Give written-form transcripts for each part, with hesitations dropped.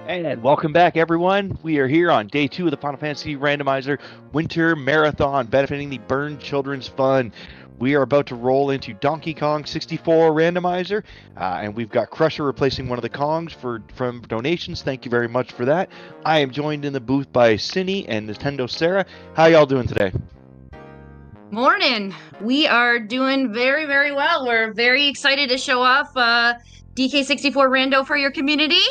And welcome back, everyone. We are here on day 2 of the Final Fantasy Randomizer Winter Marathon, benefiting the Burn Children's Fund. We are about to roll into Donkey Kong 64 Randomizer, and we've got Crusher replacing one of the Kongs from donations. Thank you very much for that. I am joined in the booth by Cindy and Nintendo Sarah. How y'all doing today? Morning. We are doing very, very well. We're very excited to show off DK64 Rando for your community.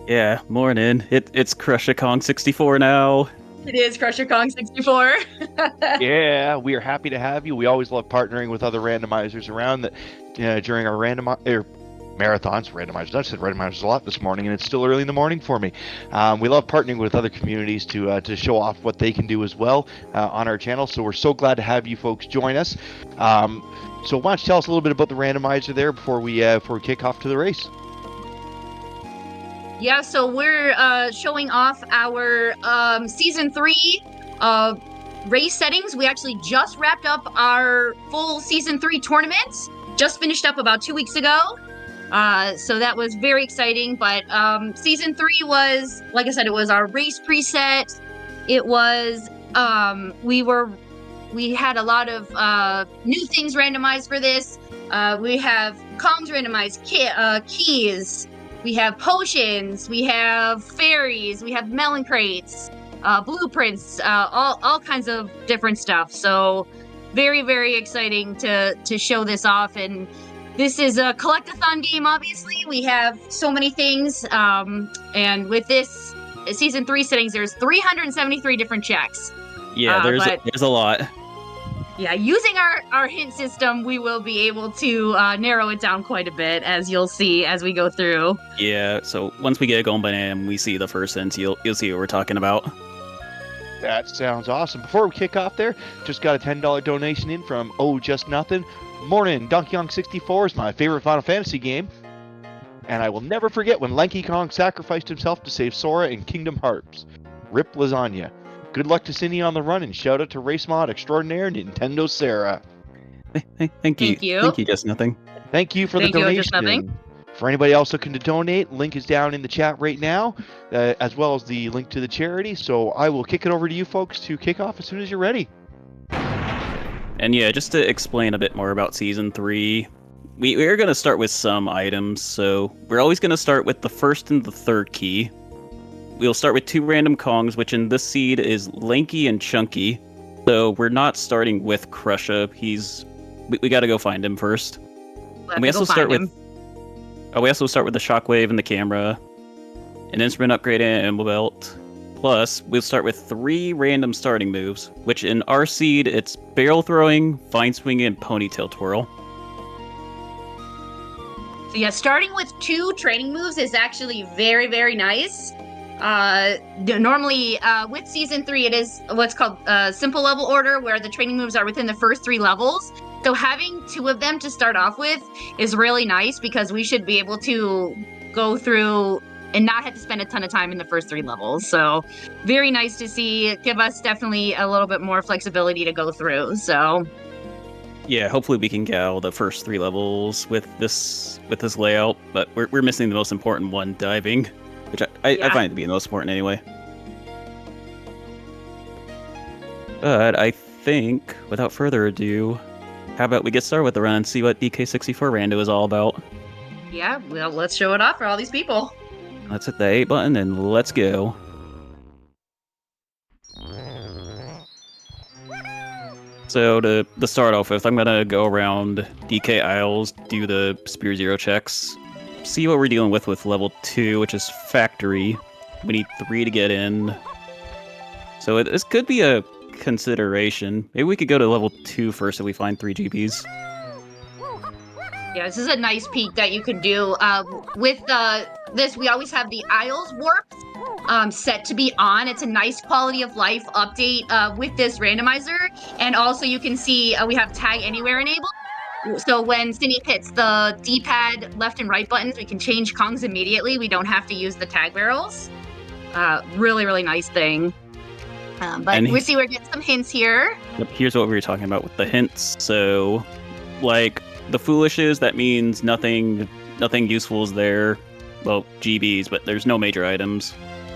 Yeah, morning. It's Crusher Kong 64 now. It is Crusher Kong 64. Yeah, we are happy to have you. We always love partnering with other randomizers around that during our marathons, randomizers. I said randomizers a lot this morning, and it's still early in the morning for me. We love partnering with other communities to show off what they can do as well on our channel. So we're so glad to have you folks join us. So why don't you tell us a little bit about the randomizer there before we kick off to the race? Yeah, so we're showing off our Season 3 race settings. We actually just wrapped up our full Season 3 tournament. Just finished up about 2 weeks ago. So that was very exciting. But Season 3 was, like I said, it was our race preset. It was, we had a lot of new things randomized for this. We have Kongs randomized, keys. We have potions, we have fairies, we have melon crates, blueprints, all kinds of different stuff. So very, very exciting to show this off. And this is a collect-a-thon game, obviously. We have so many things. And with this Season 3 settings, there's 373 different checks. Yeah, there's a lot. Yeah, using our hint system, we will be able to narrow it down quite a bit, as you'll see as we go through. Yeah, so once we get going and we see the first hints, you'll see what we're talking about. That sounds awesome. Before we kick off there, just got a $10 donation in from Oh Just Nothing. Morning, Donkey Kong 64 is my favorite Final Fantasy game. And I will never forget when Lanky Kong sacrificed himself to save Sora in Kingdom Hearts. Rip lasagna. Good luck to Cindy on the run, and shout out to Race Mod Extraordinaire Nintendo Sarah. Thank you. Thank you, Just Nothing. Thank you for the donation. For anybody else looking to donate, link is down in the chat right now, as well as the link to the charity. So I will kick it over to you folks to kick off as soon as you're ready. And yeah, just to explain a bit more about Season 3, we're going to start with some items. So we're always going to start with the first and the third key. We'll start with 2 random Kongs, which in this seed is Lanky and Chunky. So we're not starting with Crusher. We got to go find him first. And we also start with the Shockwave and the camera, an instrument upgrade and ammo belt. Plus, we'll start with 3 random starting moves, which in our seed it's barrel throwing, vine swing, and ponytail twirl. So yeah, starting with 2 training moves is actually very, very nice. Normally, with Season 3, it is what's called simple level order, where the training moves are within the first 3 levels. So having 2 of them to start off with is really nice, because we should be able to go through and not have to spend a ton of time in the first 3 levels. So very nice to see. Give us definitely a little bit more flexibility to go through. So yeah, hopefully we can get all the first 3 levels with this layout, but we're missing the most important one, diving. Which I find to be the most important anyway. But I think, without further ado, how about we get started with the run and see what DK64 Rando is all about? Yeah, well, let's show it off for all these people. Let's hit the A button and let's go. So to start off with, I'm going to go around DK aisles, do the Spear Zero checks, see what we're dealing with level 2, which is factory. We need 3 to get in. So this could be a consideration. Maybe we could go to level 2 first if we find 3 GPs. Yeah, this is a nice peek that you can do. With this, we always have the aisles warp set to be on. It's a nice quality of life update with this randomizer. And also you can see we have tag anywhere enabled. So when Cindy hits the D-pad left and right buttons, we can change Kongs immediately. We don't have to use the tag barrels. Really, really nice thing. But we see we're getting some hints here. Yep, here's what we were talking about with the hints. So, like, the foolish is, that means nothing useful is there. well, GBs, but there's no major items.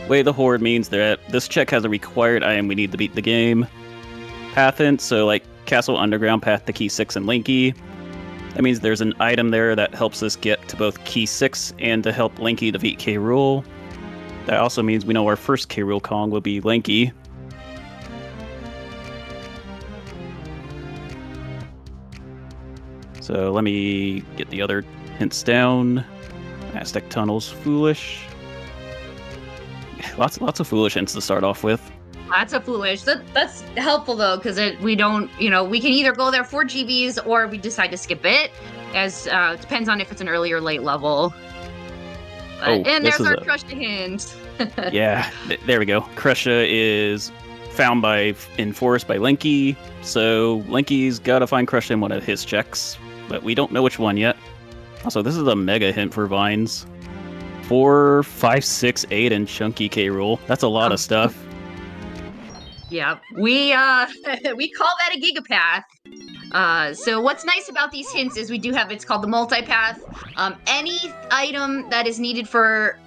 Way the Horde means that this check has a required item we need to beat the game. Path hint, so like Castle Underground, Path to Key 6 and Linky. That means there's an item there that helps us get to both Key 6 and to help Linky defeat K. Rool. That also means we know our first K. Rool Kong will be Linky. So let me get the other hints down. Aztec Tunnel's foolish. Lots of foolish hints to start off with. Lots of foolish. That's helpful though, because we don't, we can either go there for GBs or we decide to skip it, as depends on if it's an early or late level. And there's our Crusha hint. Yeah, there we go. Crusha is found in forest by Linky, so Linky's gotta find Crusha in one of his checks, but we don't know which one yet. Also, this is a mega hint for vines. 4, 5, 6, 8, and Chunky K. Rool. That's a lot of stuff. Yeah, we call that a gigapath. So what's nice about these hints is we do have, it's called the multipath. Any item that is needed for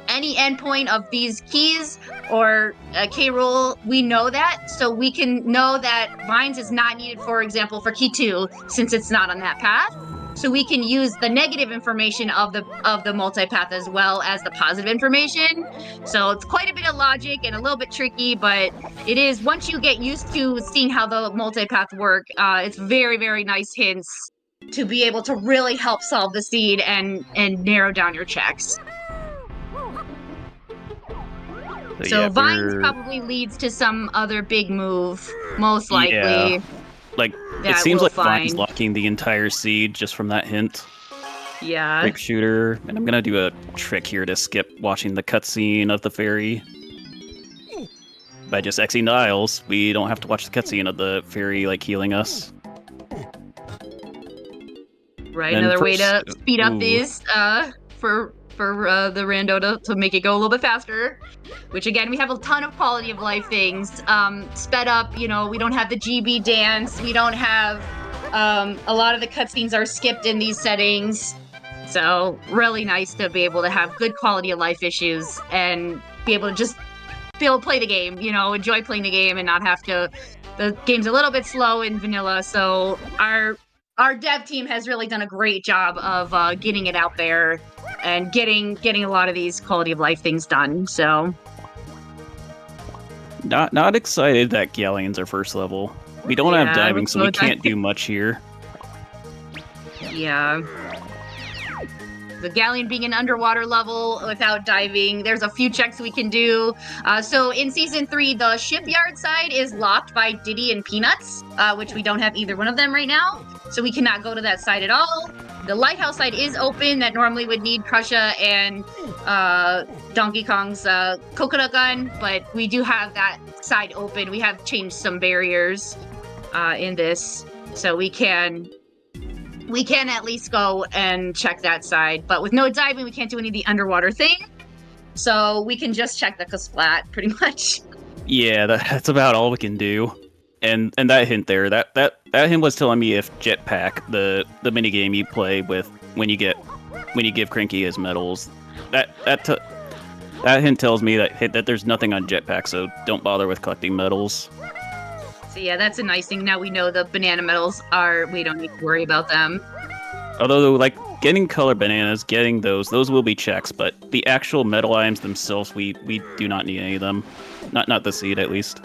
any endpoint of these keys or K. Rool, we know that, so we can know that Vines is not needed, for example, for Key 2, since it's not on that path. So we can use the negative information of the multipath as well as the positive information. So it's quite a bit of logic and a little bit tricky, but it is, once you get used to seeing how the multipath work, it's very, very nice hints to be able to really help solve the seed and narrow down your checks. So yeah, Vines probably leads to some other big move, most likely. Yeah. Like, it seems like Vine's locking the entire seed just from that hint. Yeah. Grape Shooter. And I'm gonna do a trick here to skip watching the cutscene of the fairy. By just Xing the aisles, we don't have to watch the cutscene of the fairy, like, healing us. Right, another way to speed up these, for the Rando to make it go a little bit faster. Which again, we have a ton of quality of life things. Sped up, we don't have the GB dance. We don't have, a lot of the cutscenes are skipped in these settings. So really nice to be able to have good quality of life issues and be able to just play the game, enjoy playing the game and not have to, the game's a little bit slow in vanilla. So our dev team has really done a great job of getting it out there and getting a lot of these quality of life things done. So not excited that Galleon's our first level. We don't have diving, so we can't do much here. Yeah. The Galleon being an underwater level without diving, there's a few checks we can do. So in Season 3, the shipyard side is locked by Diddy and Peanuts, which we don't have either one of them right now. So we cannot go to that side at all. The lighthouse side is open, that normally would need Crusha and Donkey Kong's coconut gun, but we do have that side open. We have changed some barriers in this, so we can at least go and check that side. But with no diving, we can't do any of the underwater thing. So we can just check the Kasplat, pretty much. Yeah, that's about all we can do. And that hint there, that hint was telling me if Jetpack, the minigame you play with when you give Cranky his medals, that hint tells me that there's nothing on Jetpack, so don't bother with collecting medals. So yeah, that's a nice thing. Now we know the banana medals we don't need to worry about them. Although, like, getting colored bananas, getting those will be checks, but the actual medal items themselves, we do not need any of them. Not the seed, at least.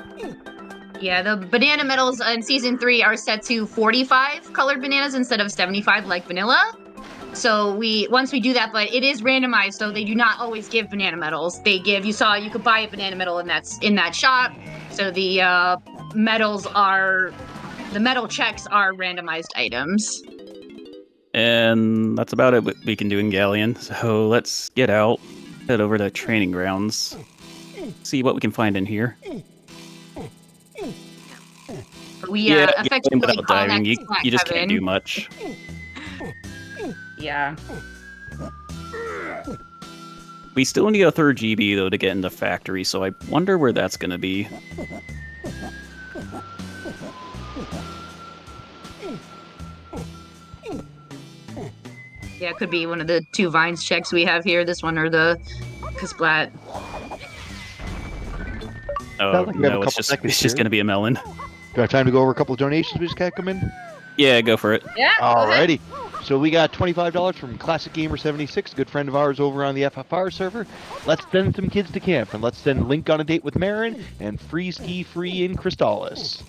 Yeah, the banana medals in Season 3 are set to 45 colored bananas instead of 75 like vanilla. So once we do that, but it is randomized, so they do not always give banana medals. They give, you could buy a banana medal in that shop. So the medal checks are randomized items. And that's about it we can do in Galleon. So let's get out, head over to training grounds, see what we can find in here. We effectively without call diving, that you just Kevin. can't do much. Yeah. We still need a third GB though to get into factory, so I wonder where that's gonna be. Yeah, it could be one of the 2 Vines checks we have here. This one or the Kasplat. Oh, Sounds like we have a no, couple it's seconds just here. going to be a melon. Do I have time to go over a couple of donations we just got come in? Yeah, go for it. Yeah, go ahead. Alrighty. So we got $25 from Classic Gamer 76, a good friend of ours over on the FFR server. Let's send some kids to camp, and let's send Link on a date with Marin and free ski free in Crystallis.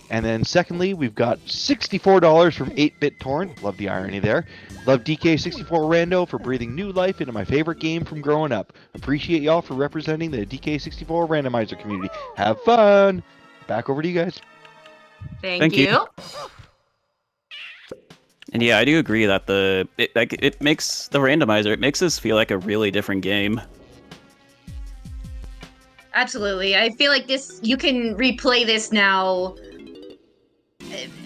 And then secondly, we've got $64 from 8-Bit Torrent. Love the irony there. Love DK64 Rando for breathing new life into my favorite game from growing up. Appreciate y'all for representing the DK64 randomizer community. Have fun. Back over to you guys. Thank you. And yeah, I do agree that it makes the randomizer, it makes this feel like a really different game. Absolutely. I feel like this, you can replay this now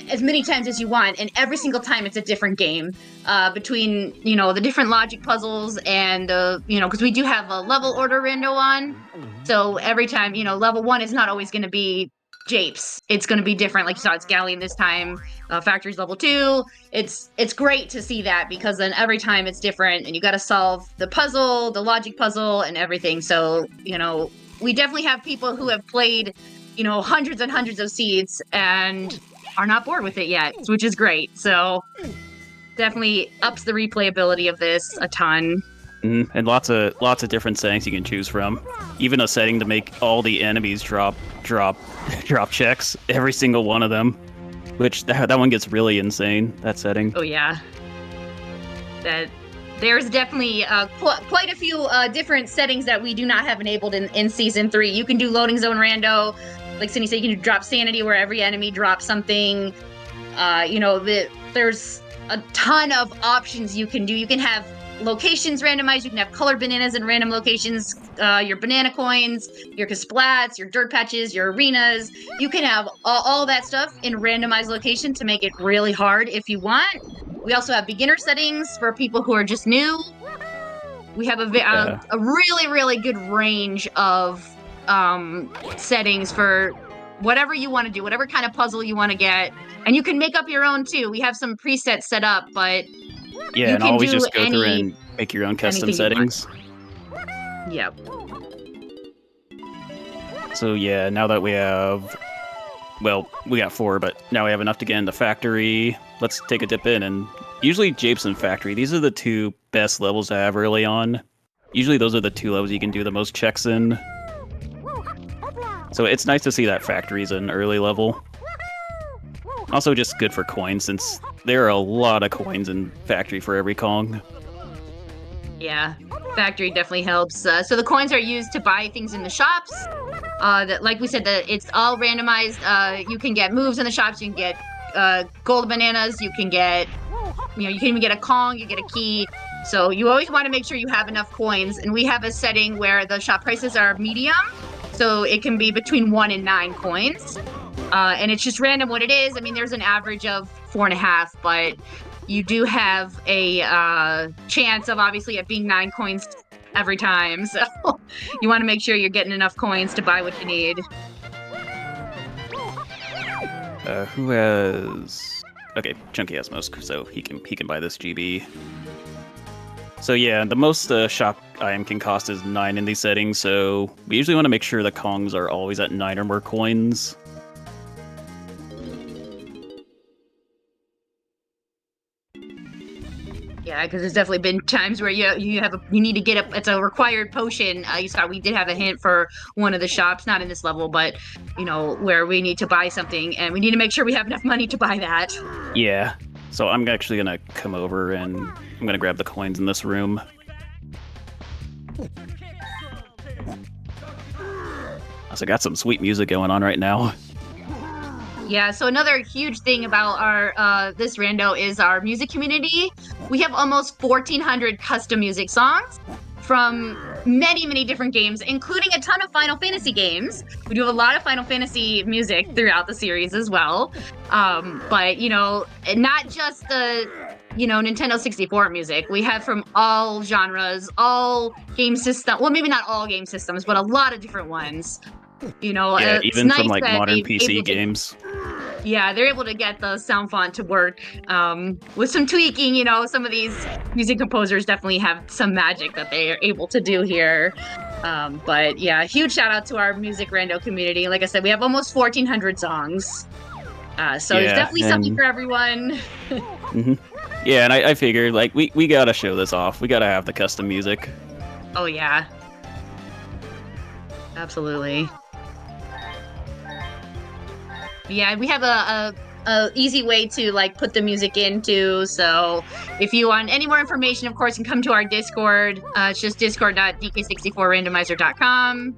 as many times as you want, and every single time it's a different game. Between, the different logic puzzles and because we do have a level order rando on, so every time, level 1 is not always going to be Japes. It's going to be different. Like you saw, it's Galleon this time. Factory's level 2. It's great to see that, because then every time it's different, and you got to solve the puzzle, the logic puzzle, and everything. So, we definitely have people who have played, hundreds and hundreds of seeds and are not bored with it yet, which is great. So definitely ups the replayability of this a ton. And lots of different settings you can choose from. Even a setting to make all the enemies drop checks, every single one of them. Which that one gets really insane, that setting. Oh yeah. There's definitely quite a few different settings that we do not have enabled in Season 3. You can do loading zone rando. Like Cindy said, you can drop sanity where every enemy drops something. There's a ton of options you can do. You can have locations randomized. You can have colored bananas in random locations. Your banana coins, your Kasplats, your dirt patches, your arenas. You can have all that stuff in randomized location to make it really hard if you want. We also have beginner settings for people who are just new. We have a really, really good range of settings for whatever you want to do, whatever kind of puzzle you want to get. And you can make up your own too. We have some presets set up, but yeah, and always just go through and make your own custom settings. Yep. So yeah, now that we have, we got 4, but now we have enough to get into Factory. Let's take a dip in, and usually Japes and Factory, these are the 2 best levels to have early on. Usually those are the 2 levels you can do the most checks in. So it's nice to see that Factory's an early level. Also just good for coins, since there are a lot of coins in Factory for every Kong. Yeah, Factory definitely helps. So the coins are used to buy things in the shops. Like we said, it's all randomized. You can get moves in the shops. You can get gold bananas. You can get, you can even get a Kong. You get a key. So you always want to make sure you have enough coins. And we have a setting where the shop prices are medium. So it can be between 1 and 9 coins. And it's just random what it is. I mean, there's an average of 4.5, but you do have a chance of obviously it being 9 coins every time. So you want to make sure you're getting enough coins to buy what you need. Who has? Okay, Chunky has most, so he can buy this GB. So yeah, the most shop item can cost is 9 in these settings. So we usually want to make sure the Kongs are always at 9 or more coins. Yeah, because there's definitely been times where you need to get it's a required potion. You saw we did have a hint for one of the shops, not in this level, but where we need to buy something, and we need to make sure we have enough money to buy that. Yeah. So I'm actually gonna come over and I'm gonna grab the coins in this room. So I got some sweet music going on right now. Yeah, so another huge thing about our this rando is our music community. We have almost 1,400 custom music songs from many, many different games, including a ton of Final Fantasy games. We do have a lot of Final Fantasy music throughout the series as well. But, not just the, Nintendo 64 music. We have from all genres, all game systems. Well, maybe not all game systems, but a lot of different ones. Yeah, even nice from like modern they've PC games. Yeah, they're able to get the sound font to work with some tweaking. Some of these music composers definitely have some magic that they are able to do here. But yeah, huge shout out to our music rando community. Like I said, we have almost 1,400 songs. So there's Yeah, definitely something for everyone. hmm Yeah, and I figured like we gotta show this off. We gotta have the custom music. Oh yeah, absolutely. Yeah, we have a easy way to like put the music into. So if you want any more information, of course, you can come to our Discord. It's just discord.dk64randomizer.com.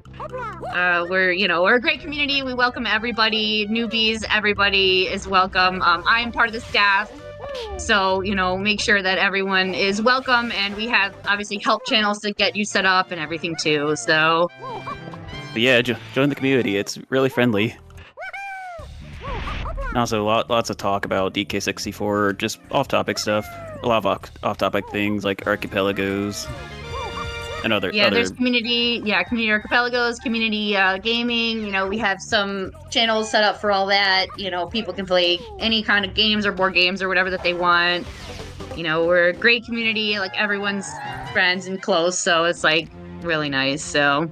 We're a great community. We welcome everybody, newbies, everybody is welcome. I am part of the staff. So, make sure that everyone is welcome, and we have obviously help channels to get you set up and everything too. So, But yeah, join the community. It's really friendly. And also, lots of talk about DK64, just off-topic stuff. A lot of off-topic things like archipelagos and other. There's community archipelagos, community gaming. We have some channels set up for all that. People can play any kind of games or board games or whatever that they want. We're a great community. Like everyone's friends and close, so it's like really nice. So.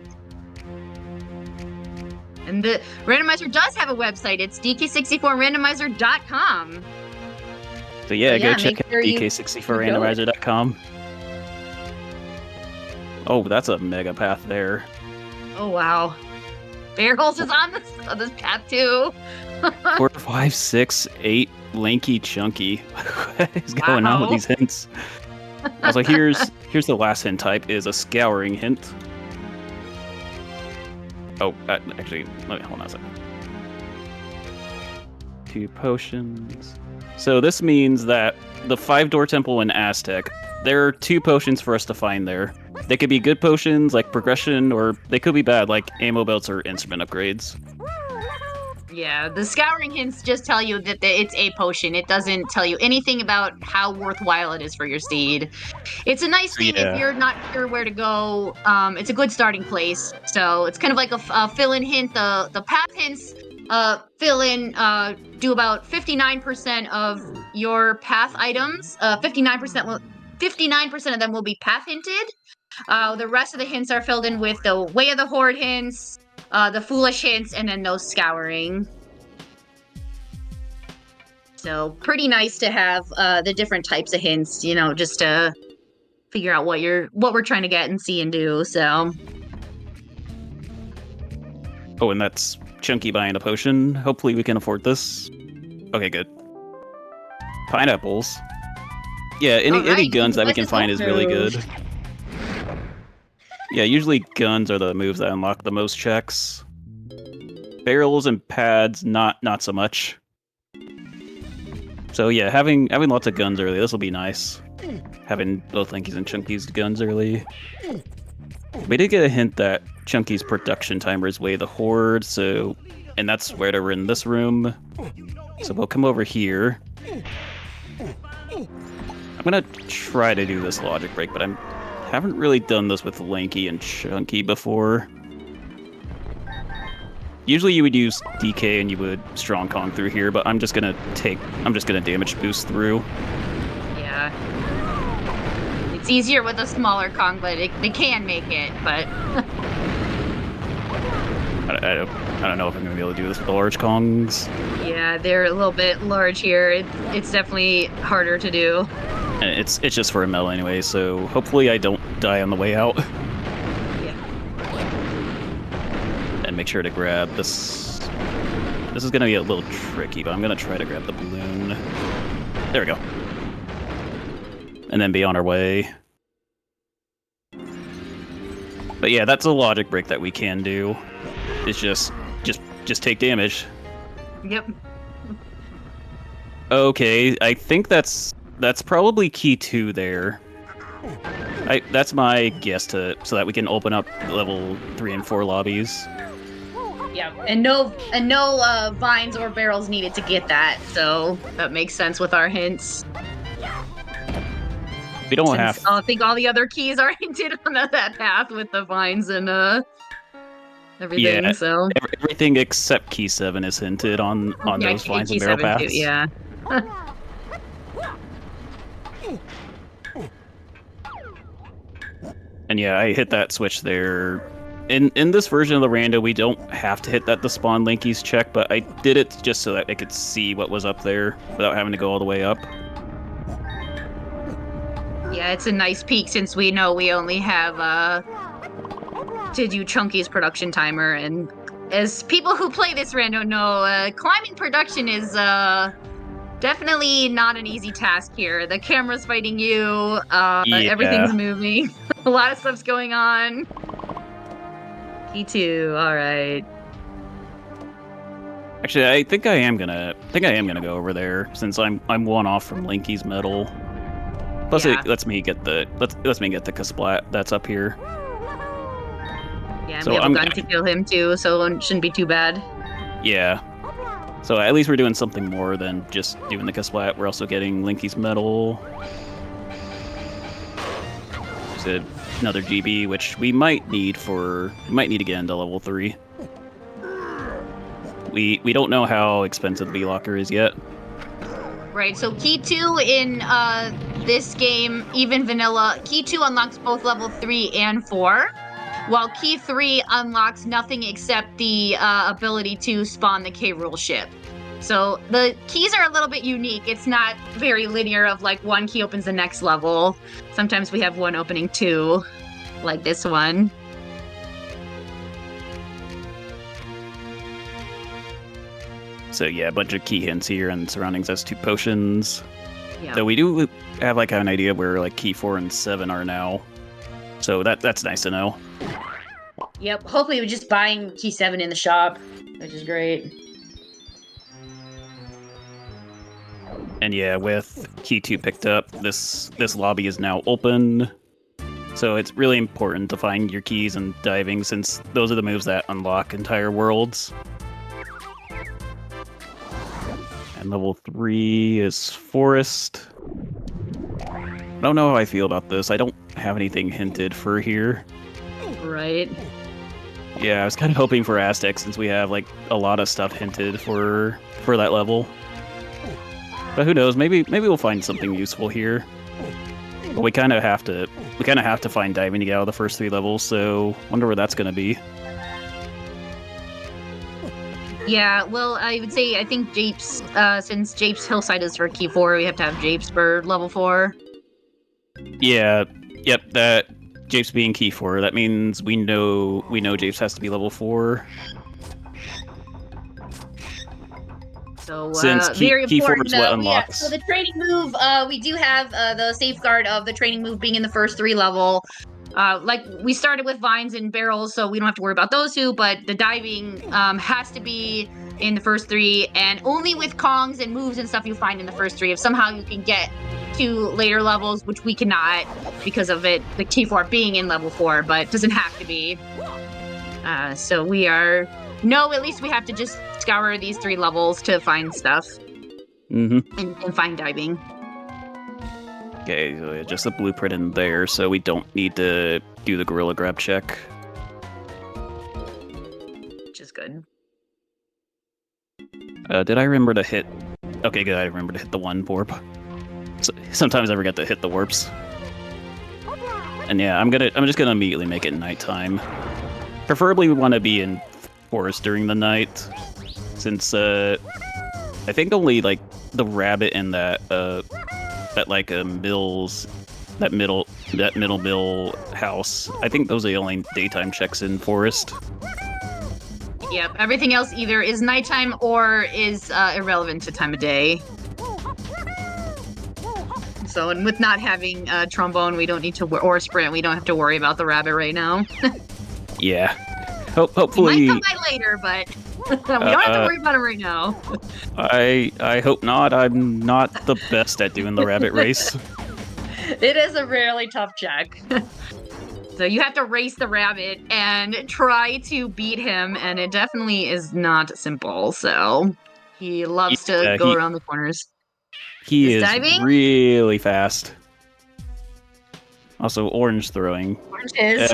And the Randomizer does have a website. It's dk64randomizer.com. So go check out dk64randomizer.com. Oh, that's a mega path there. Oh, wow. Barrels is on this path, too. 4, 5, 6, 8, lanky, chunky. What is going on with these hints? I was like, here's the last hint type is a scouring hint. Oh, actually, hold on a second. 2 potions. So this means that the 5-door temple in Aztec, there are 2 potions for us to find there. They could be good potions, like progression, or they could be bad, like ammo belts or instrument upgrades. Yeah, the scouring hints just tell you that it's a potion. It doesn't tell you anything about how worthwhile it is for your steed. It's a nice thing if you're not sure where to go. It's a good starting place. So it's kind of like a fill-in hint. The path hints fill in, do about 59% of your path items. 59% of them will be path hinted. The rest of the hints are filled in with the Way of the Horde hints, the Foolish hints, and then those scouring. So pretty nice to have the different types of hints, just to figure out what we're trying to get and see and do. So. Oh, and that's Chunky buying a potion. Hopefully we can afford this. Okay, good. Pineapples. Yeah, any guns that we can find is really good. Yeah, usually guns are the moves that unlock the most checks. Barrels and pads, not so much. So yeah, having lots of guns early, this will be nice. Having both Lankies and Chunky's guns early. We did get a hint that Chunky's production timer is Way of the Horde, and that's where we're in this room. So we'll come over here. I'm gonna try to do this logic break, but I haven't really done this with Lanky and Chunky before. Usually you would use DK and you would Strong Kong through here, but I'm just gonna damage boost through. Yeah. It's easier with a smaller Kong, but they can make it, but I don't know if I'm gonna be able to do this with the large Kongs. Yeah, they're a little bit large here. It's definitely harder to do. And it's just for a melee anyway, so hopefully I don't die on the way out. Yeah. And make sure to grab this. This is gonna be a little tricky, but I'm gonna try to grab the balloon. There we go. And then be on our way. But yeah, that's a logic break that we can do. It's just take damage. Yep. Okay, I think that's probably key 2 there. That's my guess so that we can open up level 3 and 4 lobbies. Yeah, and no vines or barrels needed to get that, so that makes sense with our hints. We don't have. I think all the other keys are hinted on that path with the vines and everything. Yeah, So everything except key 7 is hinted on yeah, those vines and key barrel 7 too. paths. Yeah. And yeah, I hit that switch there. In this version of the rando, we don't have to hit that to spawn Linky's check, but I did it just so that I could see what was up there without having to go all the way up. Yeah, it's a nice peak since we know we only have to do Chunky's production timer, and as people who play this rando know, climbing production is definitely not an easy task here. The camera's fighting you, everything's Yeah. moving, a lot of stuff's going on. Key 2, all right. Actually, I think I am gonna go over there since I'm one off from Linky's medal. Plus, Yeah. it lets me get the Kasplat that's up here. Yeah, and So we have I'm a gun to kill him too, so it shouldn't be too bad. Yeah. So at least we're doing something more than just doing the Kasplat. We're also getting Linky's medal. There's another GB, which we might need again to level 3. We don't know how expensive the V-Locker is yet. Right, so key 2 in this game, even vanilla, key 2 unlocks both level 3 and 4, while key 3 unlocks nothing except the ability to spawn the K-Rule ship. So the keys are a little bit unique. It's not very linear of like one key opens the next level. Sometimes we have one opening 2, like this one. So yeah, a bunch of key hints here and surroundings as 2 potions. Yeah. So we do have like an idea where like key 4 and 7 are now. So that's nice to know. Yep. Hopefully we're just buying key 7 in the shop, which is great. And yeah, with key 2 picked up, this lobby is now open. So it's really important to find your keys and diving, since those are the moves that unlock entire worlds. And level 3 is Forest. I don't know how I feel about this. I don't have anything hinted for here. Right. Yeah, I was kind of hoping for Aztec, since we have like a lot of stuff hinted for that level. But who knows? Maybe we'll find something useful here. But we kind of have to find diving to get out of the first 3 levels. So wonder where that's gonna be. Yeah, well, I would say I think Japes, since Japes Hillside is for key 4, we have to have Japes for level 4. Yeah, yep, that Japes being key 4, that means we know Japes has to be level 4. So Since very key 4 important. is what Yeah, unlocks. so the training move, we do have the safeguard of the training move being in the first 3 level. Like we started with vines and barrels, so we don't have to worry about those 2, but the diving has to be in the first 3, and only with Kongs and moves and stuff you find in the first 3. If somehow you can get to later levels, which we cannot because of it, the key 4 being in level 4, but it doesn't have to be. So we are... No, at least we have to just scour these 3 levels to find stuff. Mm-hmm. And find diving. Okay, so yeah, just a blueprint in there, so we don't need to do the gorilla grab check. Which is good. Did I remember to hit... Okay, good, I remember to hit the 1 warp. So, sometimes I forget to hit the warps. And yeah, I'm just gonna immediately make it nighttime. Preferably we want to be in forest during the night, since I think only like the rabbit and that like Mills, that middle mill house, I think those are the only daytime checks in forest. Yep, everything else either is nighttime or is irrelevant to time of day. So, and with not having trombone, we don't need to, or sprint, we don't have to worry about the rabbit right now. Yeah. Hopefully... It might come by later, but we don't have to worry about it right now. I hope not. I'm not the best at doing the rabbit race. It is a really tough check. So you have to race the rabbit and try to beat him, and it definitely is not simple. So he loves to go around the corners. He is diving? really fast. Also, orange throwing. Orange is.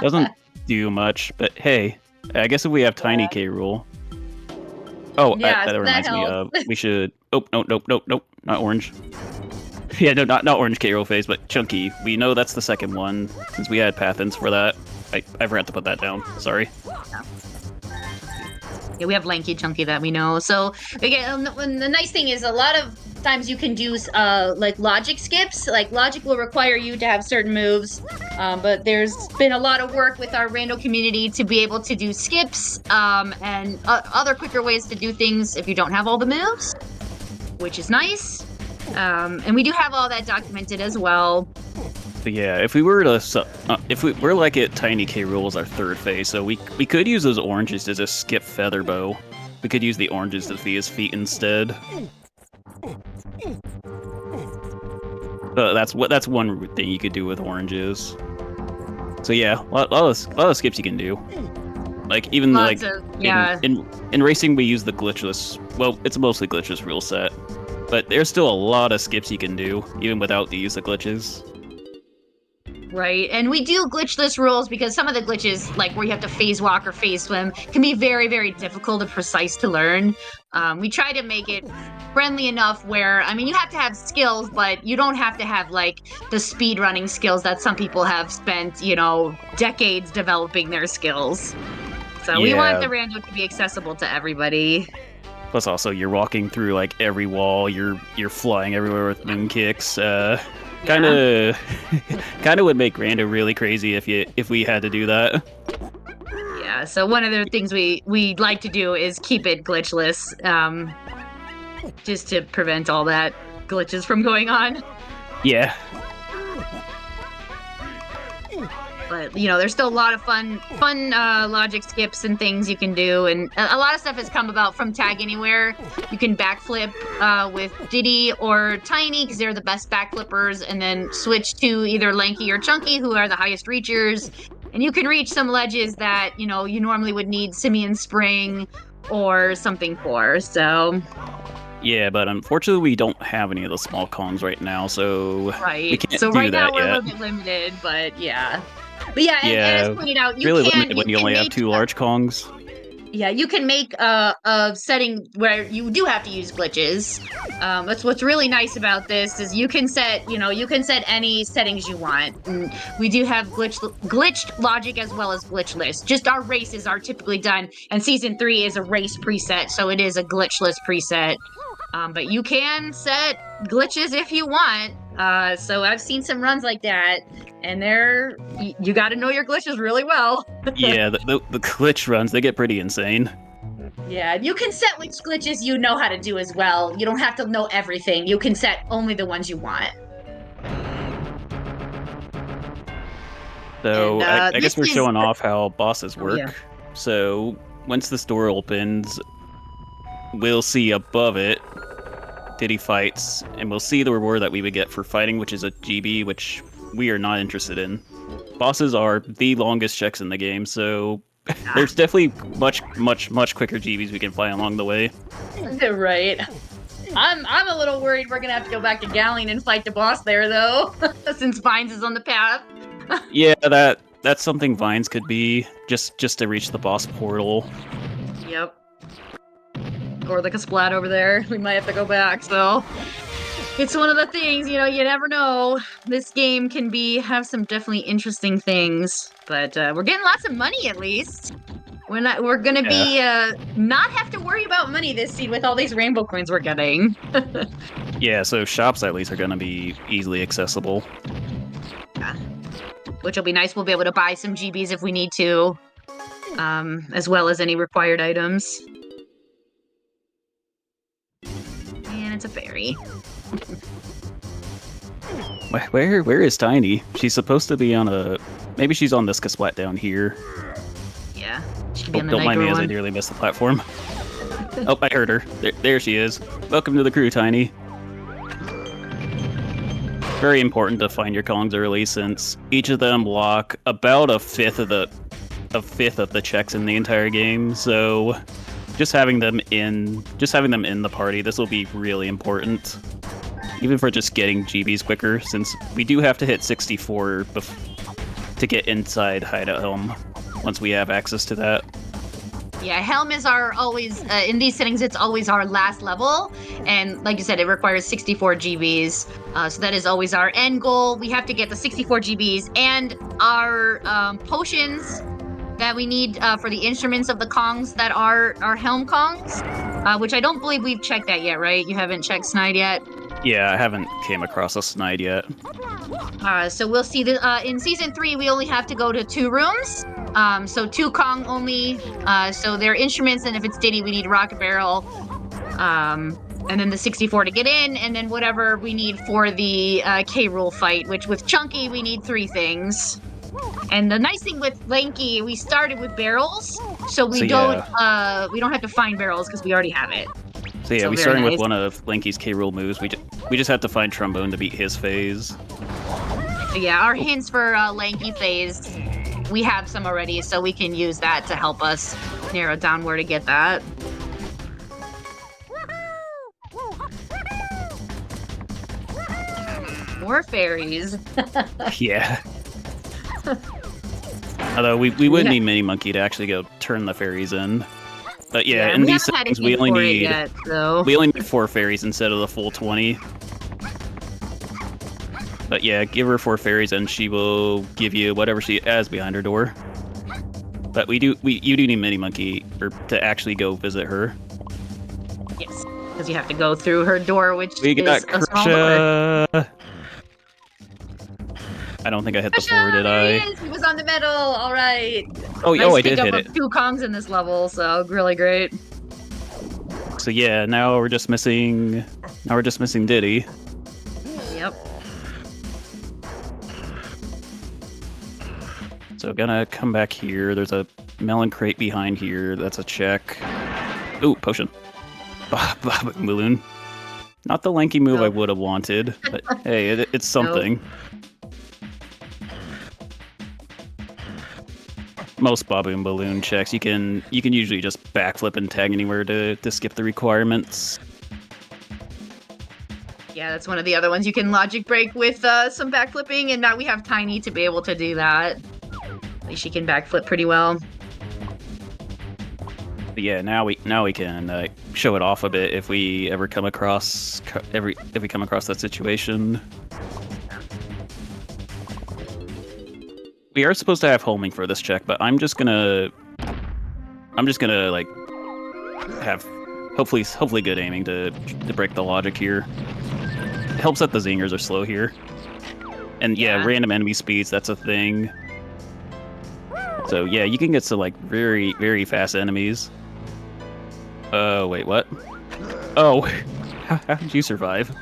Doesn't do much, but hey, I guess if we have Tiny K rule. Oh, Yeah, that so reminds that me helps. of we should. Oh, nope, not orange. Yeah, no, not orange K roll phase, but Chunky. We know that's the second one since we had Pathins for that. I forgot to put that down. Sorry. Yeah, we have Lanky Chunky that we know. So again, the nice thing is a lot of times you can do like logic skips. Like logic will require you to have certain moves, but there's been a lot of work with our rando community to be able to do skips and other quicker ways to do things if you don't have all the moves, which is nice. And we do have all that documented as well. But yeah, if we were to, we're like at Tiny K Rool as our third phase, so we could use those oranges to just skip Feather Bow. We could use the oranges to be his feet instead. That's one thing you could do with oranges. So yeah, a lot of skips you can do. Like even in racing we use the glitchless. Well, it's mostly glitchless rule set, but there's still a lot of skips you can do even without the use of glitches. Right, and we do glitchless rules because some of the glitches, like where you have to phase walk or phase swim, can be very, very difficult and precise to learn. We try to make it friendly enough where, I mean, you have to have skills, but you don't have to have like the speed running skills that some people have spent, decades developing their skills. So we want the rando to be accessible to everybody. Plus, also you're walking through like every wall. You're flying everywhere with moon kicks. Kind of would make Rando really crazy if we had to do that. Yeah, so one of the things we like to do is keep it glitchless, just to prevent all that glitches from going on. Yeah. But there's still a lot of fun logic skips and things you can do, and a lot of stuff has come about from Tag Anywhere. You can backflip with Diddy or Tiny because they're the best backflippers, and then switch to either Lanky or Chunky, who are the highest reachers, and you can reach some ledges that you normally would need Simeon Spring or something for. So. Yeah, but unfortunately we don't have any of the small Kongs right now, so we can't do right that now we're yet. a little bit limited, but yeah. But yeah, and as pointed out, you really can limited when you only have 2 large Kongs. Yeah, you can make a setting where you do have to use glitches. That's what's really nice about this is you can set any settings you want. And we do have glitched logic as well as glitchless. Just our races are typically done, and season 3 is a race preset, so it is a glitchless preset. But you can set glitches if you want. So I've seen some runs like that, and you got to know your glitches really well. Yeah, the glitch runs, they get pretty insane. Yeah, you can set which glitches you know how to do as well. You don't have to know everything. You can set only the ones you want. So I guess we're showing off how bosses work. Yeah. So once this door opens, we'll see above it Diddy fights, and we'll see the reward that we would get for fighting, which is a GB, which we are not interested in. Bosses are the longest checks in the game, so there's definitely much quicker GBs we can find along the way. Right. I'm a little worried we're gonna have to go back to Galleon and fight the boss there, though, since Vines is on the path. Yeah, that's something Vines could be, just to reach the boss portal. Yep. Or like a splat over there. We might have to go back, so it's one of the things, you never know. This game can have some definitely interesting things, but we're getting lots of money at least. We're gonna be not have to worry about money this seed with all these rainbow coins we're getting. Yeah, so shops at least are gonna be easily accessible. Yeah. Which will be nice. We'll be able to buy some GBs if we need to, as well as any required items. And it's a fairy. Where is Tiny? She's supposed to be on maybe she's on this Kasplat down here. Yeah, she could be on the Don't mind me one. as I nearly missed the platform. Oh, I heard her. There she is. Welcome to the crew, Tiny. Very important to find your Kongs early, since each of them lock about a fifth of the checks in the entire game. So just having them in the party, this will be really important. Even for just getting GBs quicker, since we do have to hit 64 to get inside Hideout Helm once we have access to that. Yeah, Helm is our always in these settings. It's always our last level, and like you said, it requires 64 GBs. So that is always our end goal. We have to get the 64 GBs and our potions that we need for the instruments of the Kongs that are our Helm Kongs, which I don't believe we've checked that yet, right? You haven't checked Snide yet. Yeah, I haven't came across a Snide yet. So we'll see in season 3 we only have to go to 2 rooms. So 2 Kong only. So they're instruments, and if it's Diddy, we need Rocket Barrel. And then the 64 to get in, and then whatever we need for the K. Rool fight, which with Chunky we need 3 things. And the nice thing with Lanky, we started with barrels, so we don't have to find barrels because we already have it. So yeah, we starting with one of Lanky's K. Rool moves. We just have to find Trombone to beat his phase. Yeah, our hints for Lanky phase, we have some already, so we can use that to help us narrow down where to get that. More fairies. Yeah. Although we would need Mini Monkey to actually go turn the fairies in. But yeah, in these settings we only need we only need 4 fairies instead of the full 20. But yeah, give her 4 fairies and she will give you whatever she has behind her door. But you do need Mini Monkey to actually go visit her. Yes, because you have to go through her door, which we is a small door. I don't think I hit the floor, did I? He was on the metal. All right. Oh, nice I did hit it. 2 Kongs in this level, so really great. So yeah, now we're just missing Diddy. Yep. So gonna come back here. There's a melon crate behind here. That's a check. Ooh, potion. Balloon. Not the lanky move I would have wanted, but hey, it's something. Most Baboon Balloon checks, you can usually just backflip and tag anywhere to skip the requirements. Yeah, that's one of the other ones. You can logic break with some backflipping, and now we have Tiny to be able to do that. At least she can backflip pretty well. But yeah, now we can show it off a bit if we ever come across that situation. We are supposed to have homing for this check, but I'm just gonna like have hopefully good aiming to break the logic here. It helps that the zingers are slow here. And yeah, random enemy speeds, that's a thing. So yeah, you can get some like very, very fast enemies. Wait, what? Oh, how did you survive?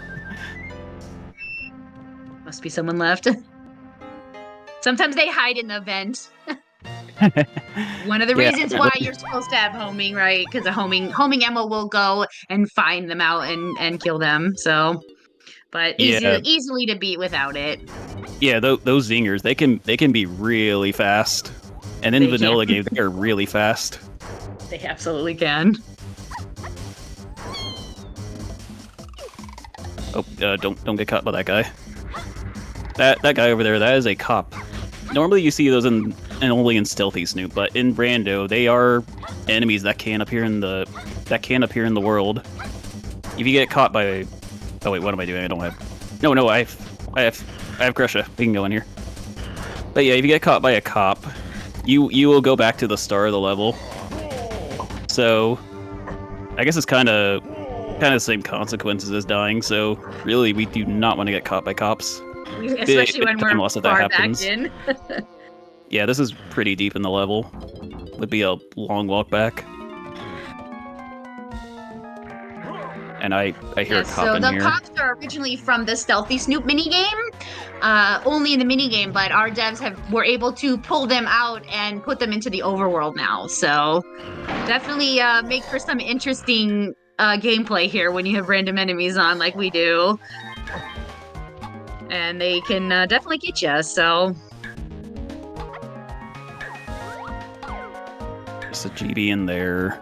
Must be someone left. Sometimes they hide in the vent. One of the reasons why you're supposed to have homing, right? Because the homing ammo will go and find them out and kill them. So, but easily to beat without it. Yeah, those zingers, they can be really fast, and in vanilla game they're really fast. They absolutely can. Oh, don't get caught by that guy. That guy over there, that is a cop. Normally you see those only in Stealthy Snoop, but in Rando they are enemies that can appear in the world. If you get caught by, oh wait, what am I doing? I don't have. No, I have Gresha. We can go in here. But yeah, if you get caught by a cop, you will go back to the start of the level. So I guess it's kind of the same consequences as dying. So really, we do not want to get caught by cops. Especially when we're far back in. Yeah, this is pretty deep in the level. Would be a long walk back. And I hear a cop in here. So the cops are originally from the Stealthy Snoop minigame, only in the minigame, but our devs were able to pull them out and put them into the overworld now. So definitely make for some interesting gameplay here when you have random enemies on like we do. And they can definitely get you, so. There's a GB in there.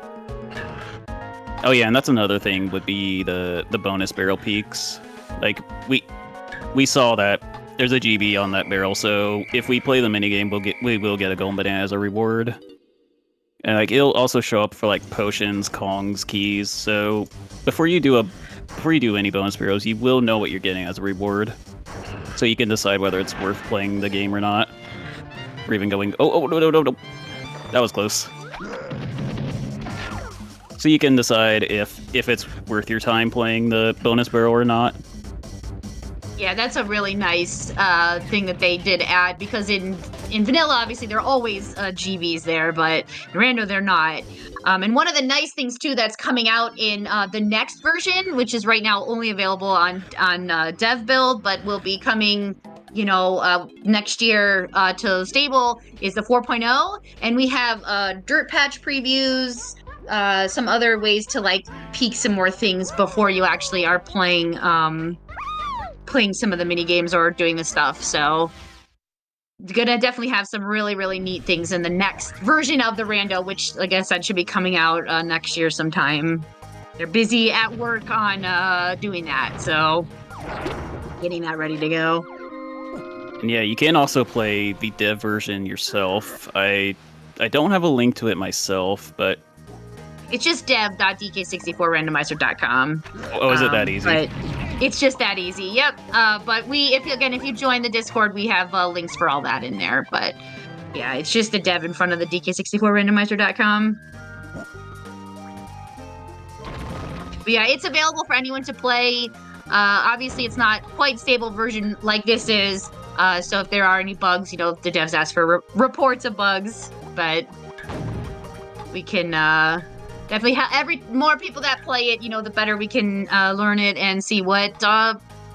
Oh yeah, and that's another thing would be the bonus barrel peaks. Like, we saw that there's a GB on that barrel, so if we play the minigame, we will get a golden banana as a reward. And like it'll also show up for like potions, kongs, keys. So before you do any bonus bureaus, you will know what you're getting as a reward. So you can decide whether it's worth playing the game or not. Or even going, oh no. That was close. So you can decide if it's worth your time playing the bonus barrel or not. Yeah, that's a really nice thing that they did add, because in vanilla, obviously, there are always GVs there, but in Rando, they're not. And one of the nice things, too, that's coming out in the next version, which is right now only available on dev build, but will be coming, next year to stable, is the 4.0. And we have dirt patch previews, some other ways to, like, peek some more things before you actually are playing some of the mini games or doing the stuff. So gonna definitely have some really, really neat things in the next version of the Rando, which, like I said, should be coming out next year sometime. They're busy at work on doing that, so getting that ready to go. And yeah, you can also play the dev version yourself. I don't have a link to it myself, but it's just dev.dk64randomizer.com. Oh, is it that easy? But it's just that easy. Yep. But if you join the Discord, we have links for all that in there. But yeah, it's just the dev in front of the dk64randomizer.com. But yeah, it's available for anyone to play. Obviously, it's not quite stable version like this is. So if there are any bugs, the devs ask for reports of bugs. But we can definitely more people that play it, the better we can learn it and see what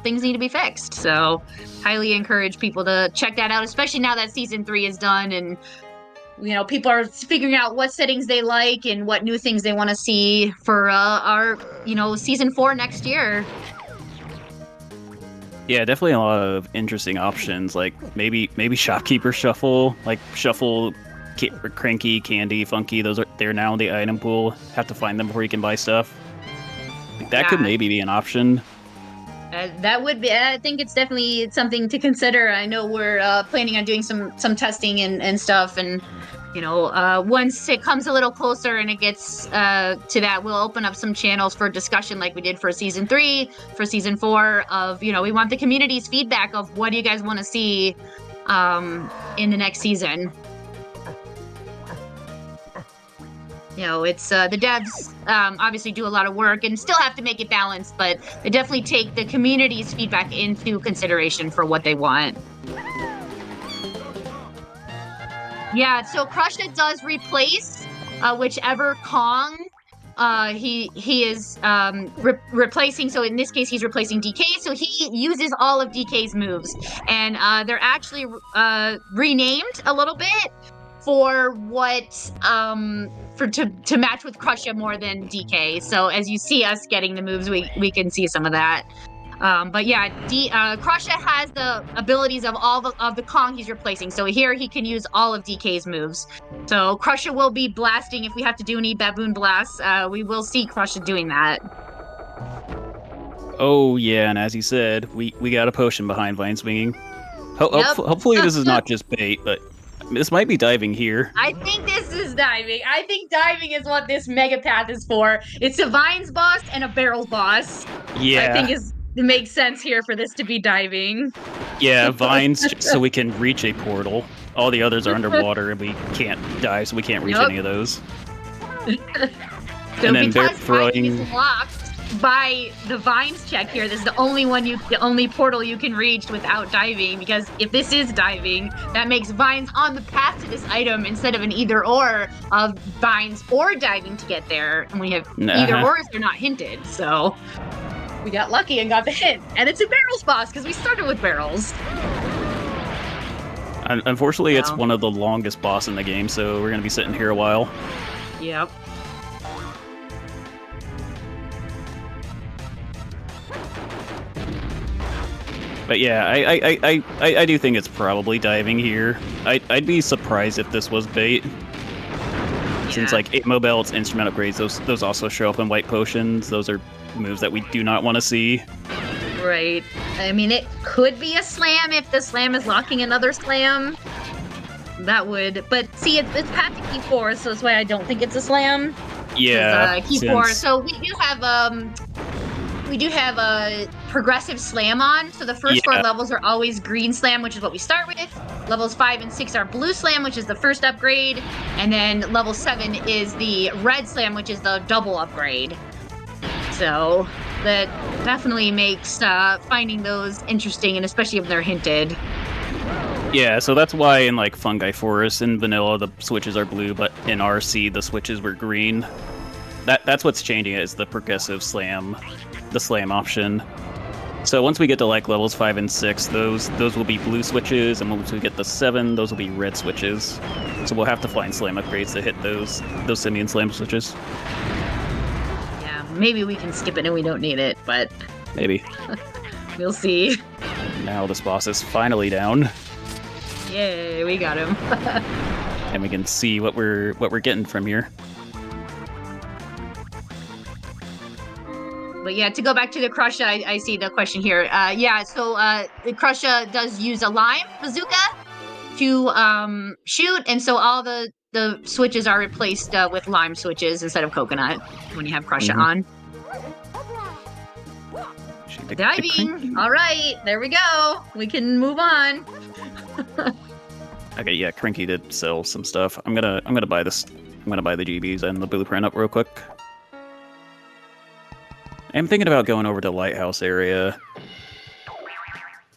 things need to be fixed. So highly encourage people to check that out, especially now that season 3 is done and people are figuring out what settings they like and what new things they want to see for our season 4 next year. Yeah, definitely a lot of interesting options, like maybe shopkeeper shuffle, like shuffle Cranky, Candy, Funky, they're now in the item pool. Have to find them before you can buy stuff. That could maybe be an option. That would be. I think it's definitely something to consider. I know we're planning on doing some testing and stuff, and once it comes a little closer and it gets to that, we'll open up some channels for discussion, like we did for season 3, for season 4. Of we want the community's feedback of what do you guys want to see in the next season. It's the devs obviously do a lot of work and still have to make it balanced, but they definitely take the community's feedback into consideration for what they want. Yeah, so Krusha does replace whichever Kong he is replacing. So in this case, he's replacing DK. So he uses all of DK's moves, and they're actually renamed a little bit for what to match with Krusha more than DK. So as you see us getting the moves, we can see some of that. But yeah, Krusha has the abilities of all of the Kong he's replacing. So here he can use all of DK's moves. So Krusha will be blasting if we have to do any baboon blasts. We will see Krusha doing that. Oh yeah, and as you said, we got a potion behind Vine Swinging. Hopefully this is not just bait, but this might be diving here. I think this is diving. I think diving is what this mega path is for. It's a Vines boss and a Barrels boss. Yeah. I think it makes sense here for this to be diving. Yeah, Vines, so we can reach a portal. All the others are underwater and we can't dive, so we can't reach any of those. So and then because throwing is locked by the Vines check here, this is the only portal you can reach without diving, because if this is diving, that makes Vines on the path to this item instead of an either or of Vines or diving to get there. And we have either ors, they're not hinted, so we got lucky and got the hint. And it's a Barrels boss because we started with Barrels. Unfortunately, it's one of the longest boss in the game, so we're gonna be sitting here a while. Yep. But yeah, I do think it's probably diving here. I'd be surprised if this was bait. Since like ammo belts, instrument upgrades, those also show up in white potions. Those are moves that we do not want to see. Right. I mean, it could be a slam if the slam is locking another slam. that would. But see, it's past key 4, so that's why I don't think it's a slam. Yeah, Key 4. So we do have a progressive slam on. So the first 4 Yeah. levels are always green slam, which is what we start with. Levels 5 and 6 are blue slam, which is the first upgrade, and then level 7 is the red slam, which is the double upgrade. So that definitely makes finding those interesting, and especially if they're hinted. Yeah, so that's why in like Fungi Forest in vanilla the switches are blue, but in RC the switches were green. That's what's changing it, is the progressive slam, the slam option. So once we get to like levels 5 and 6, those will be blue switches, and once we get to 7, those will be red switches. So we'll have to find slam upgrades to hit those simian slam switches. Yeah, maybe we can skip it and we don't need it, but Maybe. we'll see. Now this boss is finally down, Yay, we got him. and we can see what we're getting from here. But yeah, to go back to the Crusha, I see the question here. Yeah, so the Crusha does use a lime bazooka to shoot, and so all the switches are replaced with lime switches instead of coconut when you have Crusha on. Diving. All right, there we go. We can move on. Okay, yeah, Crinky did sell some stuff. I'm gonna buy this. I'm gonna buy the GBs and the blueprint up real quick. I'm thinking about going over to Lighthouse area.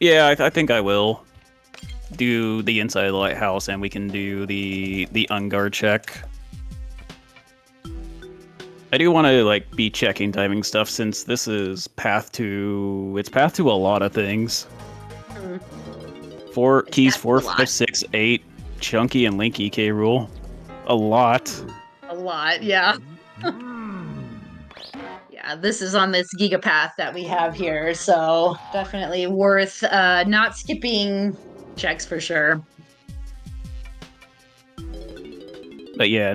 Yeah, I think I will do the inside of the lighthouse, and we can do the Unguard check. I do want to like be checking diving stuff, since this is path to a lot of things. 4 keys, 4, 5, 6, 8, Chunky and Link EK rule. A lot. A lot, yeah. Yeah, this is on this Giga path that we have here, so definitely worth not skipping checks for sure. But yeah,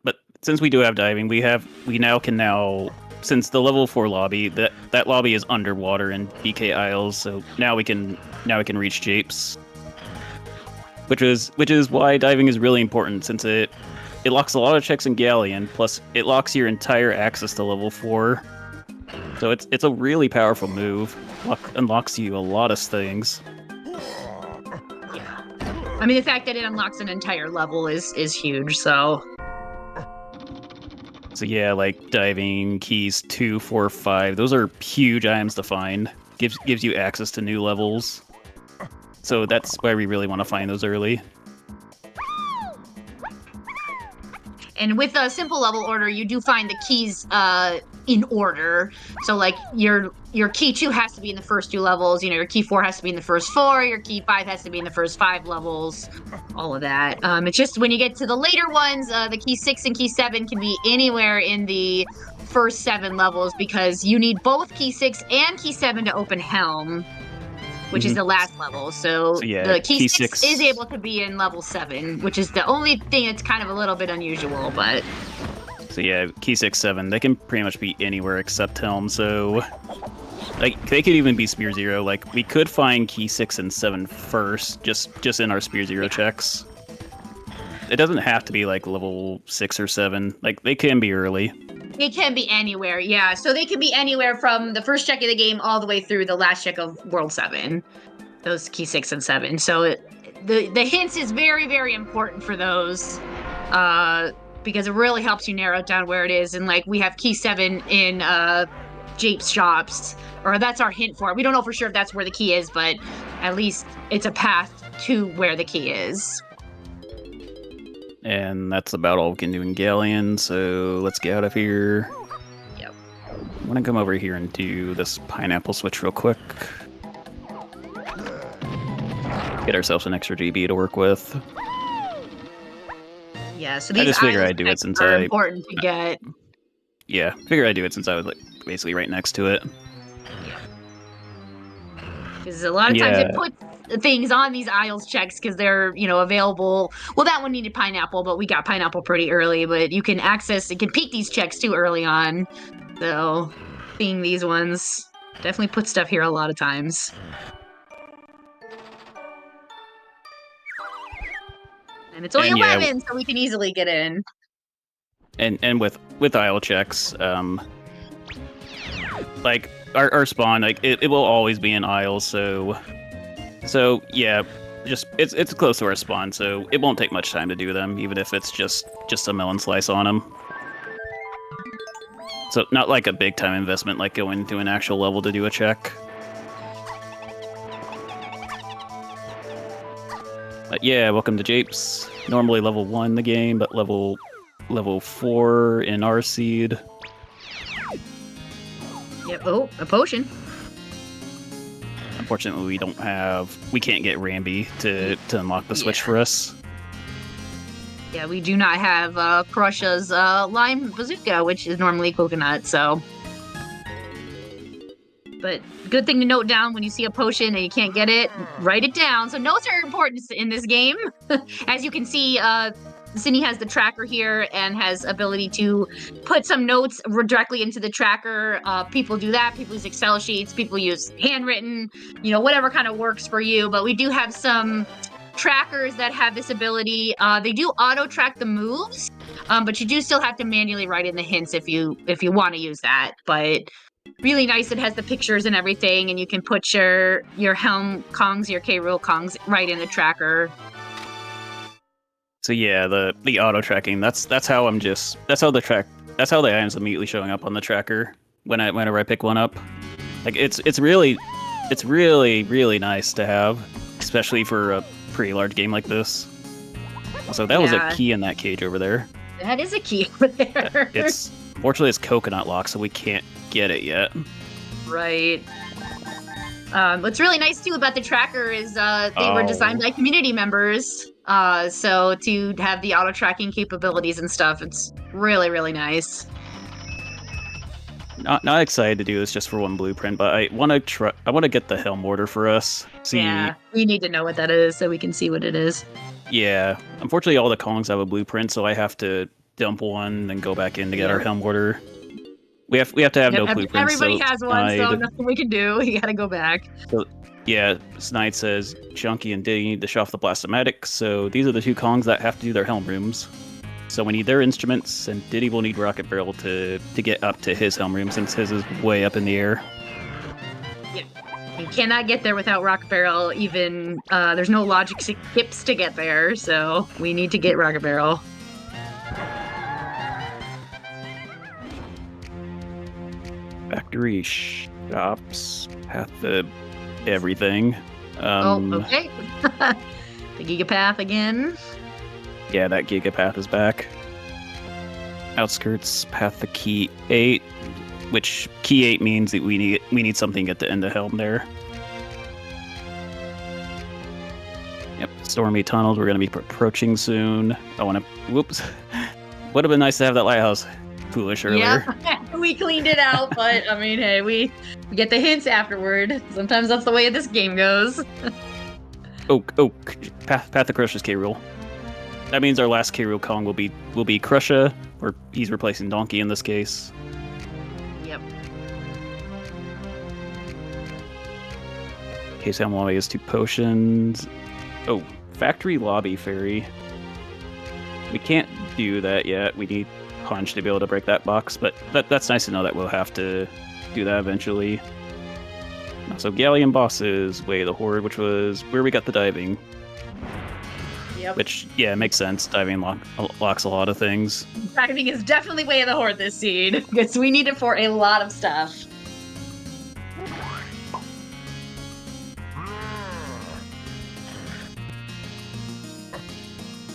but since we do have diving, we can since the level 4 lobby, that lobby is underwater in BK Isles, so now we can reach Japes. Which is why diving is really important, since it locks a lot of checks in Galleon, plus it locks your entire access to level 4. So it's a really powerful move. Unlocks you a lot of things. Yeah. I mean, the fact that it unlocks an entire level is huge, so... So yeah, like diving, keys 2, 4, 5, those are huge items to find. Gives you access to new levels. So that's why we really want to find those early. And with a simple level order, you do find the keys in order. So like your key 2 has to be in the first 2 levels, your key 4 has to be in the first 4, your key 5 has to be in the first 5 levels, all of that. It's just when you get to the later ones, the key 6 and key 7 can be anywhere in the first 7 levels, because you need both key 6 and key 7 to open Helm, which is the last level. So yeah, the key 6 is able to be in level 7, which is the only thing that's kind of a little bit unusual, but... So yeah, key 6, 7, they can pretty much be anywhere except Helm, so... Like, they could even be Spear 0. Like, we could find key 6 and 7 first, just in our Spear 0 checks. It doesn't have to be, like, level 6 or 7. Like, they can be early. They can be anywhere, yeah. So they can be anywhere from the first check of the game all the way through the last check of World 7. Those key 6 and 7. So the hints is very, very important for those, because it really helps you narrow down where it is. And like, we have key 7 in Jape's shops, or that's our hint for it. We don't know for sure if that's where the key is, but at least it's a path to where the key is. And that's about all we can do in Galleon, so let's get out of here. Yep. I'm gonna come over here and do this pineapple switch real quick. Get ourselves an extra GB to work with. Yeah, so these I just figured I'd do it since are important to get. Yeah, figured I'd do it since I was like basically right next to it. Because a lot of times it puts things on these Isles checks because they're, available. Well, that one needed pineapple, but we got pineapple pretty early. But you can peek these checks too early on. So seeing these ones definitely put stuff here a lot of times. And it's only And yeah, 11, so we can easily get in. And with aisle checks, like our spawn, like it will always be in aisles, so yeah, just it's close to our spawn, so it won't take much time to do them, even if it's just a melon slice on them. So not like a big time investment, like going to an actual level to do a check. But yeah, welcome to Japes. Normally level 1 in the game, but level 4 in our seed. Yep. Oh, a potion. Unfortunately, we can't get Rambi to unlock the switch for us. Yeah, we do not have Crusha's lime bazooka, which is normally coconut, so. But good thing to note down when you see a potion and you can't get it, write it down. So notes are important in this game. As you can see, Cindy has the tracker here and has ability to put some notes directly into the tracker. People do that. People use Excel sheets. People use handwritten, whatever kind of works for you. But we do have some trackers that have this ability. They do auto track the moves, but you do still have to manually write in the hints if you want to use that. But really nice. It has the pictures and everything, and you can put your Helm Kongs, your K. Rool Kongs right in the tracker. So yeah, the auto tracking. That's how the items immediately showing up on the tracker whenever I pick one up. Like it's really nice to have, especially for a pretty large game like this. So that was a key in that cage over there. That is a key over there. Fortunately it's coconut locked, so we can't get it yet. Right. What's really nice too about the tracker is they were designed by community members. So to have the auto tracking capabilities and stuff, it's really, really nice. Not excited to do this just for one blueprint, but I want to get the Helm order for us. Yeah, we need to know what that is so we can see what it is. Yeah, unfortunately all the Kongs have a blueprint, so I have to dump one and go back in to get our Helm order. We have to have no blueprints. Everybody has one, so nothing we can do. You gotta go back. So, yeah, Snide says Chunky and Diddy need to show off the Blastomatic, so these are the two Kongs that have to do their Helm rooms. So we need their instruments, and Diddy will need Rocket Barrel to get up to his Helm room, since his is way up in the air. Yeah, you cannot get there without Rocket Barrel. Even there's no logic skips to get there, so we need to get Rocket Barrel. Factory shops, path to everything. Okay. The Gigapath again. Yeah, that Gigapath is back. Outskirts, path to Key 8, which Key 8 means that we need something at the end of Helm there. Yep, stormy tunnels. We're gonna be approaching soon. Whoops. Would have been nice to have that lighthouse. Foolish earlier. Yeah, we cleaned it out, but I mean, hey, we get the hints afterward. Sometimes that's the way this game goes. Path to Crusha's K. Rool. That means our last K. Rool Kong will be Crusha, or he's replacing Donkey in this case. Yep. Case Helm Lobby has 2 potions. Oh, Factory Lobby Fairy. We can't do that yet. We need Punch to be able to break that box, but that's nice to know that we'll have to do that eventually. Also, Galleon Bosses, Way of the Horde, which was where we got the diving. Yep. Which, yeah, makes sense. Diving locks a lot of things. Diving is definitely Way of the Horde this seed, because we need it for a lot of stuff.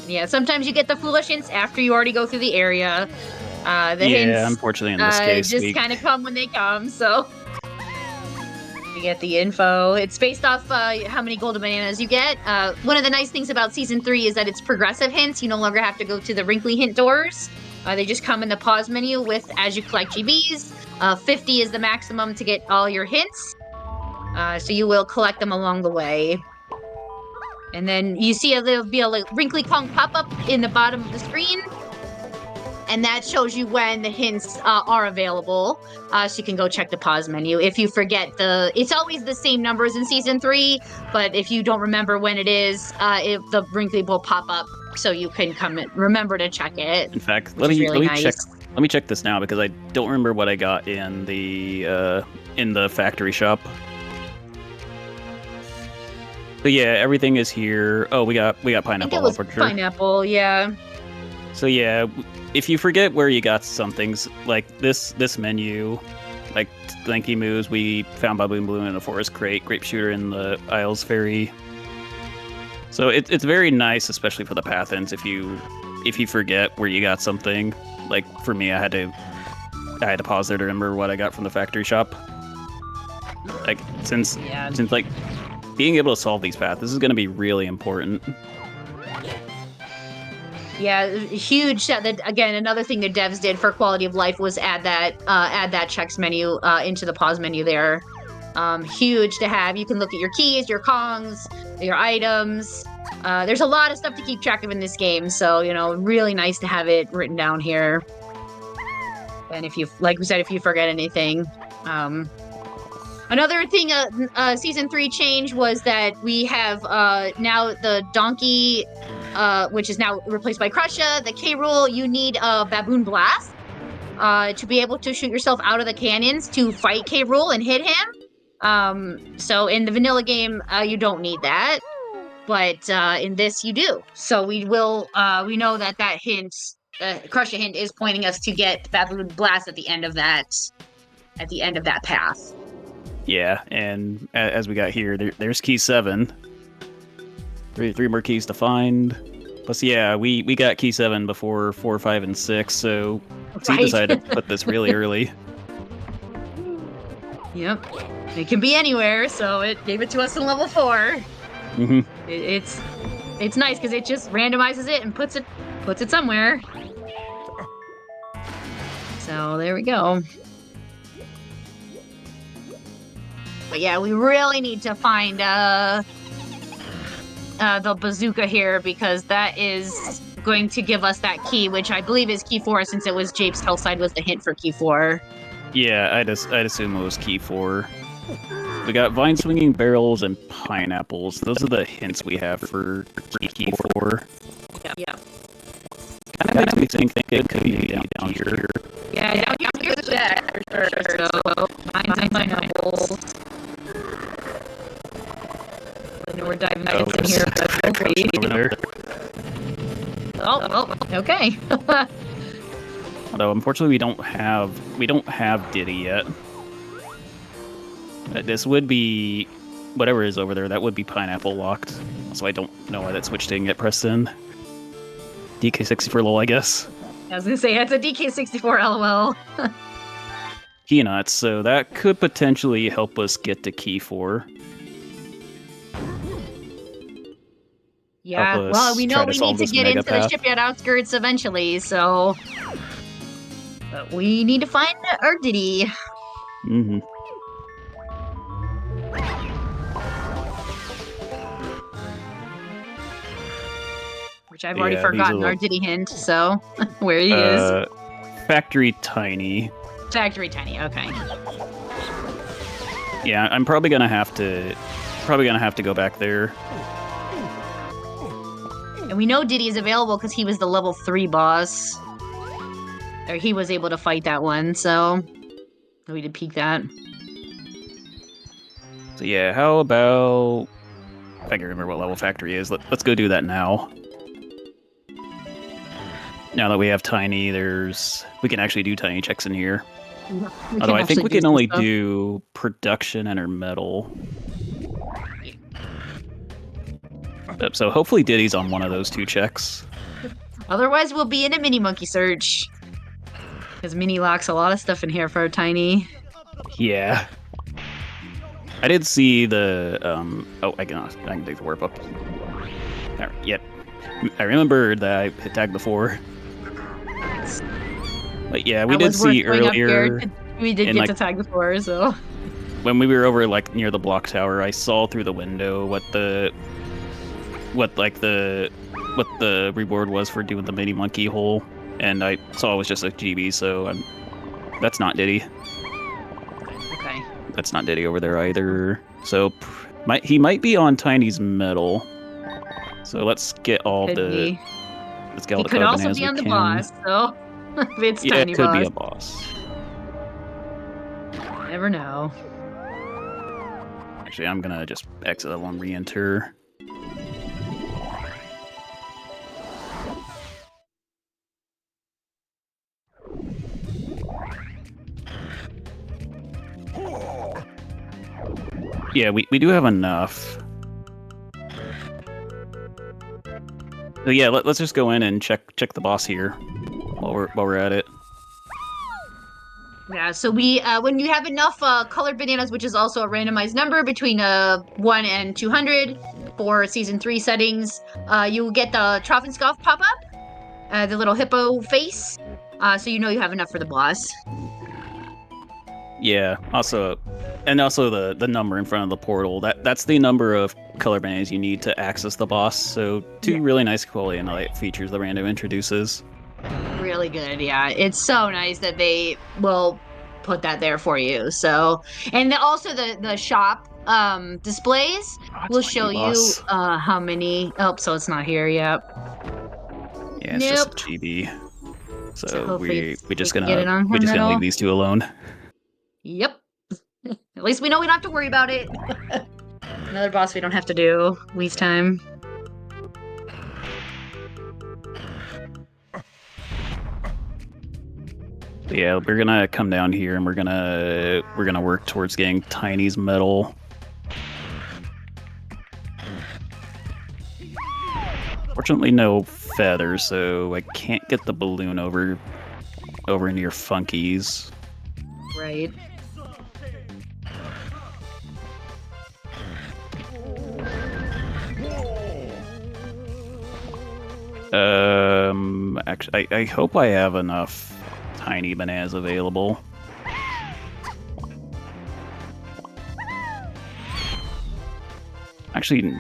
Yeah, sometimes you get the foolish hints after you already go through the area. The hints, unfortunately in this case, just kind of come when they come, so you get the info. It's based off how many golden bananas you get. One of the nice things about Season 3 is that it's progressive hints. You no longer have to go to the wrinkly hint doors. They just come in the pause menu as you collect GBs. 50 is the maximum to get all your hints. So you will collect them along the way. And then you see there'll be a wrinkly Kong pop up in the bottom of the screen. And that shows you when the hints are available. So you can go check the pause menu. If you forget it's always the same numbers in Season 3, but if you don't remember when it is, the wrinkly will pop up so you can come and remember to check it. In fact, Which is really nice. Let me check this now because I don't remember what I got in the factory shop. So yeah, everything is here. Oh, we got I think pineapple. it was for sure. pineapple, yeah. So yeah, if you forget where you got some things, like this menu, like Lanky Moos, we found Baboon Balloon in a forest crate, Grape Shooter in the Isles Ferry. So it's very nice, especially for the path ends, if you forget where you got something. Like for me, I had to pause there to remember what I got from the factory shop. Like since like being able to solve these paths, this is going to be really important. Yeah, huge. Again, another thing that devs did for quality of life was add that checks menu into the pause menu there. Huge to have. You can look at your keys, your Kongs, your items. There's a lot of stuff to keep track of in this game, so really nice to have it written down here. And if you, like we said, if you forget anything. Another thing, Season 3 change was that we have now the Donkey, which is now replaced by Crusha, the K Rool. You need a Baboon Blast to be able to shoot yourself out of the cannons to fight K Rool and hit him. So in the vanilla game, you don't need that. But in this, you do. So we know that hint, Crusha hint, is pointing us to get Baboon Blast at the end of that path. Yeah, and as we got here, there's key 7. Three more keys to find. Plus, yeah, we got key 7 before 4, 5, and 6, so he decided to put this really early. Yep, it can be anywhere, so it gave it to us in level 4. Mm-hmm. It's nice because it just randomizes it and puts it somewhere. So there we go. But yeah, we really need to find the bazooka here because that is going to give us that key, which I believe is key 4 since it was Jape's Hellside was the hint for key 4. Yeah, I'd assume it was key 4. We got vine swinging barrels and pineapples. Those are the hints we have for key 4. Yeah. Kind of makes me think it could be down here. Yeah, down here's that for sure. So vines and pineapples. I know we're diving back in here, but feel free. Over there. Oh, okay. Although unfortunately we don't have Diddy yet. This would be whatever is over there. That would be pineapple locked. So I don't know why that switch didn't get pressed in. DK64 lol, I guess. I was gonna say it's a DK64 LOL. Peanuts. So that could potentially help us get to key 4. Yeah, well, we know we need to get into the shipyard outskirts eventually, so... But we need to find our Diddy. Mm-hmm. Which I've already forgotten our Diddy hint, so... where he is. Factory Tiny. Factory Tiny, okay. Yeah, I'm probably gonna have to go back there. And we know Diddy is available because he was the level 3 boss. Or he was able to fight that one, so we did peek that. So yeah, how about... If I can remember what level Factory is, let's go do that now. Now that we have Tiny, we can actually do Tiny checks in here. Although I think we can only do Production and her Metal. So hopefully Diddy's on one of those 2 checks. Otherwise, we'll be in a mini monkey search. Because Mini locks a lot of stuff in here for Tiny. Yeah. I did see the oh, I can take the warp up. Yep. I remember that I hit tag before. But yeah, we did see earlier. We did get to tag before, so. When we were over near the block tower, I saw through the window what the reward was for doing the mini monkey hole, and I saw it was just a GB, so that's not Diddy. Okay. That's not Diddy over there either. So he might be on Tiny's Metal. So let's get all get all It the could color also bananas be we on the can. boss, so if it's Yeah, tiny it could boss. be a boss. Never know. Actually, I'm gonna just exit that one, re-enter. Yeah, we do have enough. So yeah, let's just go in and check the boss here while we're at it. Yeah, so we when you have enough colored bananas, which is also a randomized number between 1 and 200 for season 3 settings, you will get the Troffenscoff pop up, the little hippo face, so you know you have enough for the boss. Yeah. Also the number in front of the portal. That's the number of color bananas you need to access the boss. So two really nice quality and light features the Rando introduces. Really good, yeah. It's so nice that they will put that there for you. So, and also the shop displays will show you how many. Oh, so it's not here yet. Yeah, it's just a GB. So hopefully we're just get it on her gonna medal. leave these two alone. Yep. At least we know we don't have to worry about it. Another boss we don't have to do. Waste time. Yeah, we're gonna come down here and we're gonna work towards getting Tiny's medal. Fortunately, no feathers, so I can't get the balloon over near Funky's. Right. Actually, I hope I have enough tiny bananas available. Actually,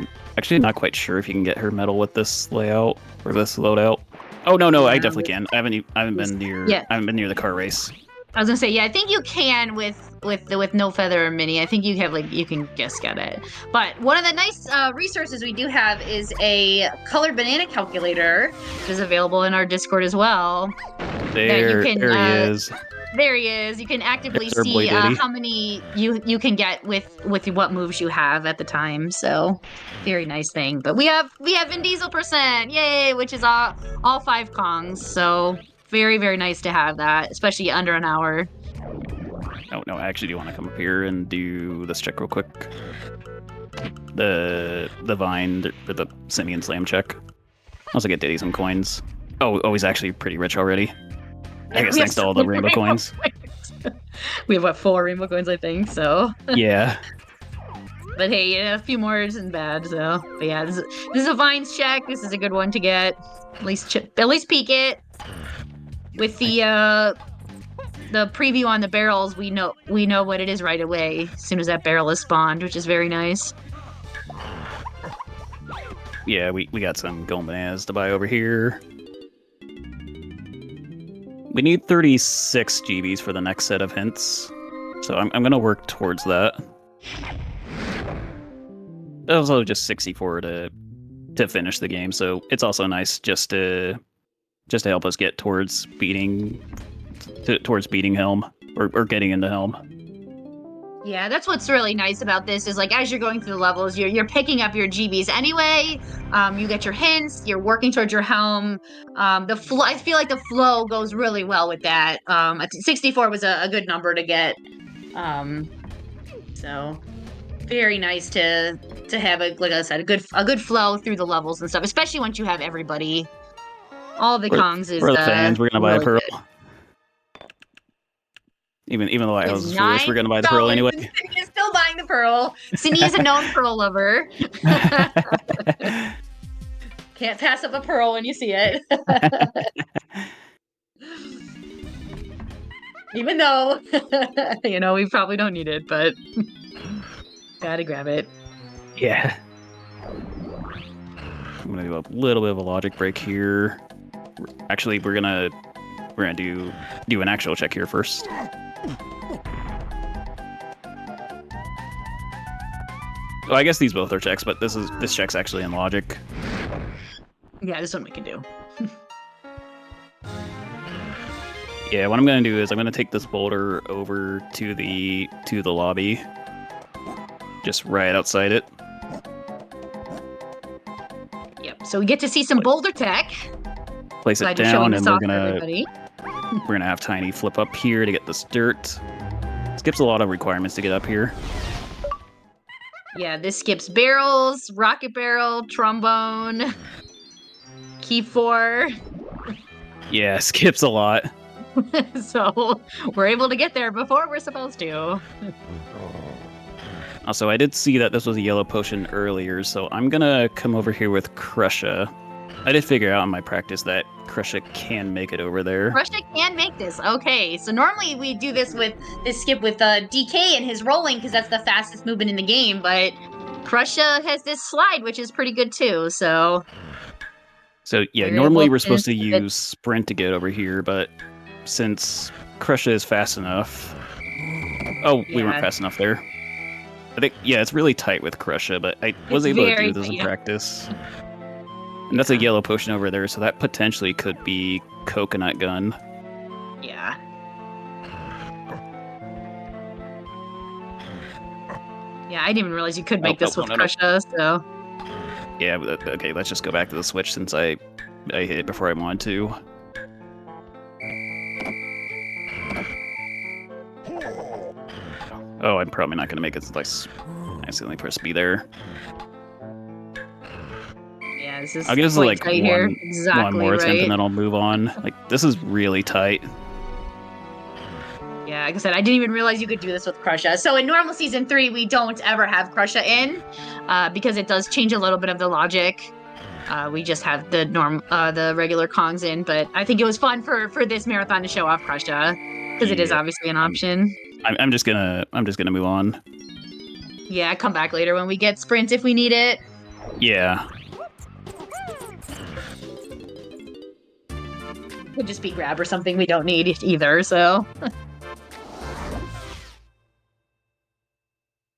not quite sure if you can get her medal with this layout or this loadout. Oh no, I definitely can. I haven't been near the car race. I was gonna say, yeah, I think you can with no feather or mini. I think you have you can just get it. But one of the nice resources we do have is a colored banana calculator, which is available in our Discord as well. There he is. There he is. You can actively There's our boy see Diddy. how many you can get with what moves you have at the time. So very nice thing. But we have Vin Diesel %, yay, which is all 5 Kongs. So very, very nice to have that, especially under an hour. No, I actually do want to come up here and do this check real quick. The Vine, the Simeon Slam check. Also get Diddy some coins. Oh, he's actually pretty rich already. I guess thanks to all the rainbow coins. We have 4 rainbow coins, I think. So yeah. But hey, a few more isn't bad. So, but yeah, this is a Vines check. This is a good one to get. At least peek it. With the preview on the barrels, we know what it is right away as soon as that barrel is spawned, which is very nice. Yeah, we got some golden bananas to buy over here. We need 36 GBs for the next set of hints, so I'm gonna work towards that. Also, just 64 to finish the game, so it's also nice just to help us get towards beating Helm or getting into Helm. Yeah, that's what's really nice about this is like as you're going through the levels, you're picking up your GBs anyway. You get your hints. You're working towards your Helm. The flow, I feel like the flow goes really well with that. 64 was a good number to get. So very nice to have like I said, a good flow through the levels and stuff, especially once you have everybody. All the Kongs is for the fans. We're gonna buy a pearl. Good. Even though I was foolish, we're gonna buy the pearl anyway. Cindy is still buying the pearl. Cindy is a known pearl lover. Can't pass up a pearl when you see it. Even though, we probably don't need it, but gotta grab it. Yeah. I'm gonna do a little bit of a logic break here. Actually, we're gonna do an actual check here first. Well, I guess these both are checks, but this check's actually in logic. Yeah, this one we can do. Yeah, what I'm gonna do is I'm gonna take this boulder over to the lobby, just right outside it. Yep. So we get to see some boulder tech. Place it Glad you're showing down, and this off for everybody. we're gonna have Tiny flip up here to get this dirt. Skips a lot of requirements to get up here. Yeah, this skips barrels, rocket barrel, trombone, key 4. Yeah, skips a lot. So we're able to get there before we're supposed to. Also, I did see that this was a yellow potion earlier, so I'm gonna come over here with Crusha. I did figure out in my practice that Crusha can make it over there. Crusha can make this. Okay, so normally we do this skip with DK and his rolling because that's the fastest movement in the game, but Crusha has this slide, which is pretty good too. So Yeah, we're normally able we're to supposed to skip it. use Sprint to get over here, but since Crusha is fast enough... Oh, we weren't Yeah. fast enough there. I think, yeah, it's really tight with Crusha, but I was It's able to very do this in tight, yeah. practice. And that's a yellow potion over there, so that potentially could be Coconut Gun. Yeah. Yeah, I didn't even realize you could make this with no. Crusha, so Yeah, okay, let's just go back to the switch since I hit it before I wanted to. Oh, I'm probably not going to make it since I accidentally press B there. yeah, this is I'll give this quite like tight here. one Exactly more attempt right. and then I'll move on. Like, this is really tight. Yeah, like I said, I didn't even realize you could do this with Crusha. So in normal season 3, we don't ever have Crusha in, because it does change a little bit of the logic. We just have the regular Kongs in, but I think it was fun for this marathon to show off Crusha because it is Yeah, obviously an option. I'm just gonna move on. Yeah, come back later when we get Sprint if we need it. Yeah. Could just be grab or something we don't need either. So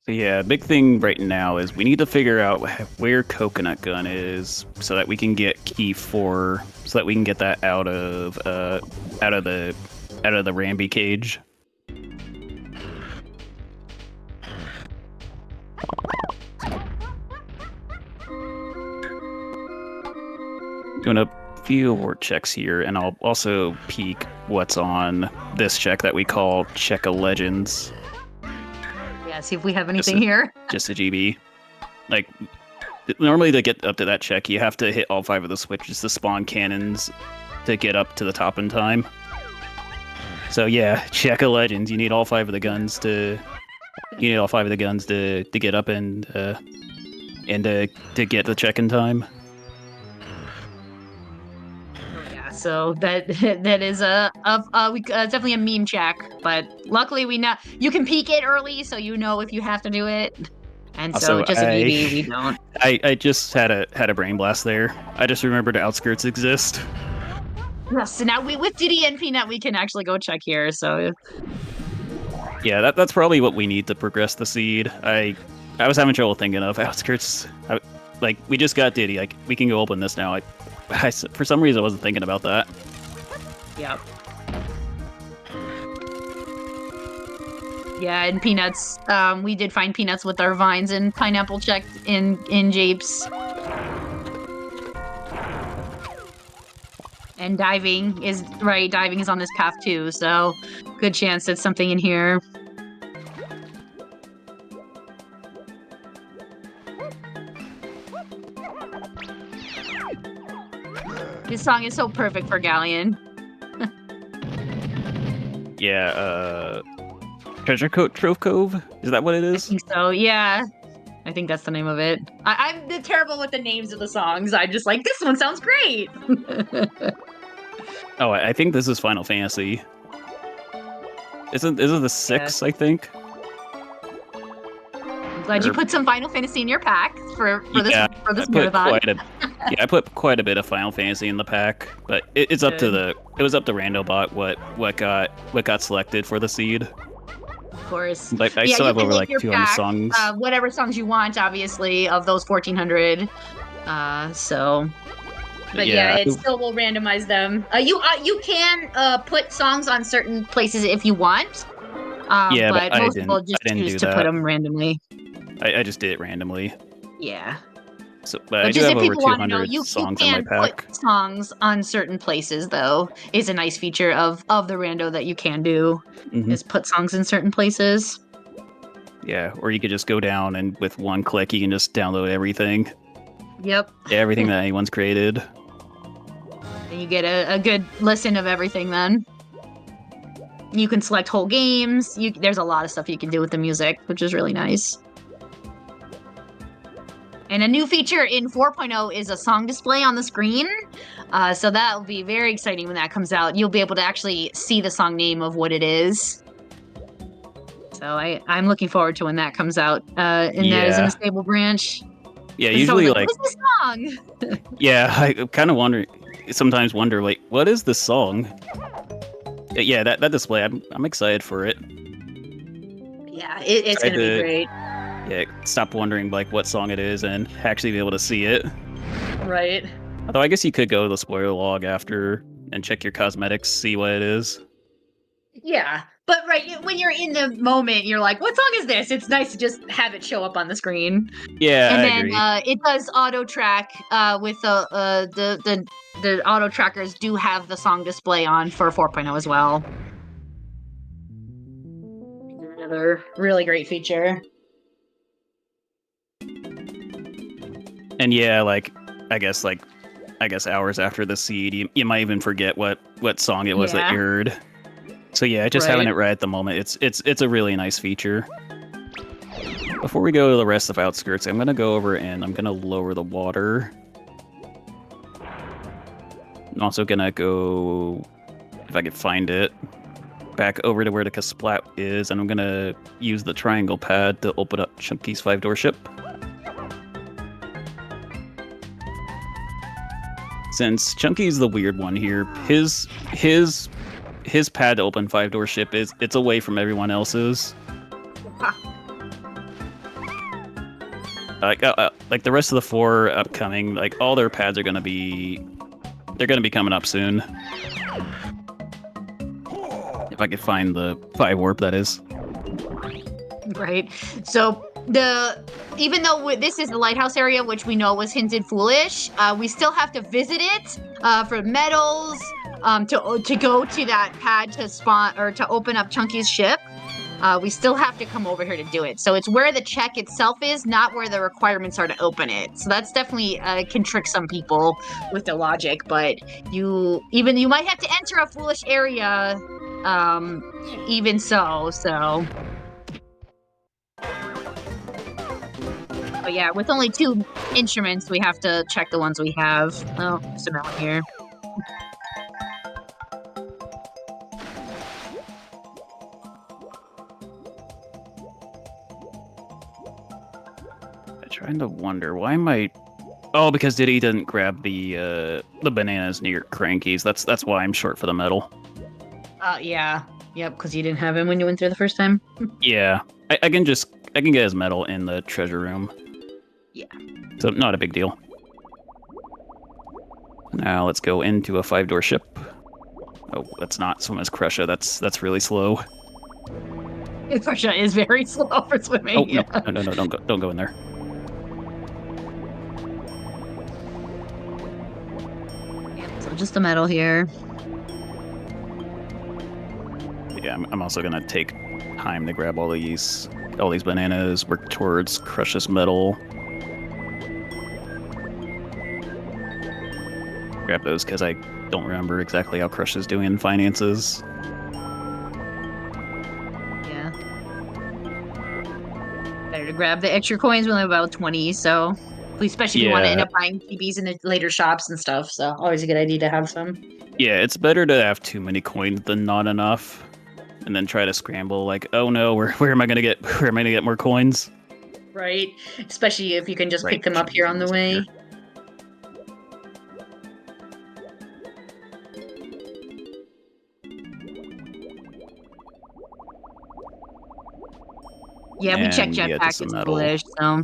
So yeah, big thing right now is we need to figure out where Coconut Gun is so that we can get key 4, so that we can get that out of the Ramby cage. Doing a few more checks here, and I'll also peek what's on this check that we call Check of Legends. yeah, see if we have anything a- here. Just a GB. Like, normally to get up to that check, you have to hit all 5 of the switches to spawn cannons to get up to the top in time. So yeah, Check of Legends. You need all 5 of the guns to. You need all 5 of the guns to get up and to get the check in time. Yeah, so that is definitely a meme check, but luckily you can peek it early, so you know if you have to do it. And so Also, just a BB, we don't. I just had a brain blast there. I just remembered Outskirts exist. Yes, so now with Diddy and Peanut, we can actually go check here. So Yeah, that's probably what we need to progress the seed. I was having trouble thinking of Outskirts. Like, we just got Diddy. Like, we can go open this now. For some reason, I wasn't thinking about that. yep. Yeah, and Peanuts. We did find Peanuts with our vines and pineapple checked in Japes. And diving is on this path too, so good chance it's something in here. This song is so perfect for Galleon. Yeah, Treasure Trove Cove? Is that what it I is? think so, yeah. I think that's the name of it. I'm terrible with the names of the songs. I'm just like, this one sounds great. Oh, I think this is Final Fantasy. Isn't the 6, I think? I'm glad you put some Final Fantasy in your pack for this marathon. I put quite a bit of Final Fantasy in the pack, but it's up to it was up to Randobot what got selected for the seed. Of course. Like, I Yeah, still you have can over make like your 200 pack, songs. Whatever songs you want, obviously, of those 1,400. So But yeah, it still will randomize them. You can put songs on certain places if you want. Yeah, but I most people just didn't choose do to put that. them randomly. I just did it randomly. Yeah. So, but But I do just have if over people want to know, 200 you songs in my can put pack. songs on certain places, though, is a nice feature of the rando that you can do, is put songs in certain places. Yeah, or you could just go down and with one click you can just download everything. Yep. Everything that anyone's created. And you get a good listen of everything then. You can select whole games. There's a lot of stuff you can do with the music, which is really nice. And a new feature in 4.0 is a song display on the screen. So that will be very exciting when that comes out. You'll be able to actually see the song name of what it is. So I'm looking forward to when that comes out. And that is in the stable branch. Yeah, usually like, what is this song? Yeah, I kind of sometimes wonder, like, what is this song? Yeah, that display, I'm excited for it. Yeah, it's going to be great. Yeah, stop wondering, like, what song it is and actually be able to see it. Right. Although I guess you could go to the spoiler log after and check your cosmetics, see what it is. Yeah, but when you're in the moment, you're like, what song is this? It's nice to just have it show up on the screen. Yeah, and I then agree. It does auto track with the auto trackers do have the song display on for 4.0 as well. Another really great feature. And yeah, like I guess hours after the seed, you might even forget what song it was that aired. So yeah, just having it right at the moment, it's a really nice feature. Before we go to the rest of Outskirts, I'm gonna go over and I'm gonna lower the water. I'm also gonna go, if I can find it, back over to where the Kasplat is, and I'm gonna use the triangle pad to open up Chunky's 5-door ship. Since Chunky's the weird one here, his pad to open 5-door ship it's away from everyone else's. Like the rest of the 4 upcoming, like all their pads are gonna be coming up soon. If I could find the 5 warp, that is. Right. So even though this is the lighthouse area, which we know was hinted foolish, we still have to visit it for medals, to go to that pad to spawn or to open up Chunky's ship. We still have to come over here to do it. So it's where the check itself is, not where the requirements are to open it. So that's definitely can trick some people with the logic. But you might have to enter a foolish area, even so. So. But yeah, with only 2 instruments, we have to check the ones we have. Oh, there's a melon here. I'm trying to wonder why am I? Oh, because Diddy didn't grab the bananas near Cranky's. That's why I'm short for the medal. Yeah. Yep, because you didn't have him when you went there the first time. Yeah, I can get his medal in the treasure room. Yeah. So not a big deal. Now let's go into a 5-door ship. Oh, that's not Swimmer's Crusher. That's really slow. Crusher is very slow for swimming. Oh, yeah. no, don't go in there. Yeah, so just a medal here. Yeah, I'm also gonna take time to grab all these bananas, work towards Crush's medal. Grab those because I don't remember exactly how Crush is doing in finances. Yeah. Better to grab the extra coins. We only have about 20, so especially if you want to end up buying TVs in the later shops and stuff. So always a good idea to have some. Yeah, it's better to have too many coins than not enough, and then try to scramble. Like, oh no, where am I gonna get more coins? Right, especially if you can just pick them up here on the way. Here. Yeah, we checked jetpack. It's foolish, so.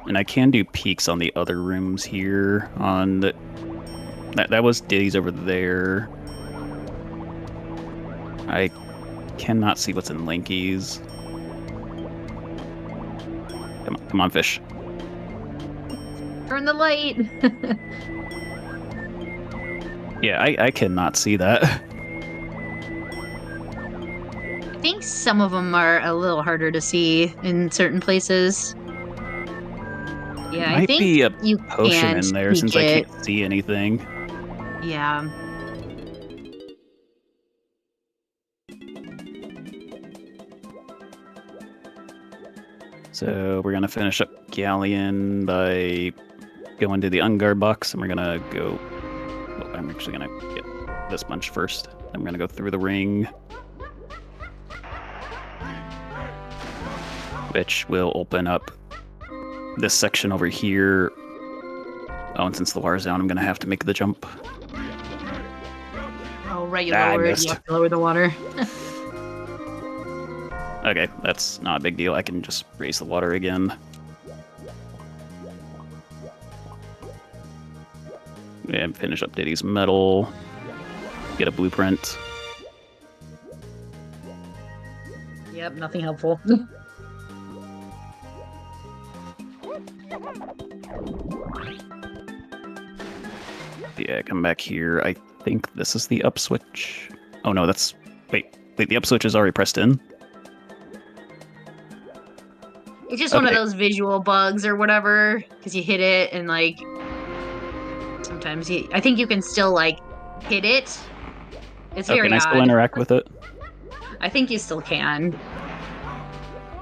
And I can do peeks on the other rooms here on the That was Diddy's over there. I cannot see what's in Linky's. Come on, fish. Turn the light. Yeah, I cannot see that. I think some of them are a little harder to see in certain places. Yeah, I Might think be a you potion can in there tweak since it. I can't see anything. Yeah. So we're gonna finish up Galleon by going to the Ungar box, and we're gonna go. Oh, I'm actually gonna get this bunch first. I'm gonna go through the ring, which will open up this section over here. Oh, and since the water's down, I'm gonna have to make the jump. Oh, right, you I lower it. missed. You have to lower the water. Okay, that's not a big deal. I can just raise the water again. And finish up Diddy's medal. Get a blueprint. Yep, nothing helpful. Yeah, come back here. I think this is the up switch. Oh no, that's... Wait, the up switch is already pressed in? It's just one of Okay. those visual bugs or whatever, because you hit it and like sometimes I think you can still like hit it. It's Oh, very can I still odd. interact with it? I think you still can.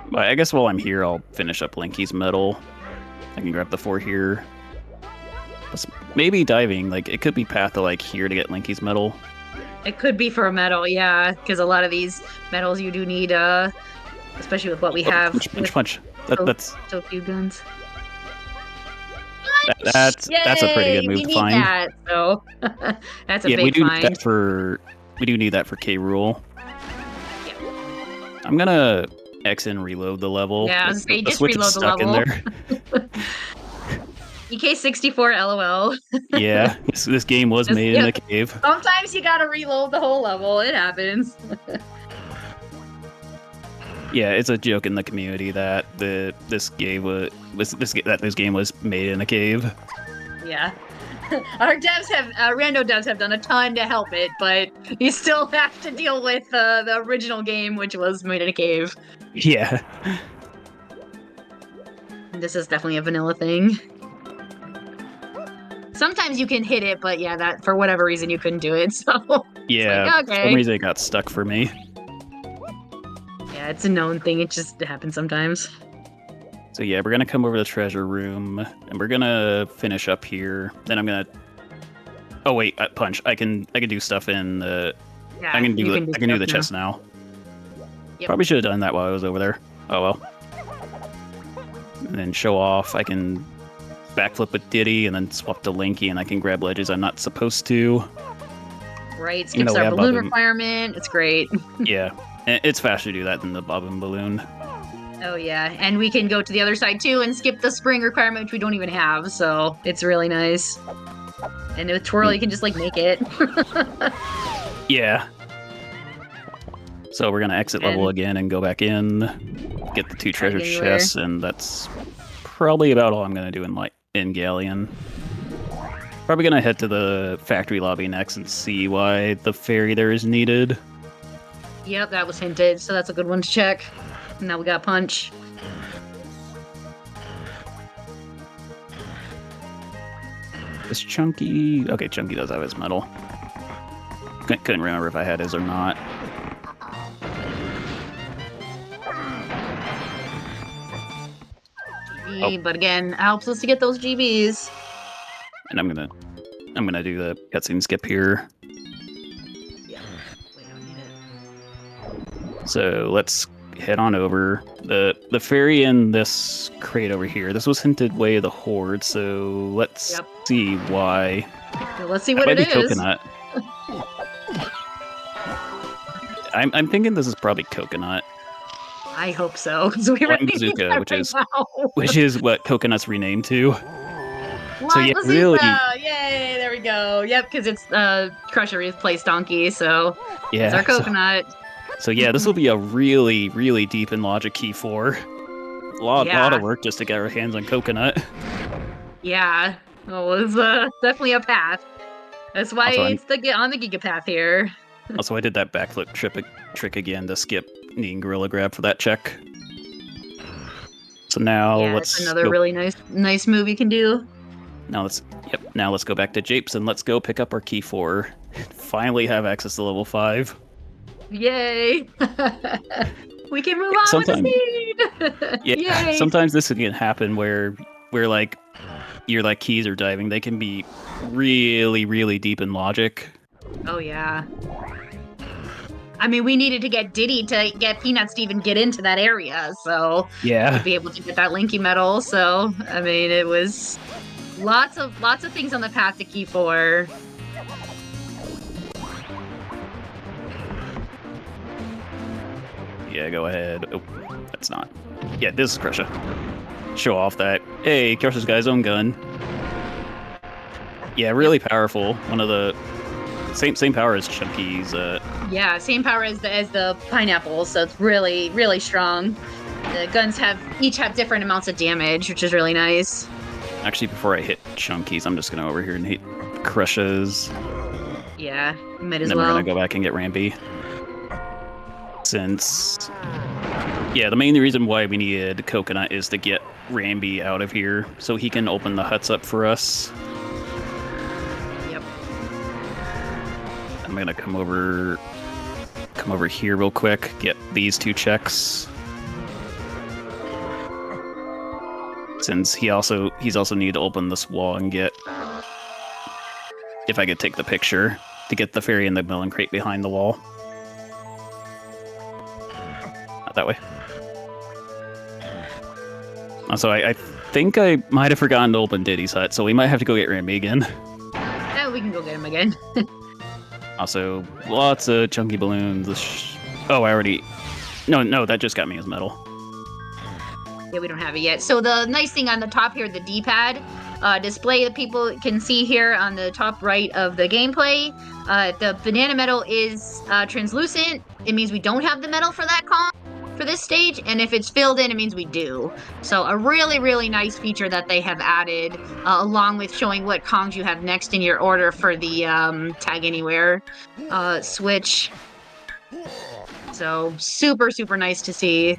But I guess while I'm here, I'll finish up Linky's medal. I can grab the 4 here. Plus, maybe diving, like, it could be path to, like, here to get Linky's medal. It could be for a medal, yeah, because a lot of these medals you do need, especially with what we have. Punch. That's So few guns. that's a pretty good Yay, move we to need find. that, so that's a Yeah, big we do find. need that for K rule. Yeah. I'm gonna X and reload the level. Yeah, I was gonna say, The just switch is reload the stuck in level. there. EK64 LOL. Yeah, this game was Just- made in a cave. Sometimes you gotta reload the whole level. It happens. Yeah, it's a joke in the community that this game was made in a cave. Yeah. Our devs have, Rando devs have done a ton to help it, but you still have to deal with the original game, which was made in a cave. Yeah. This is definitely a vanilla thing. Sometimes you can hit it, but yeah, that for whatever reason you couldn't do it. So Yeah, like, for okay. some reason it got stuck for me. Yeah, it's a known thing. It just happens sometimes. So yeah, we're gonna come over to the treasure room, and we're gonna finish up here. Then I'm gonna. Oh wait, punch! I can do stuff in the. Yeah, I can do you I can do the stuff chest now. Yep. Probably should have done that while I was over there. Oh well. And then show off. I can backflip with Diddy, and then swap to Linky, and I can grab ledges I'm not supposed to. now. Right, You know, skips we our have balloon Bob and- requirement. It's great. Yeah, and it's faster to do that than the bob and balloon. Oh yeah, and we can go to the other side too and skip the spring requirement, which we don't even have. So it's really nice. And with twirl, you can just like make it. Yeah. So we're gonna exit level And- again and go back in, get the 2 treasure anywhere. chests, and that's probably about all I'm gonna do in Galleon. Probably gonna head to the factory lobby next and see why the ferry there is needed. Yep, that was hinted, so that's a good one to check. Now we got punch. Is Chunky? Okay, Chunky does have his medal. Couldn't remember if I had his or not. But again, helps us to get those GBs. And I'm gonna do the cutscene skip here. Yeah. We don't need it. So let's head on over. The ferry in this crate over here. This was hinted way of the horde, so let's Yep. see why. So let's see That what might it be is. coconut. I'm thinking this is probably coconut, I hope so, because we Lime really need bazooka, that which right is- now. which is what coconut's renamed to. Lime yeah, bazooka! really- Yay! There we go. Yep, because it's Crusher replaced Donkey, so Yeah. it's our coconut. So yeah, this will be a really, really deep in logic key 4. Lot Yeah. of work just to get our hands on coconut. Yeah. Well, it's definitely a path. That's why Also, it's on the Giga path here. Also, I did that backflip trick again to skip needing Gorilla Grab for that check. So now Yeah, let's it's another go, really nice move you can do. now let's go back to Japes and let's go pick up our key 4. Finally have access to level 5. Yay! We can move on with the speed. Yeah, Yay! sometimes this can happen where like your like keys are diving. They can be really, really deep in logic. Oh yeah. I mean, we needed to get Diddy to get Peanuts to even get into that area, so Yeah. to be able to get that Linky medal. So I mean, it was lots of things on the path to key 4. Yeah, go ahead. Oh, that's not. Yeah, this is Crusher. Show off that. Hey, Crusher's got his own gun. Yeah, really powerful. One of the same power as Chunky's. Yeah, same power as the pineapple, so it's really, really strong. The guns each have different amounts of damage, which is really nice. Actually, before I hit Chunky's, I'm just gonna over here and hit Crushes. Yeah, might as And then well. we're gonna go back and get Ramby. Since, yeah, the main reason why we needed Coconut is to get Ramby out of here so he can open the huts up for us. Yep. I'm gonna come over here real quick, get these 2 checks. Since he's also need to open this wall and get, if I could take the picture, to get the fairy and the melon crate behind the wall. Not that way. Also, I think I might have forgotten to open Diddy's hut, so we might have to go get Ramby again. Yeah, we can go get him again. Also, lots of chunky balloons. Oh, I already... No, that just got me as metal. Yeah, we don't have it yet. So the nice thing on the top here, the D-pad display that people can see here on the top right of the gameplay, the banana medal is translucent. It means we don't have the medal for that for this stage, and if it's filled in, it means we do. So a really, really nice feature that they have added, along with showing what Kongs you have next in your order for the Tag Anywhere switch. So super, super nice to see.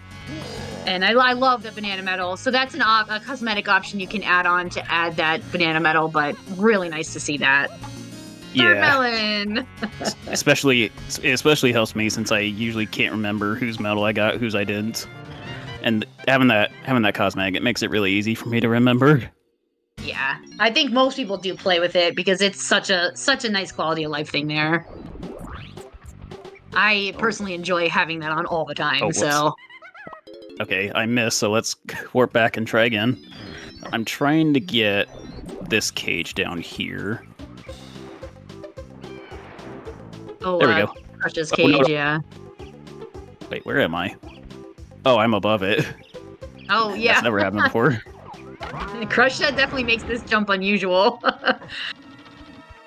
And I love the banana medal. So that's a cosmetic option you can add on to add that banana medal, but really nice to see that. Third melon! especially helps me since I usually can't remember whose medal I got, whose I didn't. And having that cosmetic, it makes it really easy for me to remember. Yeah, I think most people do play with it because it's such a nice quality of life thing there. I personally enjoy having that on all the time, so... Okay, I missed, so let's warp back and try again. I'm trying to get this cage down here. Oh, there we go. Crush's cage, yeah. Wait, where am I? Oh, I'm above it. Oh, yeah. That's never happened before. Crush definitely makes this jump unusual.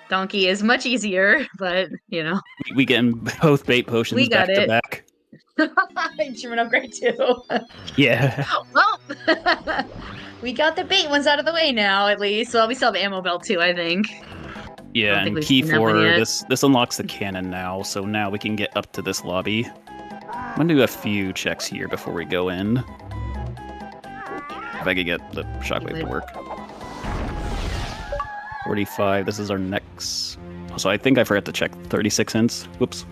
Donkey is much easier, but, you know. We get both bait potions back to back. German upgrade too. Yeah. Well, we got the bait ones out of the way now, at least. Well, we still have ammo belt too, I think. Yeah, and key 4, this unlocks the cannon now, so now we can get up to this lobby. I'm gonna do a few checks here before we go in. If I could get the shockwave to work. 45, this is our next... So I think I forgot to check 36 hints. Whoops.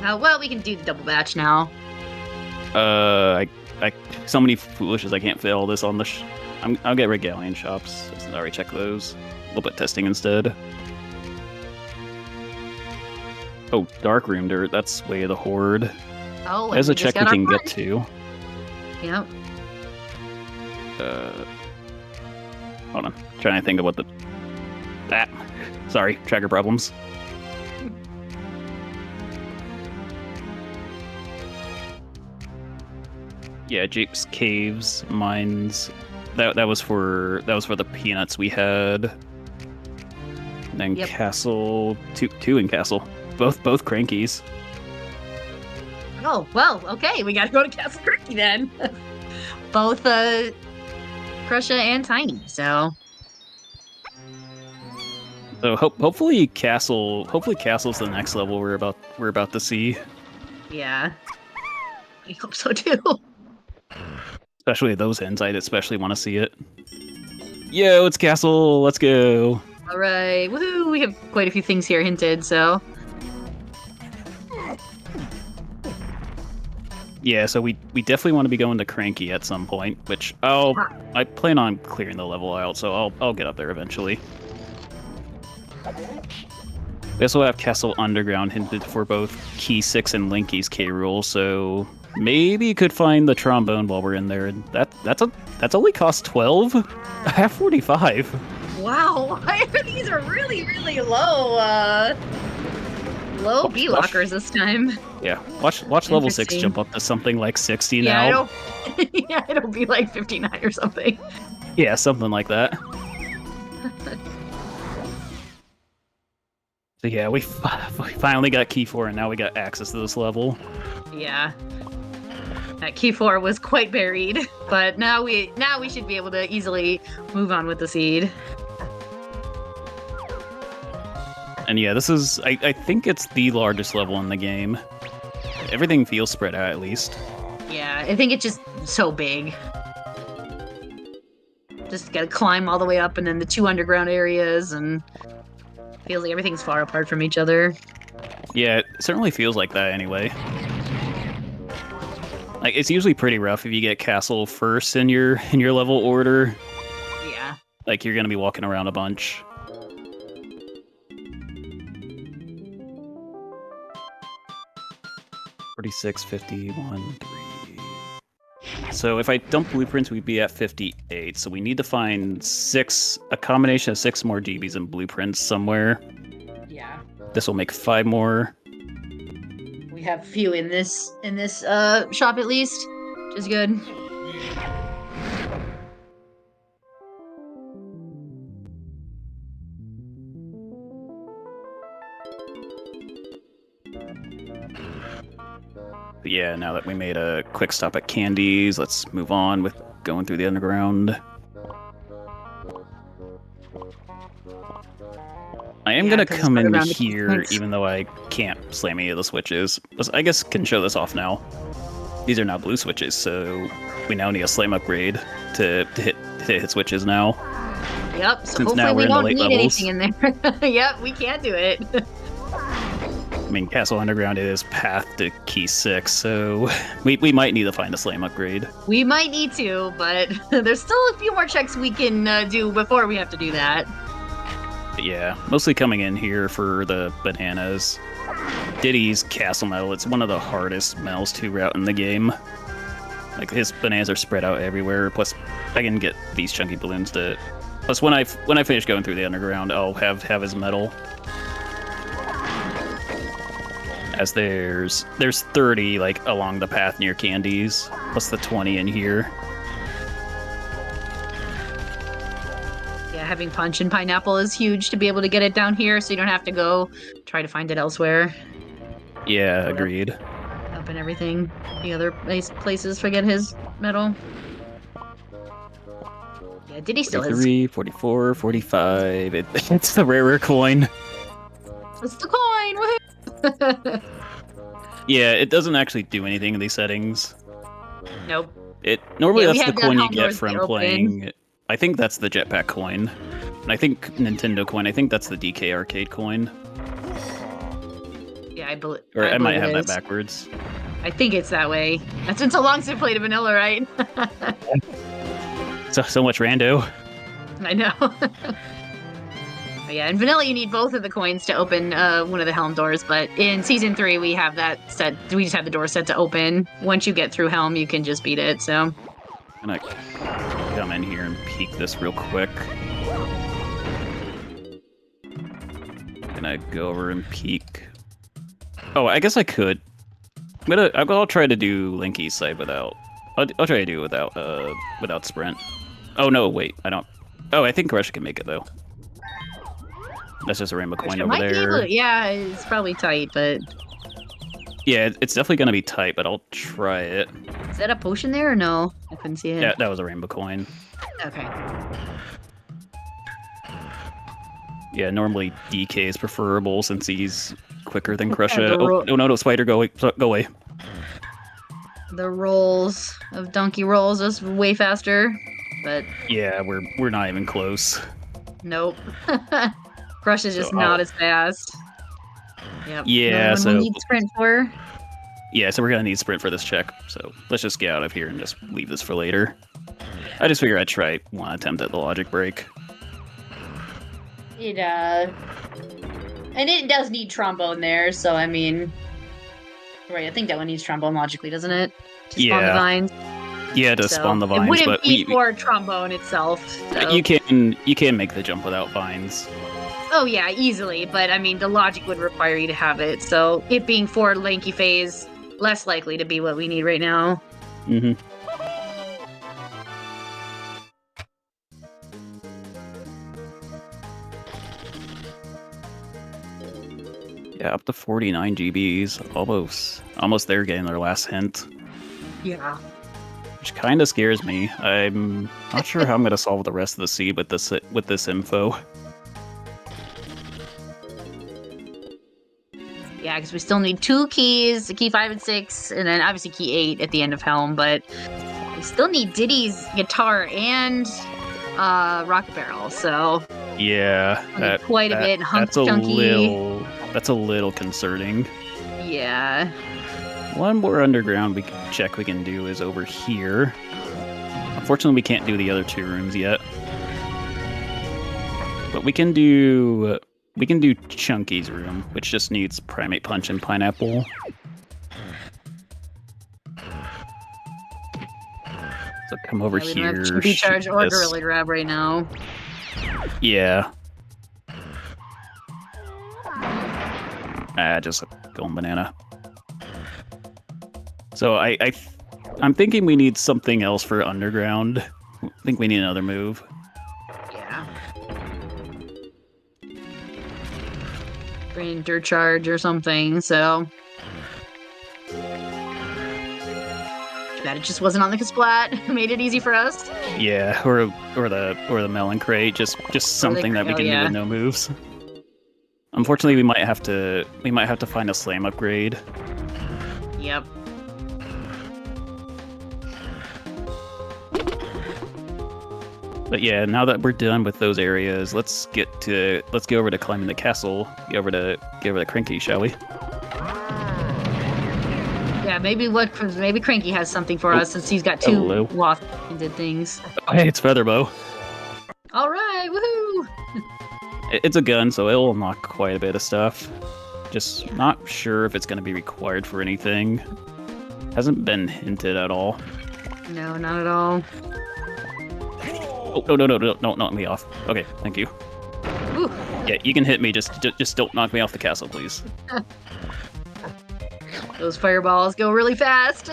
Well, we can do the double batch now. I so many foolishes I can't fit all this on the... I'll get Regalian shops. I already checked those. A little bit testing instead. Oh, Dark Room Dirt. That's Way of the Horde. Oh, there's a check we can get to. Yep. Hold on. Trying to think of what the... Sorry, tracker problems. Yeah, Jape's Caves, Mines. That was for the peanuts we had. then Yep. Castle, two in Castle. Both crankies. Oh, well, okay. We got to go to Castle Cranky then. Both Crusha and Tiny. So So hopefully Castle's the next level we're about to see. yeah, I hope so too. Especially those ends, I'd especially want to see it. Yo, it's Castle. Let's go. All right, woohoo! We have quite a few things here hinted. So Yeah, so we definitely want to be going to Cranky at some point, which I plan on clearing the level out, so I'll get up there eventually. We also have Castle Underground hinted for both Key 6 and Linky's K Rule, so maybe you could find the trombone while we're in there. And that's only cost 12. I have 45. wow, these are really low B lockers this time. Yeah, watch level 6 Interesting. jump up to something like 60 Yeah, now. it'll be like 59 or something. Yeah, something like that. So yeah, we finally got Key 4, and now we got access to this level. Yeah. That Key 4 was quite buried, but now we should be able to easily move on with the seed. And yeah, this is, I think it's the largest level in the game. Everything feels spread out, at least. Yeah, I think it's just so big. Just gotta climb all the way up, and then the 2 underground areas, and feels like everything's far apart from each other. Yeah, it certainly feels like that anyway. Like, it's usually pretty rough if you get Castle first in your level order. Yeah. Like, you're gonna be walking around a bunch. $46, 51, 3. So if I dump blueprints, we'd be at 58. So we need to find a combination of 6 more GBs and blueprints somewhere. Yeah. This will make 5 more. We have a few in this shop at least, which is good. But yeah, now that we made a quick stop at Candies, let's move on with going through the underground. I am gonna come in here, even though I can't slam any of the switches. I guess can show this off now. These are now blue switches, so we now need a slam upgrade to hit switches now. Yep. So Since hopefully now we're we in the don't late need levels. anything in there. Yep, we can do it. I mean, Castle Underground is path to Key 6, so we might need to find a slam upgrade. We might need to, but there's still a few more checks we can do before we have to do that. But yeah, mostly coming in here for the bananas. Diddy's Castle Medal, it's one of the hardest medals to route in the game. Like, his bananas are spread out everywhere, plus I can get these chunky balloons to... Plus, when I finish going through the underground, I'll have his medal. As there's 30 like along the path near Candies, plus the 20 in here. Yeah, having punch and pineapple is huge to be able to get it down here, so you don't have to go try to find it elsewhere. Yeah, agreed. Up and everything. The other places forget his medal. Yeah, Diddy still has. 43, 44, 45. It's the rarer coin. It's the coin! Woohoo! Yeah, it doesn't actually do anything in these settings. Nope. Normally Yeah, we that's the had coin that you get Houndor's from open. playing. I think that's the jetpack coin. And I think Nintendo coin. I think that's the DK arcade coin. Yeah, I believe. Or I might believe have it that is. backwards. I think it's that way. That's been so long since I played a vanilla, right? So much rando. I know. But yeah, in vanilla you need both of the coins to open one of the helm doors, but in season 3 we have that set. We just have the door set to open. Once you get through helm, you can just beat it. So I'm gonna come in here and peek this real quick. Gonna go over and peek. Oh, I guess I could. I'll try to do Linky's side without. I'll try to do it without sprint. Oh no, wait, I don't. Oh, I think Russia can make it though. That's just a rainbow coin I over might be able there. to, yeah, it's probably tight, but Yeah, it's definitely gonna be tight, but I'll try it. is that a potion there or no? I couldn't see it. Yeah, that was a rainbow coin. Okay. Yeah, normally DK is preferable since he's quicker than The Crusha. ro- Oh, no, spider, go away. Go away. The rolls of donkey rolls is way faster, but Yeah, we're not even close. nope. Crush is So just not as fast. Yep. Yeah, Another one so we need sprint for. yeah, so we're gonna need sprint for this check. So let's just get out of here and just leave this for later. I just figured I'd try one attempt at the logic break. It and it does need trombone there, so I mean, right? I think that one needs trombone logically, doesn't it? To spawn the Yeah. vines. Yeah, to So, spawn the vines, it wouldn't but be for trombone itself. So. you can make the jump without vines. Oh yeah, easily. But I mean, the logic would require you to have it. So it being for lanky phase, less likely to be what we need right now. Mm-hmm. Yeah, up to 49 GBs, almost there, getting their last hint, Yeah. which kind of scares me. I'm not sure how I'm gonna solve the rest of the seed with this info. Yeah, because we still need 2 keys, key 5 and 6, and then obviously key 8 at the end of Helm, but we still need Diddy's guitar and Rocket Barrel, so Yeah, quite a bit. That's a Chunky. little concerning. Yeah. One more underground we can do is over here. Unfortunately, we can't do the other 2 rooms yet, but we can do Chunky's room, which just needs Primate Punch and Pineapple. So come over Yeah, we here. don't have Chippy Charge shoot or this. Gorilla Grab right now. Yeah. Just a golden banana. So I'm thinking we need something else for underground. I think we need another move. Yeah. Brain Dirt Charge or something, so. Too bad it just wasn't on the Kasplat. Made it easy for us. Yeah, or the melon crate, just something that we can do with no moves. Unfortunately, we might have to find a slam upgrade. Yep. But yeah, now that we're done with those areas, let's go over to climbing the castle. Get over to Cranky, shall we? Yeah, maybe Cranky has something for us since he's got 2 hello. waft-ended things. Oh, hey, it's Featherbow. All right, woohoo! It's a gun, so it'll unlock quite a bit of stuff. Just not sure if it's going to be required for anything. Hasn't been hinted at all. No, not at all. Oh, no, don't knock me off. Okay, thank you. Ooh. Yeah, you can hit me, just don't knock me off the castle, please. Those fireballs go really fast.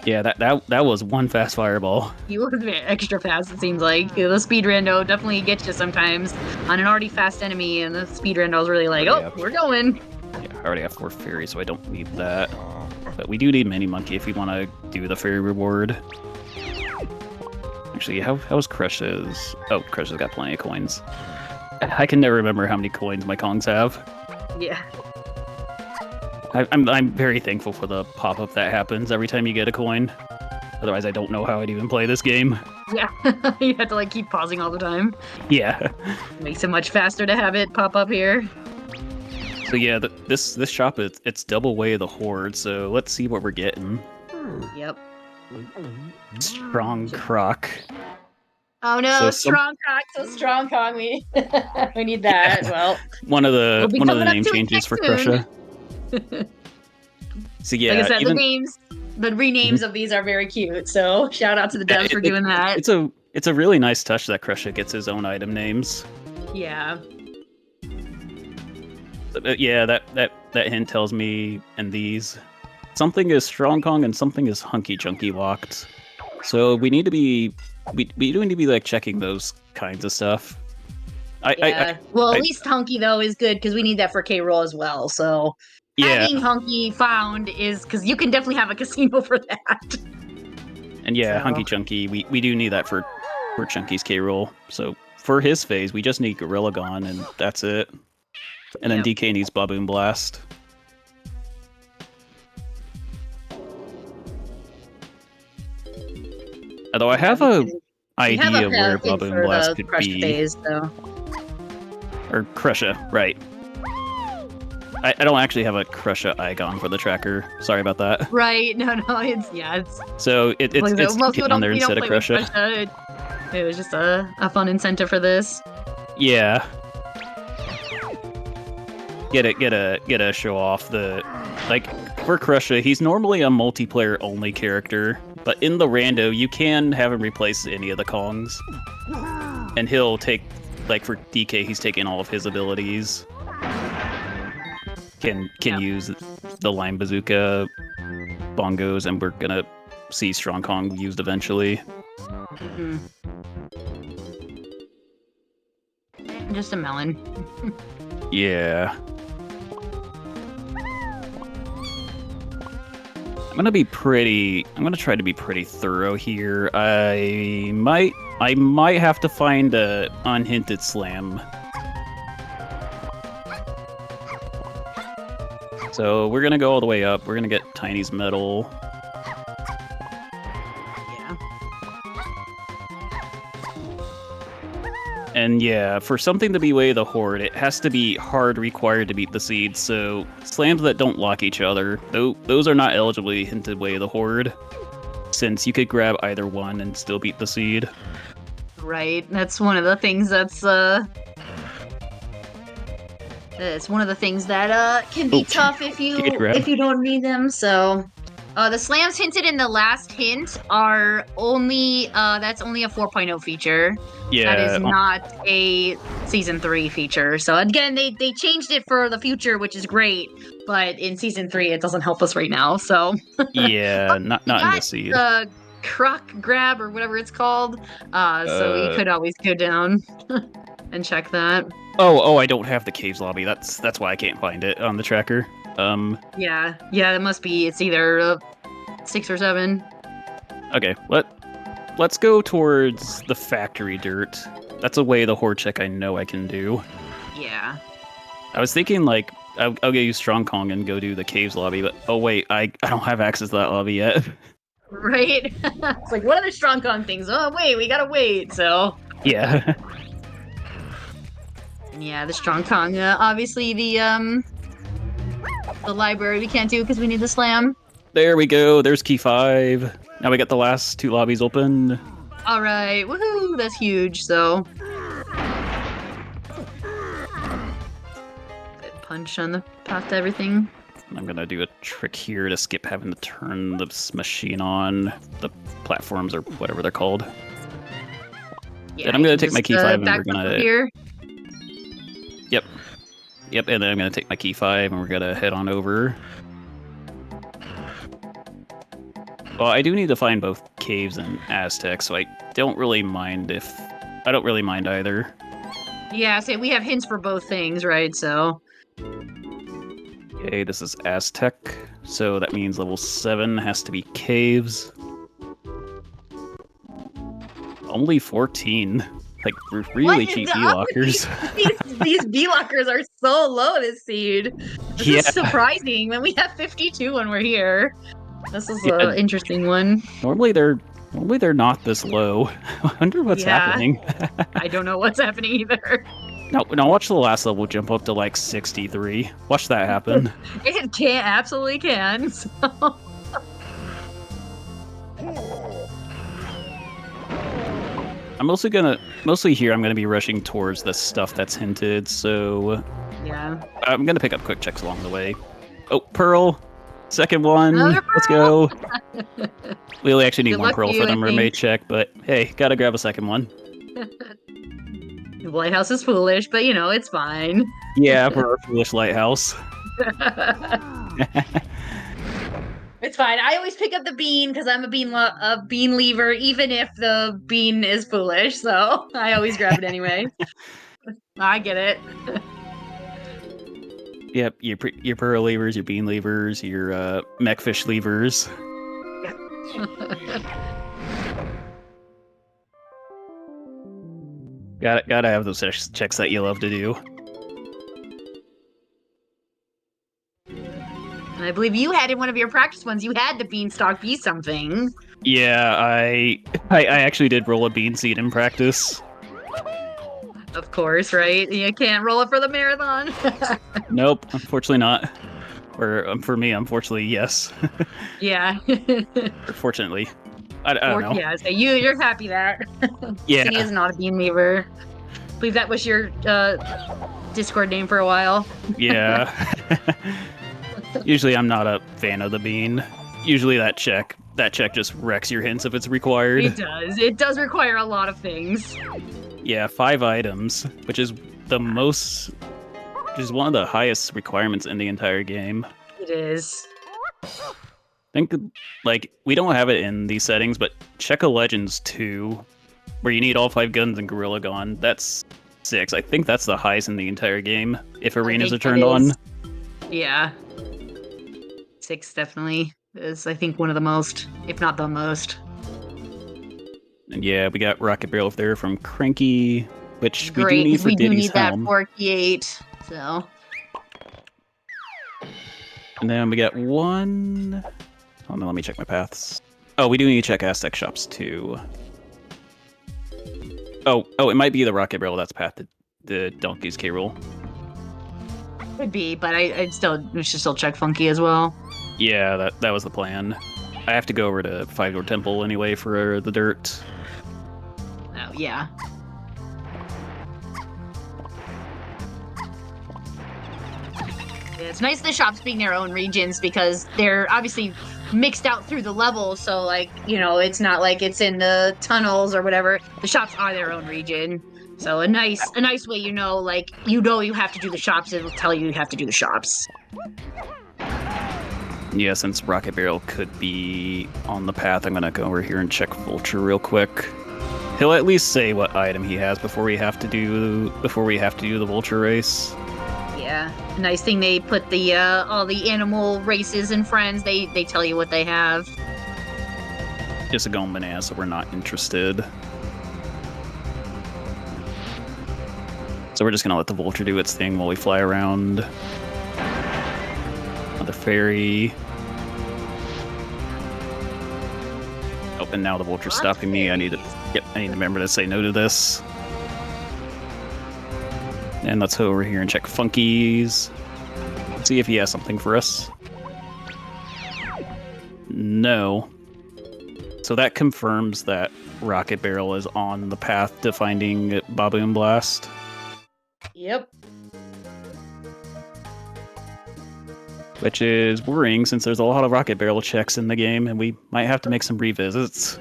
Yeah, that was one fast fireball. You were extra fast, it seems like. The speed rando definitely gets you sometimes on an already fast enemy, and the speed rando's really like, oh, we're going. Yeah, I already have 4 fairies, so I don't need that. But we do need Mini Monkey if we want to do the fairy reward. Actually, how's Crush's? Oh, Crush's got plenty of coins. I can never remember how many coins my Kongs have. Yeah. I'm very thankful for the pop-up that happens every time you get a coin. Otherwise, I don't know how I'd even play this game. Yeah. You have to like keep pausing all the time. Yeah. Makes it much faster to have it pop up here. So yeah, this shop it's double way of the horde. So let's see what we're getting. Yep. Strong Croc. Oh no, So strong cock, so strong Kong. We need that. Yeah. Well, One of the we'll coming up name to it changes next for soon. Crusha. So yeah, like I said, even, the renames of these are very cute. So shout out to the devs for doing that. It's a really nice touch that Crusha gets his own item names. Yeah. Yeah, that hint tells me in these something is Strong Kong and something is Hunky Chunky locked. So we do need to be like checking those kinds of stuff. Well, at least Hunky though is good because we need that for K roll as well. So having Hunky found is because you can definitely have a casino for that. And Hunky Chunky, we do need that for Chunky's K roll. So for his phase, we just need Gorilla Gon, and that's it. And then DK needs Baboon Blast. Although I have a idea where Baboon Blast could be. Phase, so. Or Crusha, right. I don't actually have a Crusha icon for the tracker. Sorry about that. Right, no, it's... So it's on there instead of Crusha. It was just a fun incentive for this. Yeah. Get a show off the... Like, for Crusha, he's normally a multiplayer only character, but in the rando, you can have him replace any of the Kongs. And he'll take, like for DK, he's taking all of his abilities. Can use the Lime Bazooka, Bongos, and we're gonna see Strong Kong used eventually. Mm-hmm. Just a melon. Yeah. I'm gonna try to be pretty thorough here. I might have to find a unhinted slam. So we're gonna go all the way up. We're gonna get Tiny's medal. Yeah. And for something to be Way of the Horde, it has to be hard required to beat the seeds. So slams that don't lock each other, those are not eligibly hinted Way of the Horde, since you could grab either one and still beat the seed. Right. That's one of the things that's it's one of the things that can be tough if you don't need them. So the slams hinted in the last hint are only that's only a 4.0 feature. Yeah. That is not a season 3 feature. So again, they changed it for the future, which is great. But in season 3, it doesn't help us right now. So yeah, not in the seed. The croc grab or whatever it's called. So you could always go down and check that. Oh, I don't have the caves lobby. That's why I can't find it on the tracker. Yeah, it must be. It's either 6 or 7. Okay, let's go towards the factory dirt. That's a Way of the Horde check I know I can do. Yeah. I was thinking like I'll go use Strong Kong and go do the caves lobby, but oh wait, I don't have access to that lobby yet. Right. It's like, what other Strong Kong things? Oh wait, we gotta wait. So. Yeah. Yeah, the Strong Kong. Obviously, the library we can't do because we need the slam. There we go. There's key 5. Now we got the last 2 lobbies open. All right, woohoo! That's huge. So, good punch on the path to everything. I'm gonna do a trick here to skip having to turn this machine on, the platforms or whatever they're called. Yeah, and I'm gonna take my key 5 and we're gonna. Here. Yep, and then I'm gonna take my key 5 and we're gonna head on over. Well, I do need to find both caves and Aztec, so I don't really mind either. Yeah, so we have hints for both things, right? So. Okay, this is Aztec, so that means level 7 has to be caves. Only 14. Like, really cheap B-lockers. These B-lockers are so low this seed. This is surprising when we have 52 when we're here. This is an interesting one. Normally they're not this low. I wonder what's happening. I don't know what's happening either. Now watch the last level jump up to like 63. Watch that happen. It absolutely can. So. I'm mostly here. I'm gonna be rushing towards the stuff that's hinted. So yeah, I'm gonna pick up quick checks along the way. Oh, Pearl, second one. Let's go. We only actually need one Pearl for the mermaid check, but hey, gotta grab a second one. The lighthouse is foolish, but it's fine. Yeah, for our foolish lighthouse. It's fine. I always pick up the bean because I'm a bean lever, even if the bean is foolish. So I always grab it anyway. I get it. Yep, your pearl levers, your bean levers, your mechfish levers. Gotta have those checks that you love to do. I believe you had in one of your practice ones, you had the beanstalk be something. Yeah, I actually did roll a bean seed in practice. Of course, right? You can't roll it for the marathon. Nope, unfortunately not. Or for me, unfortunately, yes. Yeah. Or fortunately, I don't know. Yeah, so you're happy that Yeah. Cindy is not a bean weaver. I believe that was your Discord name for a while. Yeah. Usually I'm not a fan of the bean. Usually that check just wrecks your hints if it's required. It does. It does require a lot of things. Yeah, 5 items, which is one of the highest requirements in the entire game. It is. Think like we don't have it in these settings, but check a Legends 2, where you need all 5 guns and Gorilla Gun. That's 6. I think that's the highest in the entire game if arenas are turned on. Yeah. 6 definitely is, I think, one of the most, if not the most. And yeah, we got Rocket Barrel up there from Cranky, which we do Great, need because for we do Diddy's need that helm. for key 8. So. And then we got one. Hold on, let me check my paths. Oh, we do need to check Aztec shops too. Oh, it might be the Rocket Barrel that's path to the Donkey's K roll. Could be, but we should still check Funky as well. Yeah, that was the plan. I have to go over to Five Door Temple anyway for the dirt. Oh, yeah. It's nice the shops being their own regions because they're obviously mixed out through the level, so like, it's not like it's in the tunnels or whatever. The shops are their own region. So a nice way, you have to do the shops, it'll tell you have to do the shops. Yeah, since Rocket Barrel could be on the path, I'm gonna go over here and check Vulture real quick. He'll at least say what item he has before we have to do the Vulture race. Yeah, nice thing they put the all the animal races and friends. They tell you what they have. Just a going bananas, so we're not interested. So we're just gonna let the Vulture do its thing while we fly around. Another fairy. Oh, and now the Vulture's stopping me. I need to remember to say no to this. And let's go over here and check Funky's. Let's see if he has something for us. No. So that confirms that Rocket Barrel is on the path to finding Baboon Blast. Yep. Which is worrying since there's a lot of Rocket Barrel checks in the game and we might have to make some revisits.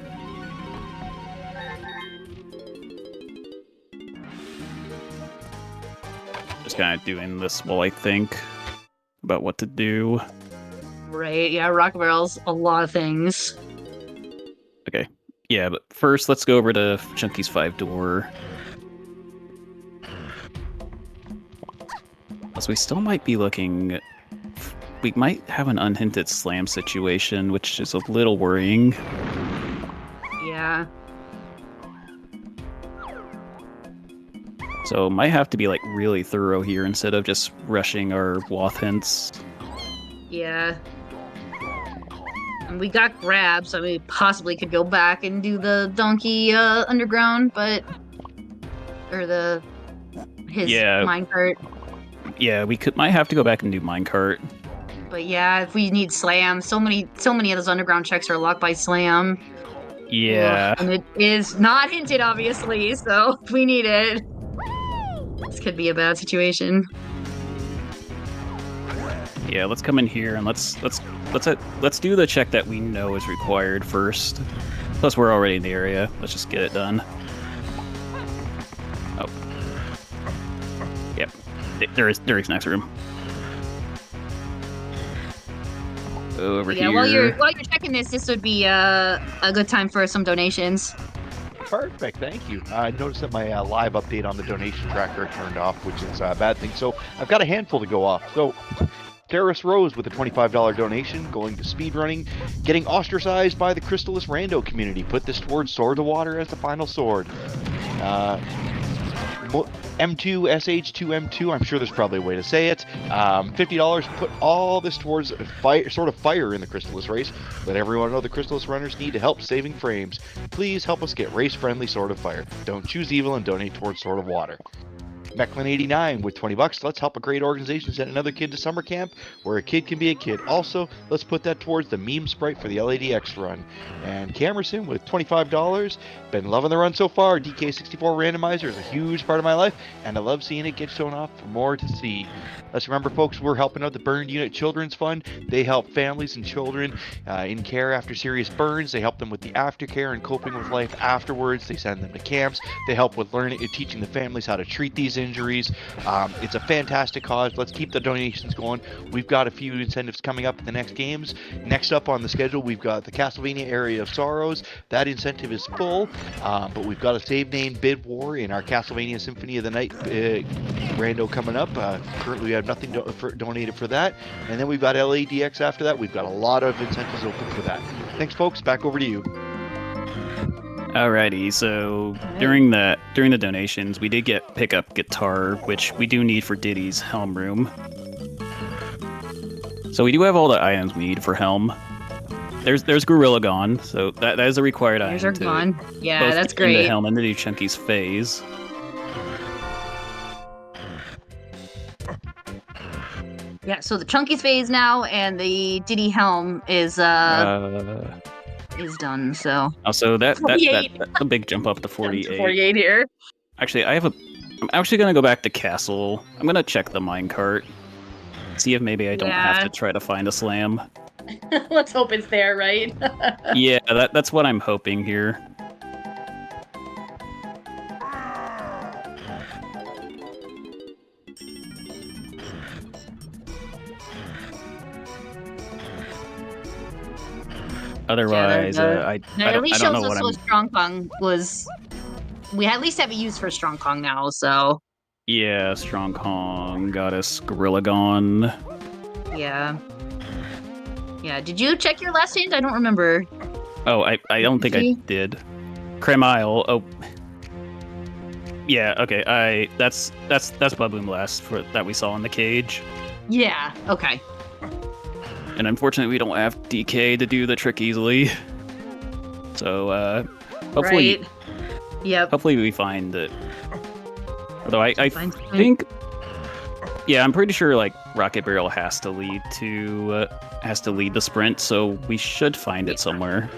Just kind of doing this while I think about what to do. Right, yeah, Rocket Barrel's a lot of things. Okay. Yeah, but first let's go over to Chunky's 5-door. So we still might be looking... We might have an unhinted slam situation, which is a little worrying. Yeah. So might have to be like really thorough here instead of just rushing our Woth hints. Yeah. And we got grab, so we possibly could go back and do the donkey underground, but his minecart. Yeah, we might have to go back and do minecart. But yeah, if we need slam, so many of those underground checks are locked by slam. Yeah. Ugh, and it is not hinted, obviously, so we need it. This could be a bad situation. Yeah, let's come in here and let's do the check that we know is required first. Plus, we're already in the area. Let's just get it done. Oh. Yep. There is next room. Over here. While you're checking this would be a good time for some donations. Perfect, thank you. I noticed that my live update on the donation tracker turned off, which is a bad thing. So I've got a handful to go off. So Terrace Rose with a $25 donation going to speedrunning, getting ostracized by the Crystallis Rando community. Put this towards Sword of Water as the final sword. M2SH2M2, I'm sure there's probably a way to say it. $50, put all this towards fire in the Crystallis race. Let everyone know the Crystallis runners need help saving frames. Please help us get race-friendly Sword of Fire. Don't choose evil and donate towards Sword of Water. Mecklin89 with $20. Let's help a great organization send another kid to summer camp where a kid can be a kid. Also, let's put that towards the meme sprite for the LADX run. And Camerson with $25. Been loving the run so far. DK64 Randomizer is a huge part of my life, and I love seeing it get shown off for more to see. Let's remember, folks, we're helping out the Burned Unit Children's Fund. They help families and children in care after serious burns. They help them with the aftercare and coping with life afterwards. They send them to camps. They help with learning and teaching the families how to treat these injuries. It's a fantastic cause. Let's keep the donations going. We've got a few incentives coming up in the next games. Next up on the schedule, we've got the Castlevania Area of Sorrows. That incentive is full, but we've got a save name bid war in our Castlevania Symphony of the Night rando coming up. Currently, we have nothing donated for that. And then we've got LADX after that. We've got a lot of incentives open for that. Thanks, folks. Back over to you. Alrighty, so during the donations, we did pick up guitar, which we do need for Diddy's Helm room. So we do have all the items we need for Helm. There's Gorilla Gone, so that is a required item. There's our Gone. Yeah, both that's in the great. Helm and to do Chunky's phase. Yeah, so the Chunky's phase now, and the Diddy Helm is done. So also that's a big jump up to 48. 48 here. Actually, I'm actually gonna go back to Castle. I'm gonna check the minecart, see if maybe I don't have to try to find a slam. Let's hope it's there, right? Yeah, that's what I'm hoping here. Otherwise, I at least don't know shows what us what Strong Kong was. We at least have it used for Strong Kong now, so. Yeah, Strong Kong, Goddess, Gorilla Gone. Yeah. Yeah, did you check your last change? I don't remember. Oh, I don't think I did. Cremile, oh. Yeah, okay, that's Baboon Blast that we saw in the cage. Yeah, okay. And unfortunately, we don't have DK to do the trick easily. So, hopefully, right. Yep. Hopefully we find it. Although I think, yeah, I'm pretty sure like Rocket Barrel has to lead the sprint, so we should find it somewhere.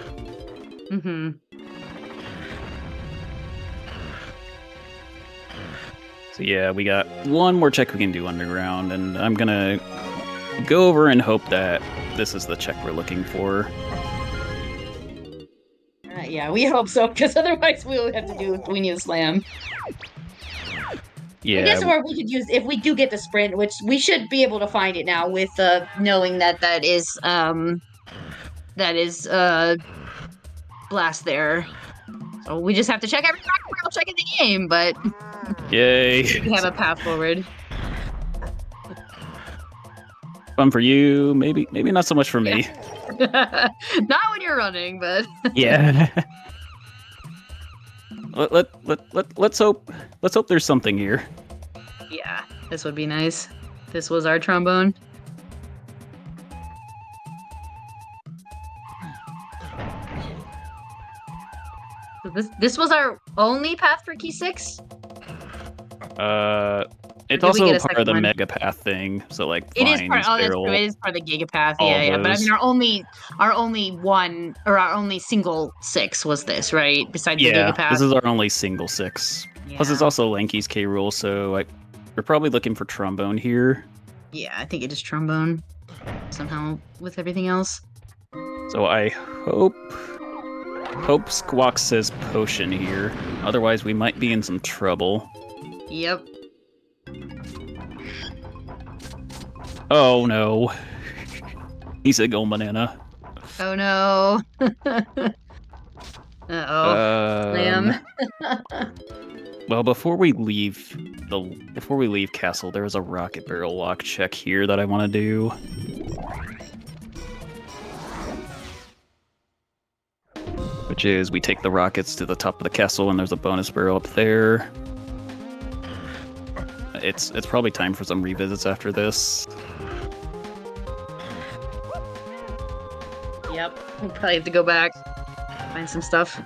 Mm-hmm. So yeah, we got one more check we can do underground, and I'm gonna go over and hope that this is the check we're looking for. Yeah, we hope so, because otherwise we need a slam. Yeah. I guess, or we could use, if we do get the sprint, which we should be able to find it now with knowing that is blast there. So we just have to check every rocket barrel check in the game, but yay, we have a path forward. Fun for you, maybe not so much for me. Not when you're running, but yeah. Let's hope there's something here. Yeah, this would be nice. This was our trombone. So this was our only path for key 6? It's also part of the mega path thing, so like it is part. It is part of the gigapath. Yeah. But I mean, our only single 6 was this, right? Besides the gigapath. This is our only single 6. Yeah. Plus, it's also Lanky's K rule, so we're probably looking for trombone here. Yeah, I think it is trombone somehow with everything else. So I hope Squawk says potion here. Otherwise, we might be in some trouble. Yep. Oh no. He said gold banana. Oh no. Uh-oh. Slam. Well, before we leave castle, there's a rocket barrel lock check here that I want to do. Which is we take the rockets to the top of the castle, and there's a bonus barrel up there. It's probably time for some revisits after this. Yep. We'll probably have to go back, find some stuff.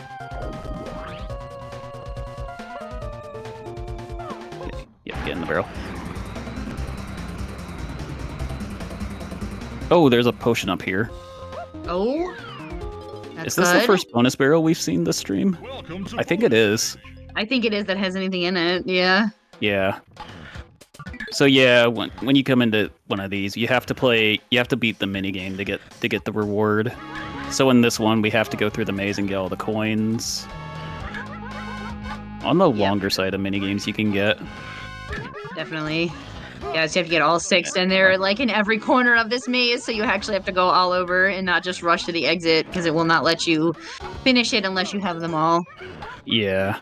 Yep, get in the barrel. Oh, there's a potion up here. Oh, that's Is this good. the first bonus barrel we've seen this stream? I think it is. I think it is that has anything in it. Yeah. Yeah. So yeah, when you come into one of these, you have to beat the minigame to get the reward. So in this one, we have to go through the maze and get all the coins. On the longer side of minigames you can get. Definitely. Yeah, so you have to get all 6, and they're like in every corner of this maze, so you actually have to go all over and not just rush to the exit, because it will not let you finish it unless you have them all. Yeah.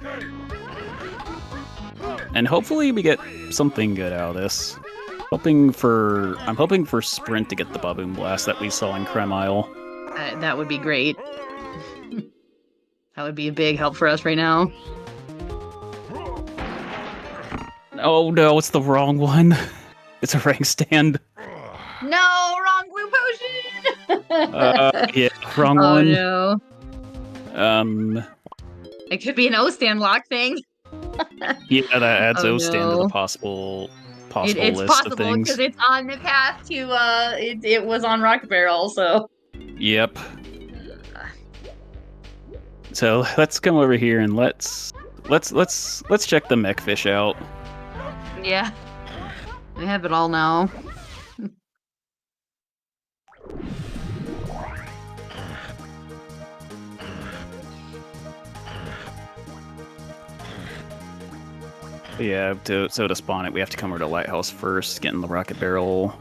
And hopefully we get something good out of this. I'm hoping for Sprint to get the Baboon Blast that we saw in Creme Isle. That would be great. That would be a big help for us right now. Oh no, it's the wrong one. It's a rank stand. No, wrong blue potion! Yeah, wrong Oh one. no. It could be an O-stand lock thing. Yeah, that adds Oh, O-stand to no. the possible It's list possible of things. because it's on the path to it was on Rocket Barrel, so Yep. So let's come over here and let's check the mech fish out. yeah. We have it all now. Yeah, to spawn it, we have to come over to Lighthouse first, get in the rocket barrel.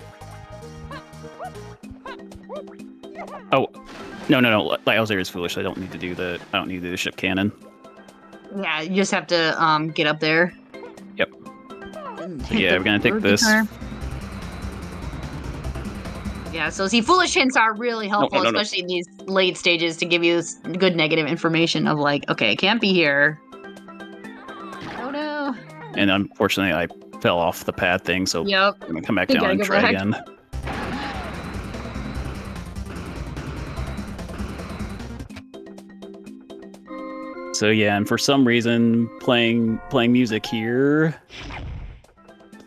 Oh, no, Lighthouse area is foolish. I don't need to do the ship cannon. Yeah, you just have to get up there. Yep. Hit Yeah, the we're gonna take road this. guitar. Yeah, so see, foolish hints are really helpful, No. especially in these late stages, to give you good negative information of like, okay, it can't be here. Oh no. And unfortunately, I fell off the pad thing, so Yep. I'm gonna come back You down gotta and go try back. again. So yeah, and for some reason, playing music here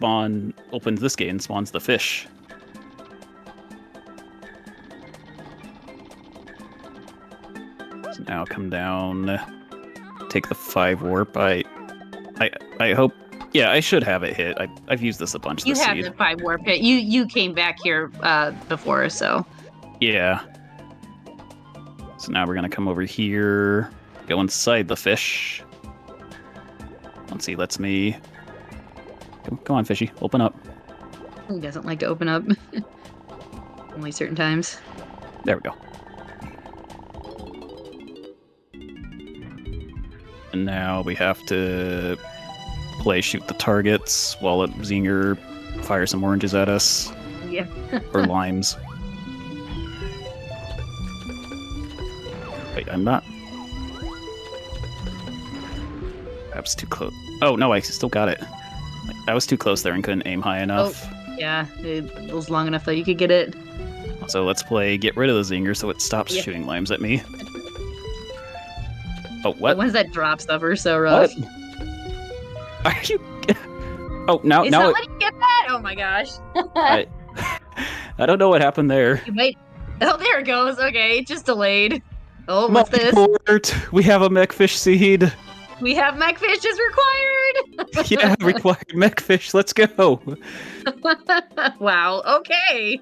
opens this gate and spawns the fish. So now come down, take the 5 warp. I hope. Yeah, I should have it hit. I've used this a bunch You this have seed. the 5 warp hit. You came back here before, so Yeah. So now we're gonna come over here, go inside the fish. Let's see, lets me. Come on, fishy, open up. he doesn't like to open up. Only certain times. There we go. And now we have to shoot the targets while Zinger fires some oranges at us. Yeah. Or limes. Wait, I'm not. I was too close. Oh, no, I still got it. I was too close there and couldn't aim high enough. Yeah, it was long enough that you could get it. So let's play get rid of the Zinger so it stops Yep. shooting limes at me. Oh, what? The ones that drop stuff are so rough. What? Are you? Oh, now It's not letting you get that? Oh my gosh. I don't know what happened there. You might... Oh, there it goes. Okay, it just delayed. Oh, what's this? Port. We have a mechfish seed. We have mechfish is required. Yeah, required mechfish. Let's go. Wow. Okay.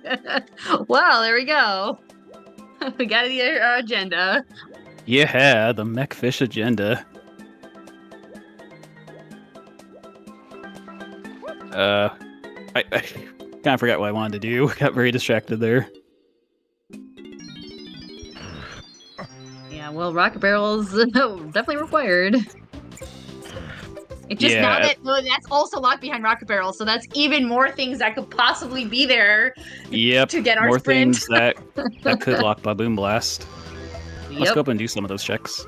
Well, there we go. We got our agenda. Yeah, the mechfish agenda. I kind of forgot what I wanted to do. Got very distracted there. Yeah, well, rocket barrels definitely required. It just now that that's also locked behind rocket barrels, so that's even more things that could possibly be there. Yep. To get our more sprint. things that could lock Baboon Blast. Let's Yep. go up and do some of those checks.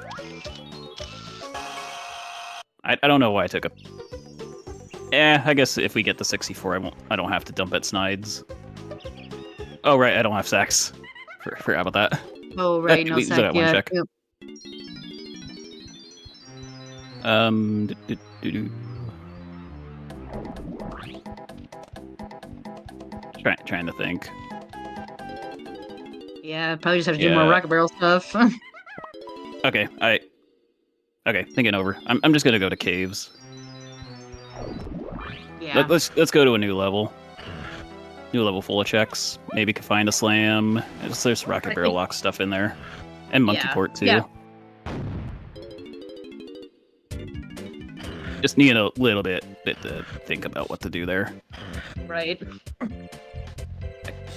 I don't know why I took a. I guess if we get the 64, I don't have to dump at Snides. Oh right, I don't have sacks. Forgot about that. Oh right, no we still got sack one yet. check. Yep. Trying to think. Yeah, probably just have to do more rocket barrel stuff. Okay, thinking over. I'm just gonna go to caves. Yeah. Let's go to a new level. New level full of checks. Maybe could find a slam. There's rocket barrel lock stuff in there, and monkey port too. Yeah. Just need a little bit to think about what to do there. Right.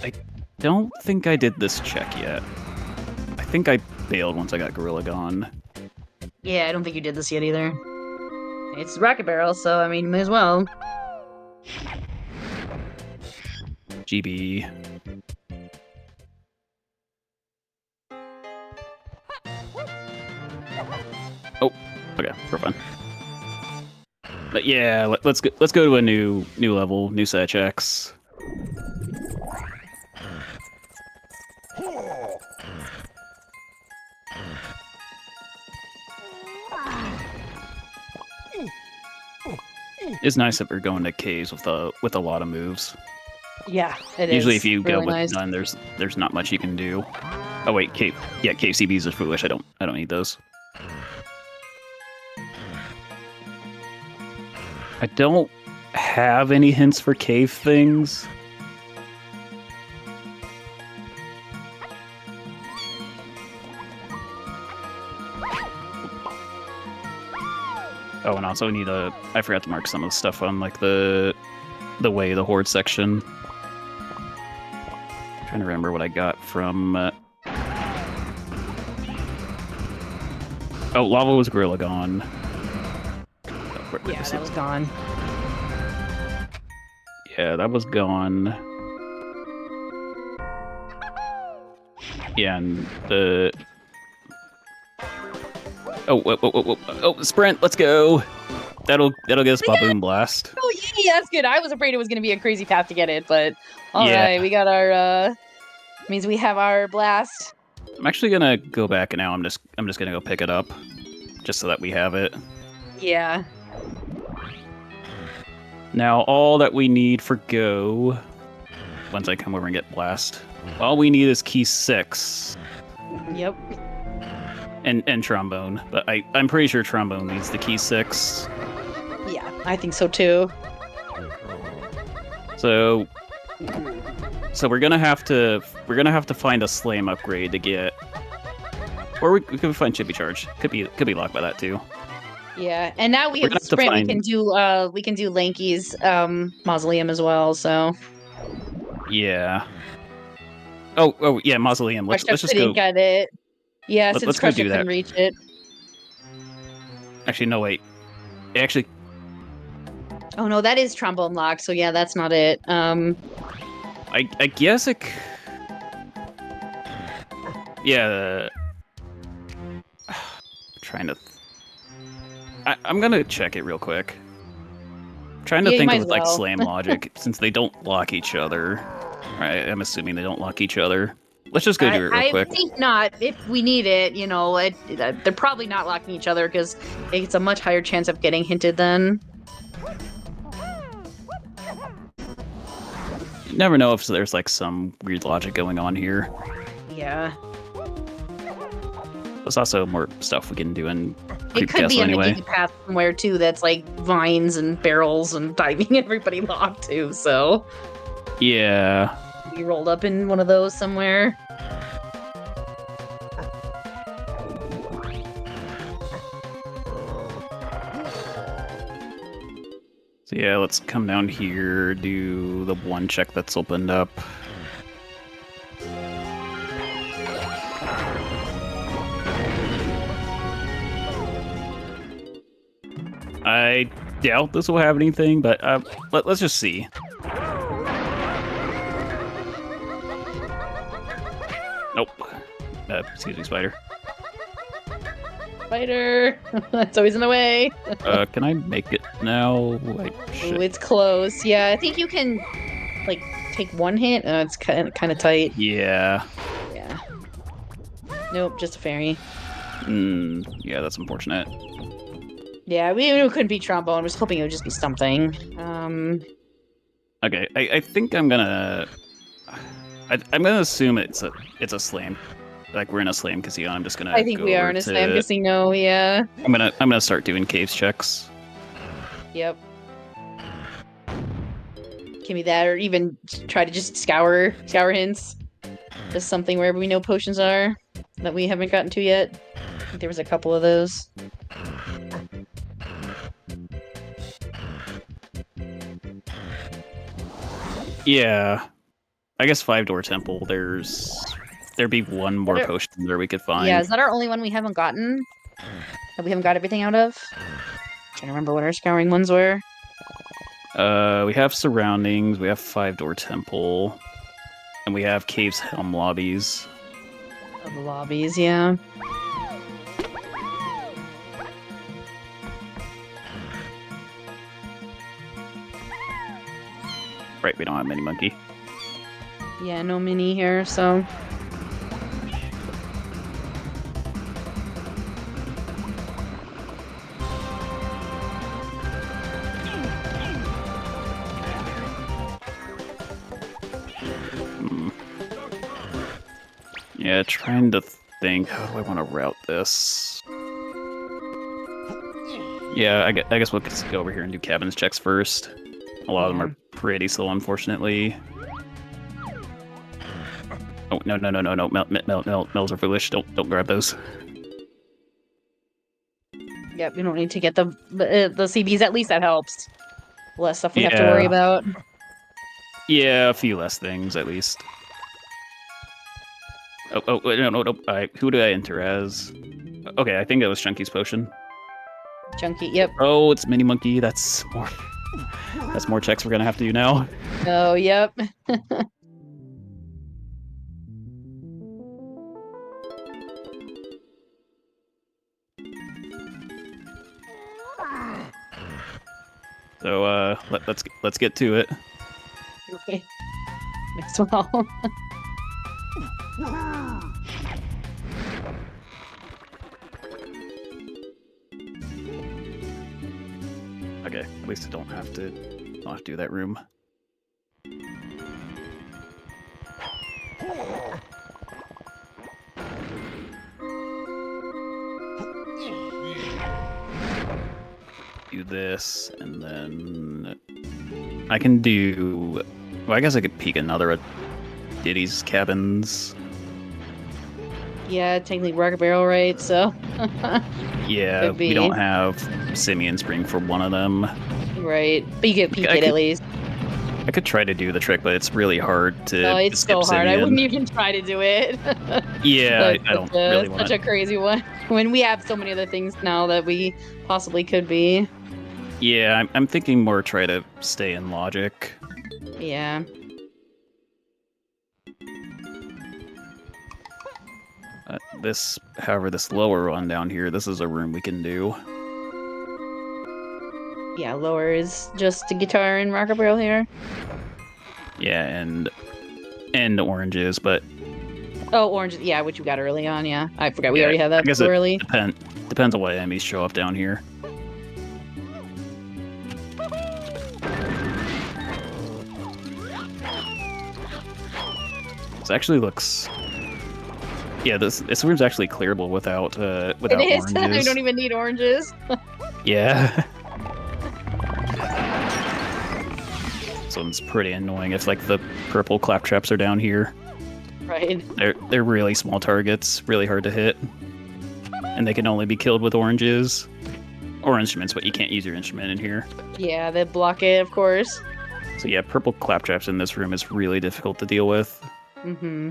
I don't think I did this check yet. I think I bailed once I got Gorilla gone. Yeah, I don't think you did this yet either. It's rocket barrel, so I mean, may as well. GB. Oh, okay, for fun. But yeah, let's go to a new level, new set of checks. It's nice that we're going to caves with a lot of moves. Yeah, it Usually, is. if you really go with nice. none, there's not much you can do. Oh wait, cave CBs are foolish. I don't need those. I don't have any hints for cave things. Oh, and also need I forgot to mark some of the stuff on like the the horde section. Trying to remember what I got from. Oh, lava was gorilla gone. Yeah, that was gone. Yeah, that was gone. Yeah, and the. Oh, sprint! Let's go. That'll get us Baboon Blast. Oh yeah, that's good. I was afraid it was going to be a crazy path to get it, but all right, we got our. Means we have our blast. I'm actually gonna go back now. I'm just gonna go pick it up, just so that we have it. Yeah. Now all that we need for go, once I come over and get blast, all we need is key 6. Yep. And trombone, but I'm pretty sure trombone needs the key 6. Yeah, I think so too. So we're gonna have to find a slam upgrade to get, or we could find chippy charge. Could be locked by that too. Yeah, and now we have the sprint. We can do Lanky's mausoleum as well. So yeah. Oh yeah, mausoleum. Let's just go. Get it. Yeah, since let's go Crusher do that. couldn't reach it. Actually, no wait. Actually. Oh no, that is trombone lock. So yeah, that's not it. I guess it. Yeah. Trying to. I'm gonna check it real quick. Trying to think of like slam logic since they don't lock each other. Right, I'm assuming they don't lock each other. Let's just go do it real quick. I think not. If we need it, they're probably not locking each other because it's a much higher chance of getting hinted then. You never know if there's like some weird logic going on here. Yeah. There's also more stuff we can do in It could be anyway. a path somewhere too that's like vines and barrels and diving everybody locked too, so. Yeah. We rolled up in one of those somewhere. So yeah, let's come down here, do the one check that's opened up. I doubt this will have anything, but let's just see. Nope. Excuse me, spider. Spider! It's always in the way. Can I make it now? Ooh, it's close. Yeah, I think you can, like, take one hit. It's kind of tight. Yeah. Yeah. Nope, just a fairy. Yeah, that's unfortunate. Yeah, we couldn't beat trombone. I was hoping it would just be something. Okay, I think I'm gonna. I'm gonna assume it's a slam. Like we're in a slam casino. I'm just gonna. I think go we are over in a to- slam casino. Yeah. I'm gonna start doing caves checks. Yep. Give me that, or even try to just scour hints. Just something wherever we know potions are that we haven't gotten to yet. I think there was a couple of those. Yeah, I guess 5-door temple. There'd be one more potion there we could find. Yeah, is that our only one we haven't gotten? That we haven't got everything out of? Trying to remember what our scouring ones were. We have surroundings. We have 5-door temple, and we have caves helm lobbies. Oh, the lobbies, yeah. Right, we don't have mini monkey. Yeah, no mini here, so. Yeah, trying to think. How do I want to route this? Yeah, I guess we'll just go over here and do cabins checks first. A lot of them are pretty slow, unfortunately. Oh, no. Mells are foolish. Don't grab those. Yep, we don't need to get the CBs. At least that helps. Less stuff we have to worry about. Yeah, a few less things, at least. Oh, no. Who did I enter as? Okay, I think it was Chunky's potion. Chunky, yep. Oh, it's Mini Monkey. That's more checks we're gonna have to do now. Oh, yep. So let's get to it. Okay. Next one. Okay, at least I don't have to do that room. Do this, and then I can do. Well, I guess I could peek another at Diddy's cabins. Yeah, technically Rocket Barrel, right? So. Yeah, we don't have Simeon Spring for one of them. Right, but you get peek it at least. I could try to do the trick, but it's really hard to. Oh, it's so hard. Simeon. I wouldn't even try to do it. Yeah, I don't really want such a crazy one. When we have so many other things now that we possibly could be. Yeah, I'm thinking more try to stay in logic. Yeah. However, this lower one down here, this is a room we can do. Yeah, lower is just the guitar and Rocket Barrel here. Yeah, and oranges, but oh, oranges, yeah, which we got early on. Yeah, I forgot we already had that too early. Depends on what enemies show up down here. This actually looks. Yeah, this room's actually clearable without it is. oranges. We don't even need oranges. Yeah. So it's pretty annoying if like the purple claptraps are down here. Right. They're really small targets, really hard to hit, and they can only be killed with oranges or instruments, but you can't use your instrument in here. Yeah, they block it, of course. So yeah, purple claptraps in this room is really difficult to deal with. Mm-hmm.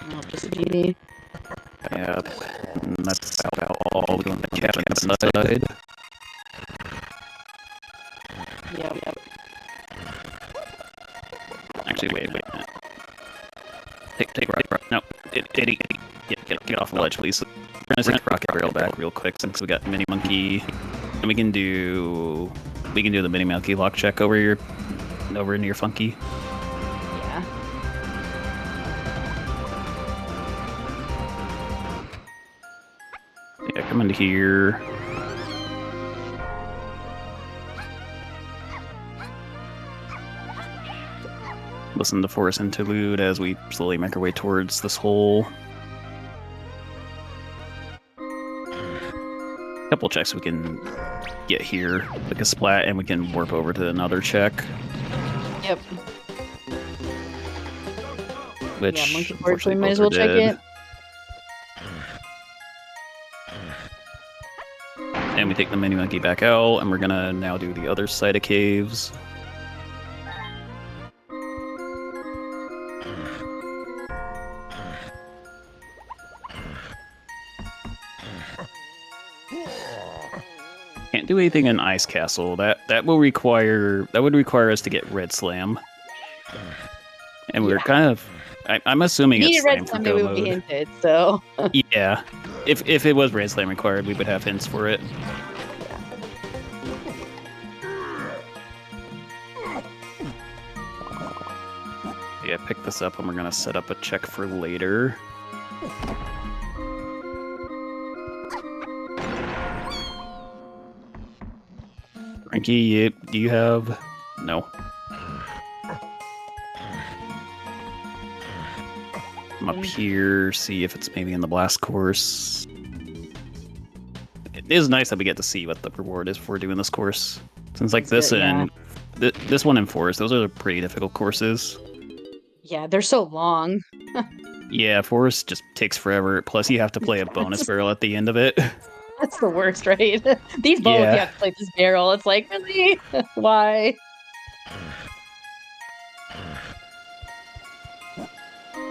No, just a GB. Yep. And that's about all we do on the cabinet side. Yep. Actually, wait a minute. Take right. No, Eddie, get off the ledge, please. We're gonna take rocket barrel back real quick since we got mini monkey, and we can do the mini monkey lock check over into your funky. Yeah. Yeah, come into here. Listen to Forest Interlude as we slowly make our way towards this hole. Couple checks we can get here, like a splat, and we can warp over to another check. Yep. Which Yeah, monkey porch, we unfortunately might as both well are check dead. it. And we take the mini monkey back out, and we're gonna now do the other side of caves. Can't do anything in Ice Castle. That would require us to get Red Slam. And we're kind of I'm assuming it's Needed red Slam for slam, go maybe we mode. hinted, so. Yeah. If it was Red Slam required, we would have hints for it. Yeah, pick this up and we're gonna set up a check for later. Frankie, do you have... No. I'm up here, see if it's maybe in the blast course. It is nice that we get to see what the reward is for doing this course. Since like That's this good, and this one and Forest, those are pretty difficult courses. Yeah, they're so long. Yeah, Forest just takes forever. Plus, you have to play a bonus barrel at the end of it. That's the worst, right? These both, Yeah. you have to play this barrel. It's like, really? Why?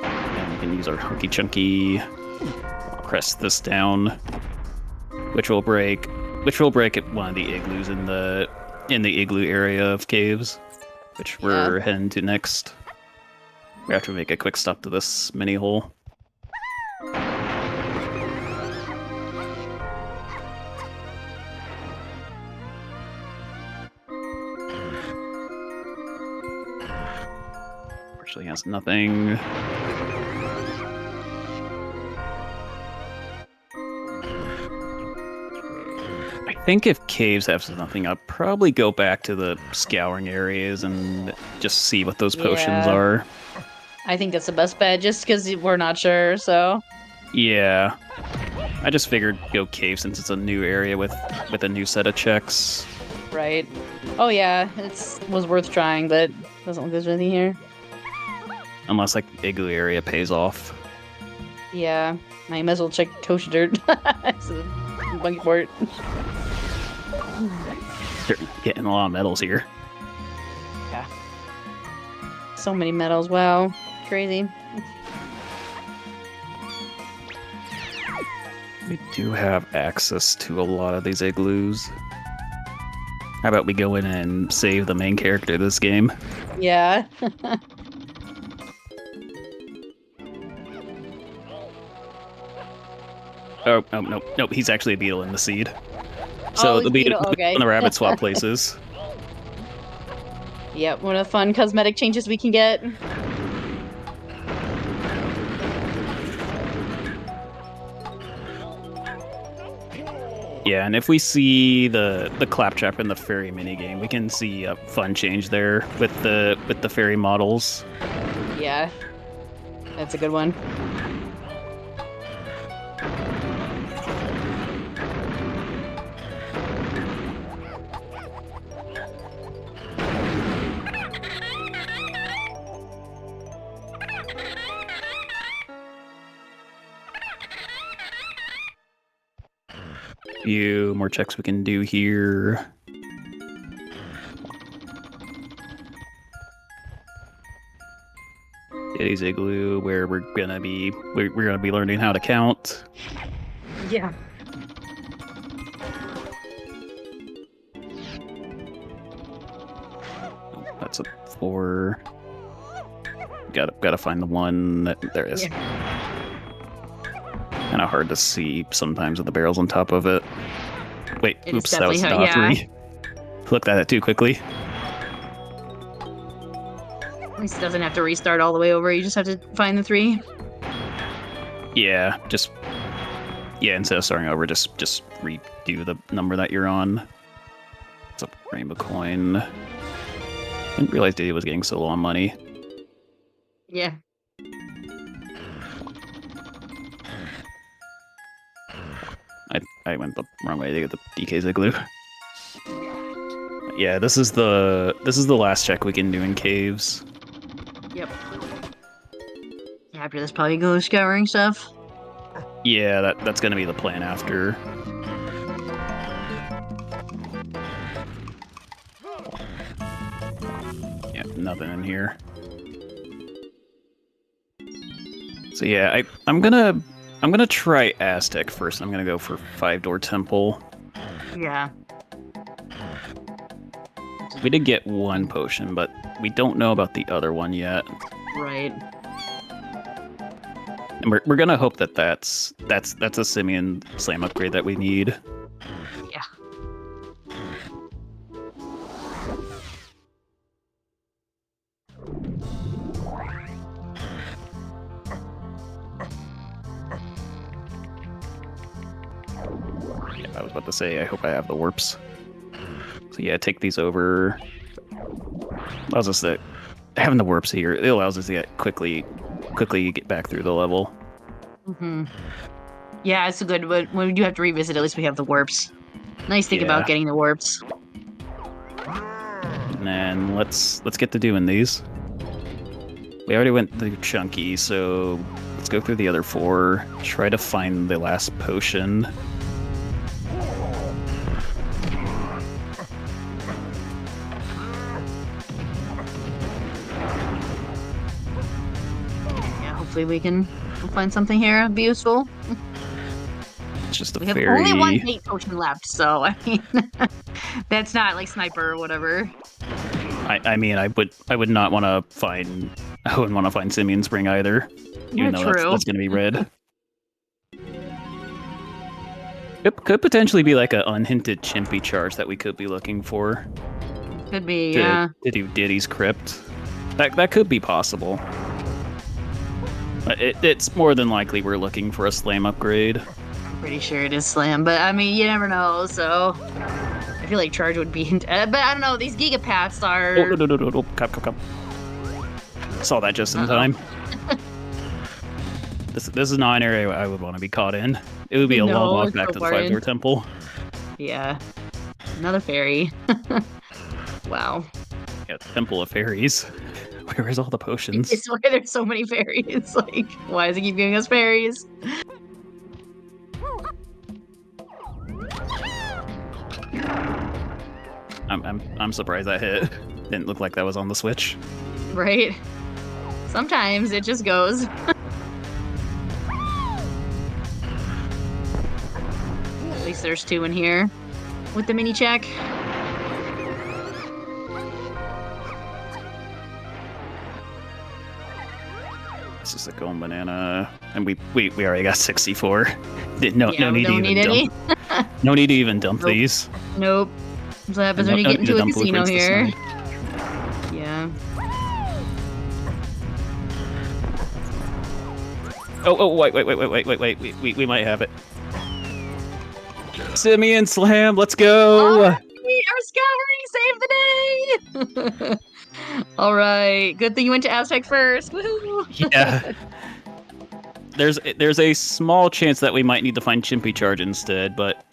And we can use our hunky chunky. Press this down, which will break at one of the igloos in the igloo area of caves, which we're heading to next. We have to make a quick stop to this mini hole. Actually has nothing. I think if caves have nothing, I'll probably go back to the scouring areas and just see what those potions Yeah. are. I think that's the best bet, just because we're not sure, so. Yeah. I just figured go cave since it's a new area with a new set of checks. Right. Oh yeah, was worth trying, but doesn't look like there's anything here. Unless like the igloo area pays off. Yeah, I might as well check kosher dirt. So, monkey port. They're getting a lot of medals here. Yeah. So many medals, wow. Crazy. We do have access to a lot of these igloos. How about we go in and save the main character of this game? Yeah. Oh, nope, he's actually a beetle in the seed. Oh, So he's the beetle, beetle, okay. and the rabbit swap places. Yep, one of the fun cosmetic changes we can get. Yeah, and if we see the claptrap in the fairy minigame, we can see a fun change there with the fairy models. Yeah. That's a good one. Few more checks we can do here. Diddy's Igloo, where we're gonna be learning how to count. Yeah. That's a 4. Gotta find the one that there it is. Kind of hard to see sometimes with the barrels on top of it. Wait, It is oops, that was definitely not how- yeah. 3. Looked at it too quickly. At least it doesn't have to restart all the way over. You just have to find the 3. Yeah, instead of starting over, just redo the number that you're on. It's a rainbow coin. Didn't realize Diddy was getting so low on money. Yeah. I went the wrong way to get the DK's Igloo. Yeah, this is the last check we can do in caves. Yep. After this, probably go scouring stuff. Yeah, that's gonna be the plan after. Yeah, nothing in here. So yeah, I'm gonna try Aztec first. I'm gonna go for 5-door temple. Yeah. We did get 1 potion, but we don't know about the other one yet. Right. And we're gonna hope that that's a Simeon slam upgrade that we need. Yeah. Yeah, I was about to say, I hope I have the warps. So yeah, take these over. Allows us to having the warps here. It allows us to get quickly get back through the level. Mm-hmm. Yeah, it's a good. But when we do have to revisit, at least we have the warps. Nice thing Yeah. about getting the warps. And then let's get to doing these. We already went through Chunky, so let's go through the other 4. Try to find the last potion. Yeah, hopefully we'll find something here. It'd be useful. It's just a We have fairy. only 1 hate potion left, so I mean, that's not like sniper or whatever. I mean, I would not want to find. I wouldn't want to find Simeon Spring either, even though True. that's going to be red. It could potentially be like an unhinted Chimpy charge that we could be looking for Could be, to, yeah. to do Diddy's Crypt. That could be possible. But it's more than likely we're looking for a slam upgrade. I'm pretty sure it is slam, but I mean, you never know. So I feel like charge would be, but I don't know. These gigapaths are. Oh, no. Come. Saw that just in time. This is not an area I would want to be caught in. It would be a long walk it's back so to the far in. 5-door temple. Yeah, another fairy. Wow. Yeah, Temple of Fairies. Where's all the potions? It's why there's so many fairies. Like, why does it keep giving us fairies? I'm surprised that hit. Didn't look like that was on the Switch. Right? Sometimes it just goes. At least there's 2 in here with the mini check. This is a golden banana, and we already got 64. No Yeah, we need to don't even need any. dump. No need to even dump Nope. these. Nope. That's what happens And when you no get need to into a dump casino blueprints this here. night. Yeah. Oh, wait. We might have it. Simeon Slam, let's go! Alright, our scouring saved the day! Alright, good thing you went to Aztec first. Woohoo! Yeah. There's a small chance that we might need to find Chimpy Charge instead, but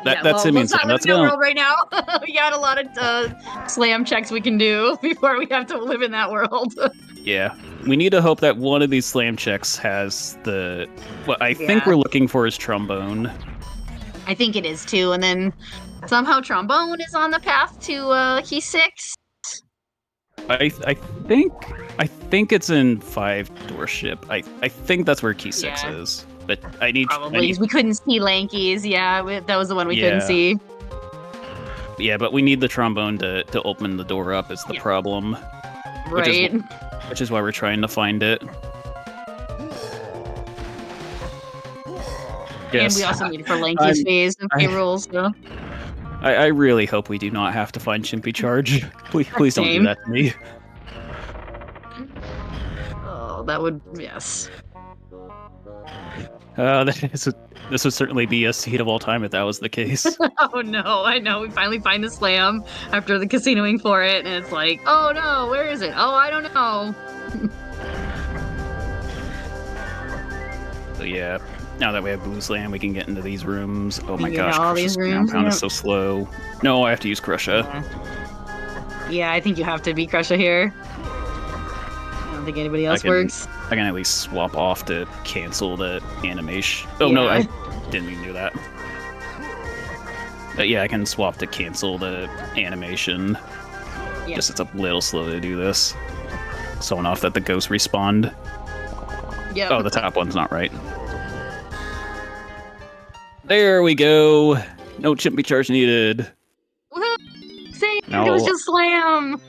that's Simeon let's not Slam. live That's in that going. world right now. We got a lot of slam checks we can do before we have to live in that world. Yeah. We need to hope that one of these slam checks has the. What I think Yeah. we're looking for is trombone. I think it is too, and then somehow trombone is on the path to key 6. I think it's in 5-door ship. I think that's where key 6 Yeah. is. But I need Probably. 'Cause we couldn't see Lanky's. Yeah, that was the one we couldn't Yeah. see. Yeah, but we need the trombone to open the door up is the Yeah. problem. Right. Which is why we're trying to find it. And we also need it for Lanky's phase of payroll, so. I really hope we do not have to find Chimpy Charge. Please don't do Same. that to me. Oh, that would, yes. This would certainly be a seed of all time if that was the case. Oh no, I know. We finally find the slam after the casinoing for it, and it's like, oh no, where is it? Oh, I don't know. So yeah, now that we have Blue Slam, we can get into these rooms. Oh my You gosh, know, all Crush's these rooms, compound yep. is so slow. No, I have to use Crusha. Yeah, I think you have to be Crusher here. I don't think anybody else works. I can at least swap off to cancel the animation. Oh no, I didn't even do that. But yeah, I can swap to cancel the animation. Yeah. Just it's a little slow to do this. So enough that the ghosts respawned. Yep. Oh, the top one's not right. There we go. No Chimpy Charge needed. Woohoo! Same, No. it was just slam.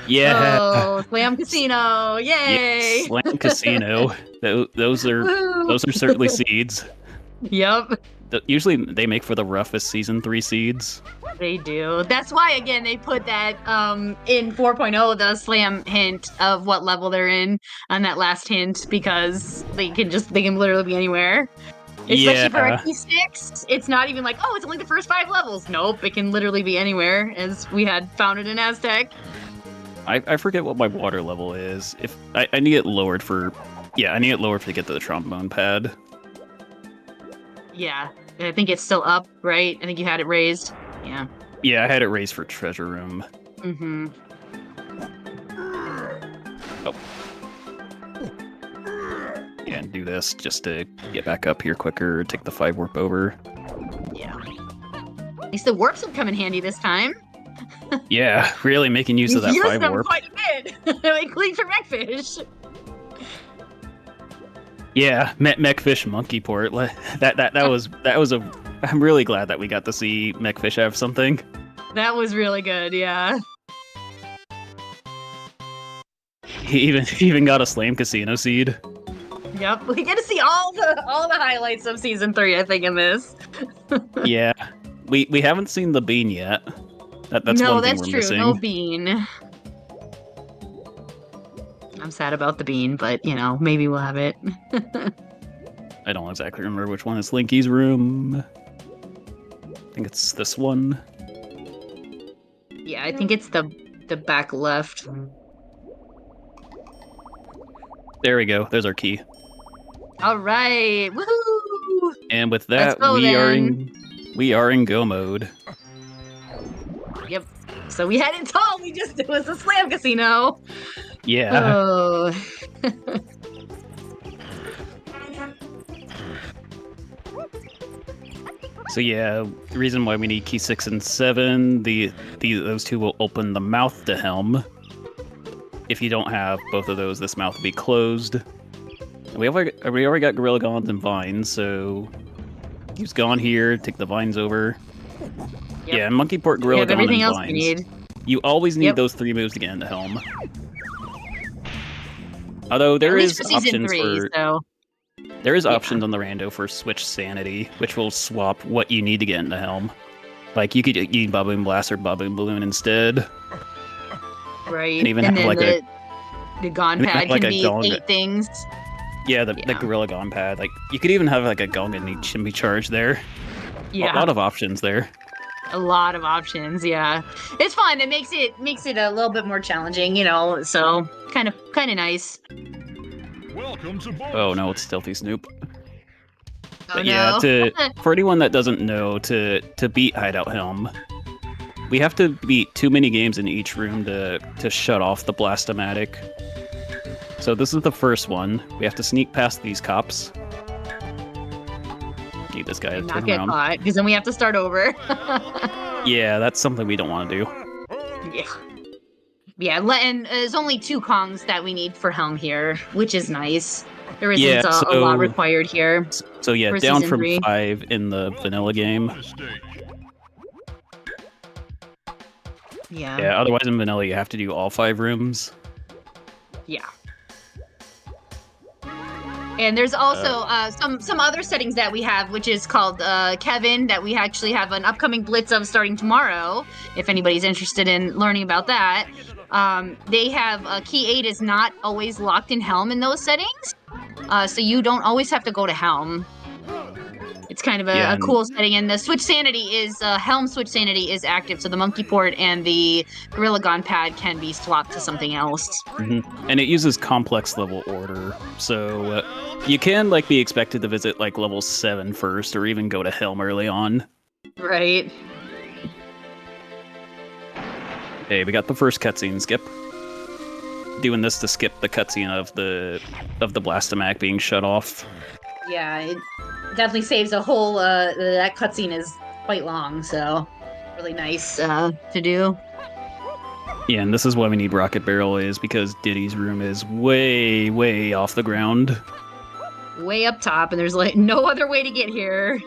Yeah. Oh, slam casino! Yay! Yeah, Slam Casino. Those are Woohoo! certainly seeds. Yep, Usually they make for the roughest season 3 seeds. they do. That's why again they put that in 4.0 the slam hint of what level they're in on that last hint because they can literally be anywhere. Especially for a key 6, it's not even like, oh, it's only the first 5 levels. Nope, it can literally be anywhere, as we had found it in Aztec. I forget what my water level is. If I need it lowered for, I need it lowered to get to the trombone pad. Yeah, I think it's still up, right? I think you had it raised. Yeah. Yeah, I had it raised for treasure room. Mm-hmm. Oh. Yeah, and do this just to get back up here quicker, take the 5 warp over. Yeah. At least the warps will come in handy this time. Yeah, really making use of that You've 5 used them warp. quite a bit, including for Mechfish. Yeah, Mechfish monkey port. That was a. I'm really glad that we got to see Mechfish have something. That was really good, yeah. He even got a Slam Casino seed. Yep, we get to see all the highlights of season 3, I think, in this. Yeah, we haven't seen the bean yet. That's no, one thing that's we're true. missing. No bean. I'm sad about the bean, but maybe we'll have it. I don't exactly remember which one is Linky's room. I think it's this one. Yeah, I think it's the back left. There we go. There's our key. All right, woohoo! And with that, Let's go, we are in go mode. Yep. So we had it all. It was a slam casino. Yeah. Oh. So yeah, the reason why we need key 6 and 7, those two will open the mouth to Helm. If you don't have both of those, this mouth will be closed. We already got Gorilla Gons and Vines, so use Gone here, take the Vines over. Yep. Yeah, Monkey Port, We Gorilla have Gon, everything and else Vines. we need. You always need Yep. those 3 moves to get into Helm. Although there At is least for season options 3, for so. there is options on the Rando for Switch Sanity, which will swap what you need to get into Helm. Like you could use Baboon Blast or Baboon Balloon instead. Right. And even and have then like the Gone even pad have, like, can a be Gong. 8 things. Yeah, the Yeah. Gorilla Gon pad. Like you could even have like a Gong and Chimpy Charge there. Yeah. A lot of options there. A lot of options, yeah. It's fun. It makes it a little bit more challenging, so kind of nice. Welcome to Oh no, it's Stealthy Snoop. Oh But yeah, no. for anyone that doesn't know, to beat Hideout Helm, we have to beat too many games in each room to shut off the Blastomatic. So this is the first one. We have to sneak past these cops. Need this guy to And turn not get around. caught, because then we have to start over. Yeah, that's something we don't want to do. Yeah. Yeah, and there's only 2 Kongs that we need for Helm here, which is nice. There isn't Yeah, a lot required here. So yeah, for down Season from 3. 5 in the vanilla game. Bonus stage. Yeah. Yeah, otherwise in vanilla you have to do all 5 rooms. Yeah. And there's also some other settings that we have, which is called Kevin, that we actually have an upcoming blitz of starting tomorrow. If anybody's interested in learning about that, they have key 8 is not always locked in Helm in those settings, so you don't always have to go to Helm. It's kind of Yeah, a and- cool setting, and the switch sanity is Helm switch sanity is active, so the monkey port and the Gorilla Gon pad can be swapped to something else. And it uses complex level order, so you can like be expected to visit like level 7 first, or even go to Helm early on. Right. Hey, we got the first cutscene skip. Doing this to skip the cutscene of the Blastomac being shut off. Yeah, it definitely saves a whole. That cutscene is quite long, so really nice to do. Yeah, and this is why we need Rocket Barrel, is because Diddy's room is way, way off the ground. Way up top, and there's like no other way to get here.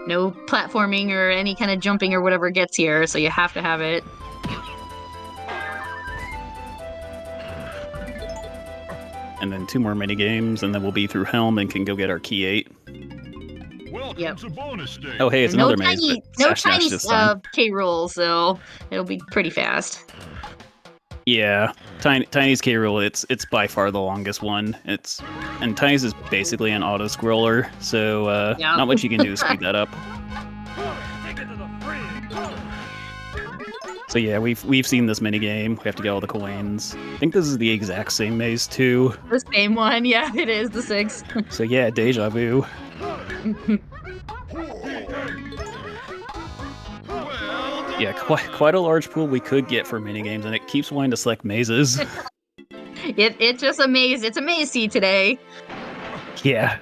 No platforming or any kind of jumping or whatever gets here, so you have to have it. And then 2 more mini games, and then we'll be through Helm and can go get our key 8. Welcome Yep. to bonus stage. Oh, hey, it's no another maze. tiny, but no Sash Dash tiny this time. K roll, so it'll be pretty fast. Yeah, Tiny's K Rool, it's by far the longest one. And Tiny's is basically an auto scroller, so Yeah. not much you can do to speed that up. So yeah, we've seen this minigame. We have to get all the coins. I think this is the exact same maze too. The same one, yeah, it is the 6. So yeah, deja vu. Yeah, quite a large pool we could get for minigames, and it keeps wanting to select mazes. It's just a maze. It's a maze-y today. Yeah.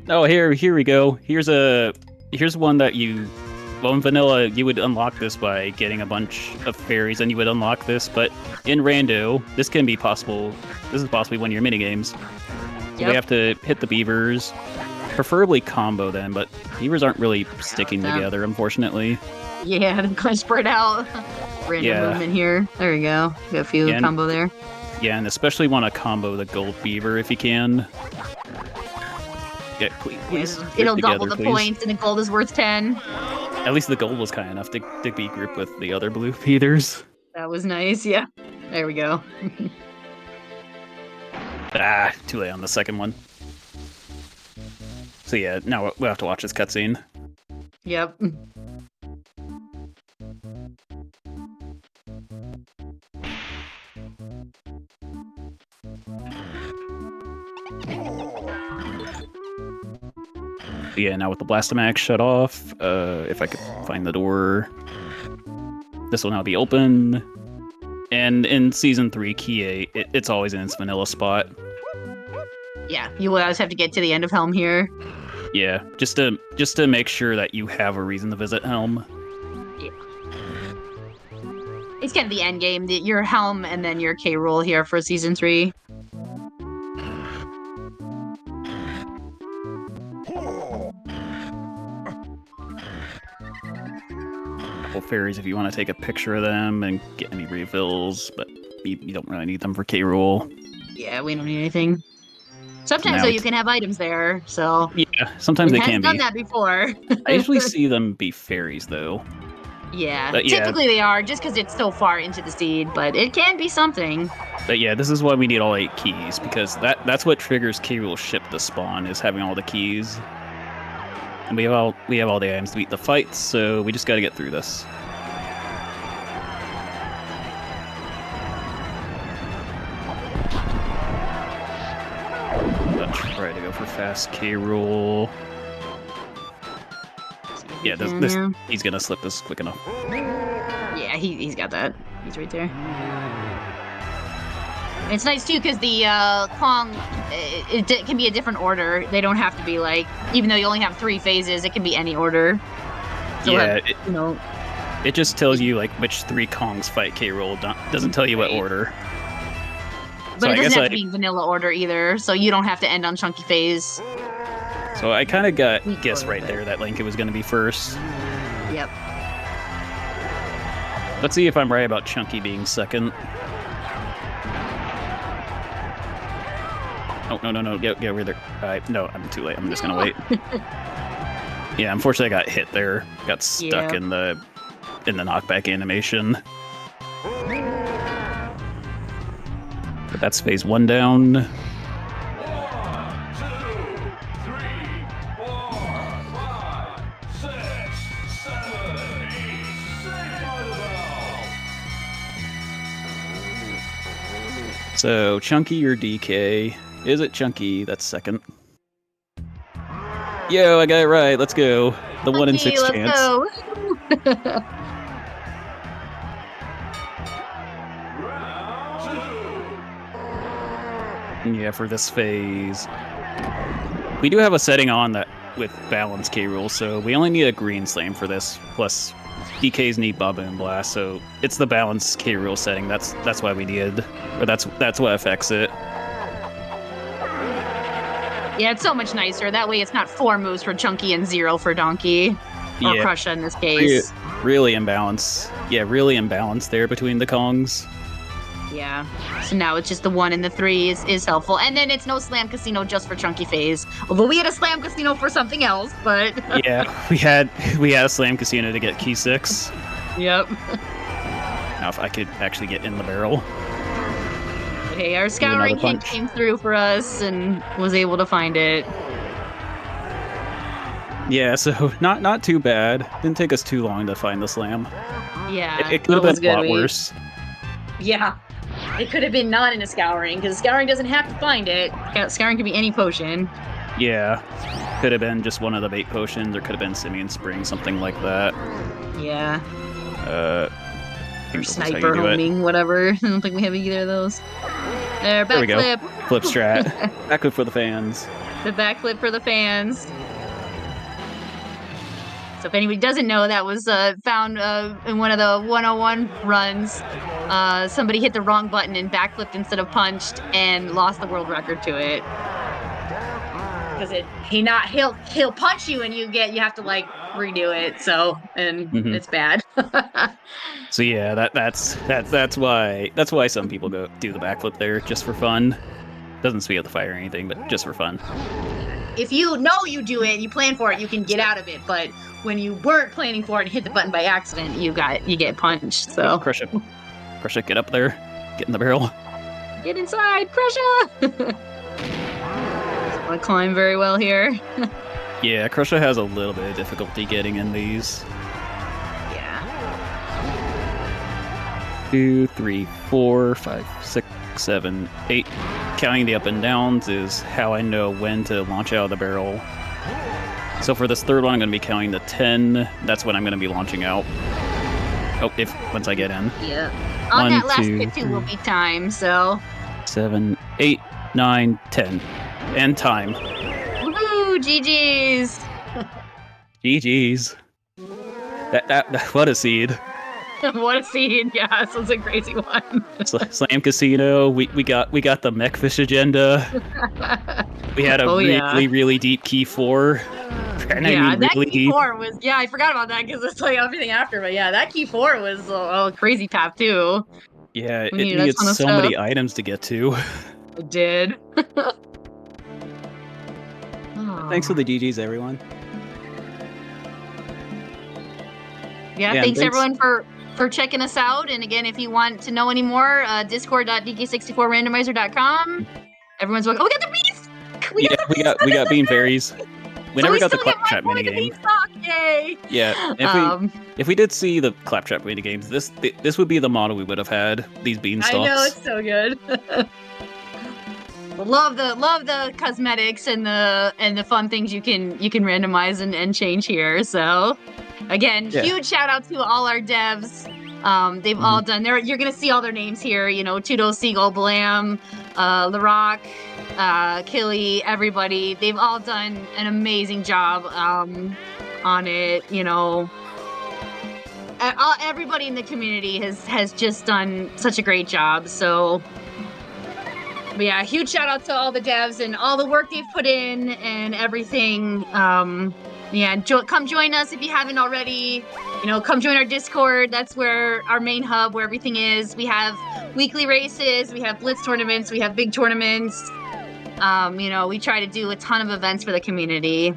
Oh, here we go. Here's one that well, in vanilla you would unlock this by getting a bunch of fairies, and you would unlock this. But in Rando, this can be possible. This is possibly one of your minigames. So Yep. we have to hit the beavers, preferably combo them, but beavers aren't really sticking them. together, unfortunately. Yeah, they're kind of spread out. Random Yeah. movement here. There we go. Got a few Yeah, and- combo there. Yeah, and especially want to combo the gold beaver if you can. Yeah, please. It'll group double together, the please. points, and the gold is worth 10. At least the gold was kind enough to be grouped with the other blue beavers. That was nice. Yeah. There we go. Too late on the second one. So yeah, now we'll have to watch this cutscene. Yep. Yeah, now with the Blastomax shut off, if I could find the door, this will now be open. And in Season 3, Key 8, it's always in its vanilla spot. Yeah. You will always have to get to the end of Helm here. Yeah, just to make sure that you have a reason to visit Helm. It's kind of the end game. Your Helm and then your K roll here for Season 3. Couple fairies if you want to take a picture of them and get any refills, but you don't really need them for K Rool. Yeah, we don't need anything. Sometimes Now though you it's- can have items there, so Yeah, sometimes they we can have done be. that before. I usually see them be fairies though. Yeah, But yeah. typically they are just because it's so far into the seed, but it can be something. But yeah, this is why we need all 8 keys, because that's what triggers K Rool ship to spawn, is having all the keys. And we have all the items to beat the fights, so we just gotta get through this. Let's try to go for fast K Rool. Yeah, this he's gonna slip this quick enough. Yeah, he's got that. He's right there. And it's nice too because the Kong, it can be a different order. They don't have to be like, even though you only have 3 phases, it can be any order. So Yeah, you know, It just tells you like which 3 Kongs fight K. Rool. Doesn't tell you what Right. order. But So it I doesn't guess have to be vanilla order either, so you don't have to end on Chunky Phase. So I kind of got We guessed go right with there that Lincoln was going to be first. Yep. Let's see if I'm right about Chunky being second. Oh, no. Get over there. No, I'm too late. I'm just going to wait. Yeah, unfortunately I got hit there. Got stuck Yeah. in the knockback animation. But that's phase 1 down. So, Chunky or DK? Is it Chunky? That's second. Yo, I got it right. Let's go. The 1 in 6 let's chance. go. Yeah, for this phase. We do have a setting on that with balance K. Rool, so we only need a green slam for this, plus DKs need Baboon Blast, so it's the balance K. Rool setting. That's why we needed, or that's what affects it. Yeah, it's so much nicer. That way it's not 4 moves for Chunky and 0 for Donkey. Or Yeah. Crusha in this case. Really imbalance. Yeah, really imbalance there between the Kongs. Yeah. So now it's just the 1 and the 3 is helpful. And then it's no Slam Casino just for Chunky Phase. Although we had a Slam Casino for something else, but Yeah, we had a Slam Casino to get key 6. Yep. Now if I could actually get in the barrel. Okay, our scouring hint punch. came through for us and was able to find it. Yeah, so not too bad. Didn't take us too long to find the slam. Yeah. It could have that was been a lot good. worse. Yeah. It could have been not in a scouring, because scouring doesn't have to find it. Scouring could be any potion. Yeah. Could have been just one of the bait potions, or could have been Simeon Spring, something like that. Yeah. I think Or that's how you sniper do it. homing, whatever. I don't think we have either of those. There, There we go. backflip. Flip strat. Backflip for the fans. The backflip for the fans. So if anybody doesn't know, that was found in one of the 101 runs. Somebody hit the wrong button and backflipped instead of punched and lost the world record to it. Because he'll punch you and you have to like redo it. So it's bad. So yeah, that's why some people go do the backflip there just for fun. Doesn't speed up the fight or anything, but just for fun. If you know you do it, you plan for it, you can get out of it. But when you weren't planning for it and hit the button by accident, you get punched. So Crush it, get up there, get in the barrel. Get inside, Crusha! I climb very well here. Yeah, Crusha has a little bit of difficulty getting in these. Yeah. 2, 3, 4, 5, 6, 7, 8. Counting the up and downs is how I know when to launch out of the barrel. So for this third one, I'm going to be counting the 10. That's when I'm going to be launching out. Oh, once I get in. Yeah. On 1, that last 2, bit too will be time, so. 7, 8, 9, 10. And time. Woohoo! GG's! GG's. That what a seed. What a scene! Yeah, this was a crazy one. Slam Casino. We got the Mechfish agenda. We had a really deep key 4. And I mean that really key deep. 4 was I forgot about that because it's like everything after, but yeah, that key 4 was a crazy path too. Yeah, We it needed a needed ton of so many stuff. items to get to. It did. Thanks for the GGs, everyone. Yeah, thanks everyone for checking us out. And again, if you want to know any more, discord.dk64randomizer.com. Everyone's like, oh, we got the beast! We got bean fairies. We never got the still get my claptrap point of minigame. beanstalk, yay! Yeah, if we did see the claptrap minigames, this would be the model we would have had. These beanstalks. I know, it's so good. Love the cosmetics and the fun things you can randomize and change here. So again, huge shout out to all our devs. They've all done you're gonna see all their names here, Tudo, Seagull, Blam, Larock, Killy, everybody. They've all done an amazing job on it, everybody in the community has just done such a great job. So, but yeah, huge shout out to all the devs and all the work they've put in and everything. Yeah, come join us if you haven't already. Come join our Discord. That's where our main hub, where everything is. We have weekly races, we have blitz tournaments, we have big tournaments. We try to do a ton of events for the community.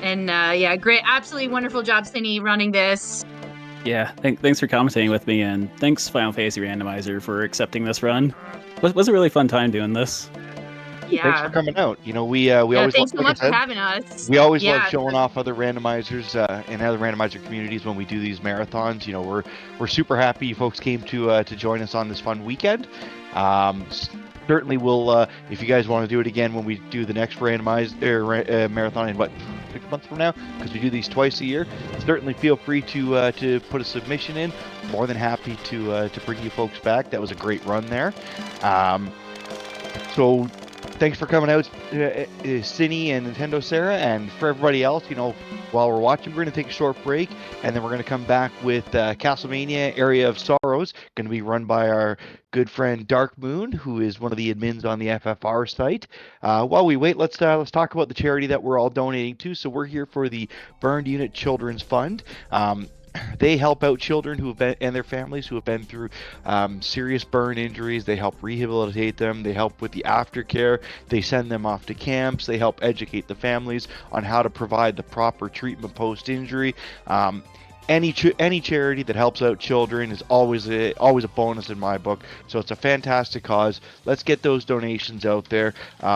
And yeah, great, absolutely wonderful job, Cindy, running this. Yeah, thanks for commentating with me, and thanks Final Fantasy Randomizer for accepting this run. Was a really fun time doing this. Yeah. Thanks for coming out. We always thanks so like I much for said, having us. we always love Yeah. showing off other randomizers in other randomizer communities when we do these marathons. We're super happy you folks came to join us on this fun weekend. Certainly will, if you guys want to do it again when we do the next randomized marathon in 6 months from now, because we do these twice a year. Certainly feel free to put a submission in. More than happy to bring you folks back. That was a great run there. So thanks for coming out, Cine and Nintendo Sarah, and for everybody else. While we're watching, we're going to take a short break, and then we're going to come back with Castlevania Area of Sorrows, going to be run by our good friend Dark Moon, who is one of the admins on the FFR site. While we wait, let's talk about the charity that we're all donating to. So we're here for the Burned Unit Children's Fund. They help out children who have been and their families who have been through serious burn injuries. They help rehabilitate them. They help with the aftercare. They send them off to camps. They help educate the families on how to provide the proper treatment post-injury. Any charity that helps out children is always a bonus in my book. So it's a fantastic cause. Let's get those donations out there.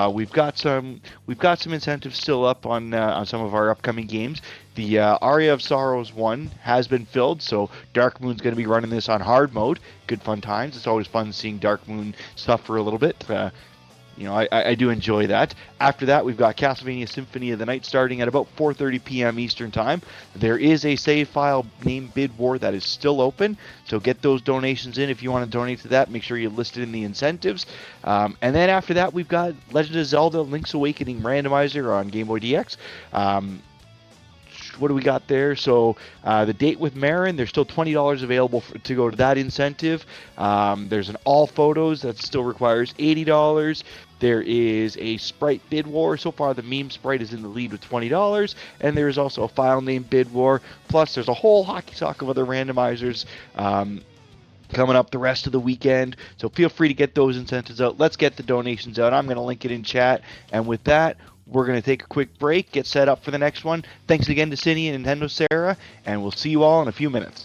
We've got some incentives still up on some of our upcoming games. The Aria of Sorrows 1 has been filled, so Dark Moon's going to be running this on hard mode. Good fun times. It's always fun seeing Dark Moon suffer a little bit. I do enjoy that. After that, we've got Castlevania Symphony of the Night starting at about 4:30 p.m. Eastern Time. There is a save file named Bid War that is still open, so get those donations in if you want to donate to that. Make sure you list it in the incentives. And then after that, we've got Legend of Zelda Link's Awakening Randomizer on Game Boy DX. What do we got there? So the date with Marin, there's still $20 available to go to that incentive. There's an all photos that still requires $80. There is a Sprite Bid War. So far, the meme Sprite is in the lead with $20. And there's also a file named Bid War. Plus, there's a whole hockey sock of other randomizers coming up the rest of the weekend. So feel free to get those incentives out. Let's get the donations out. I'm going to link it in chat. And with that, we're going to take a quick break, get set up for the next one. Thanks again to Cindy and Nintendo Sarah, and we'll see you all in a few minutes.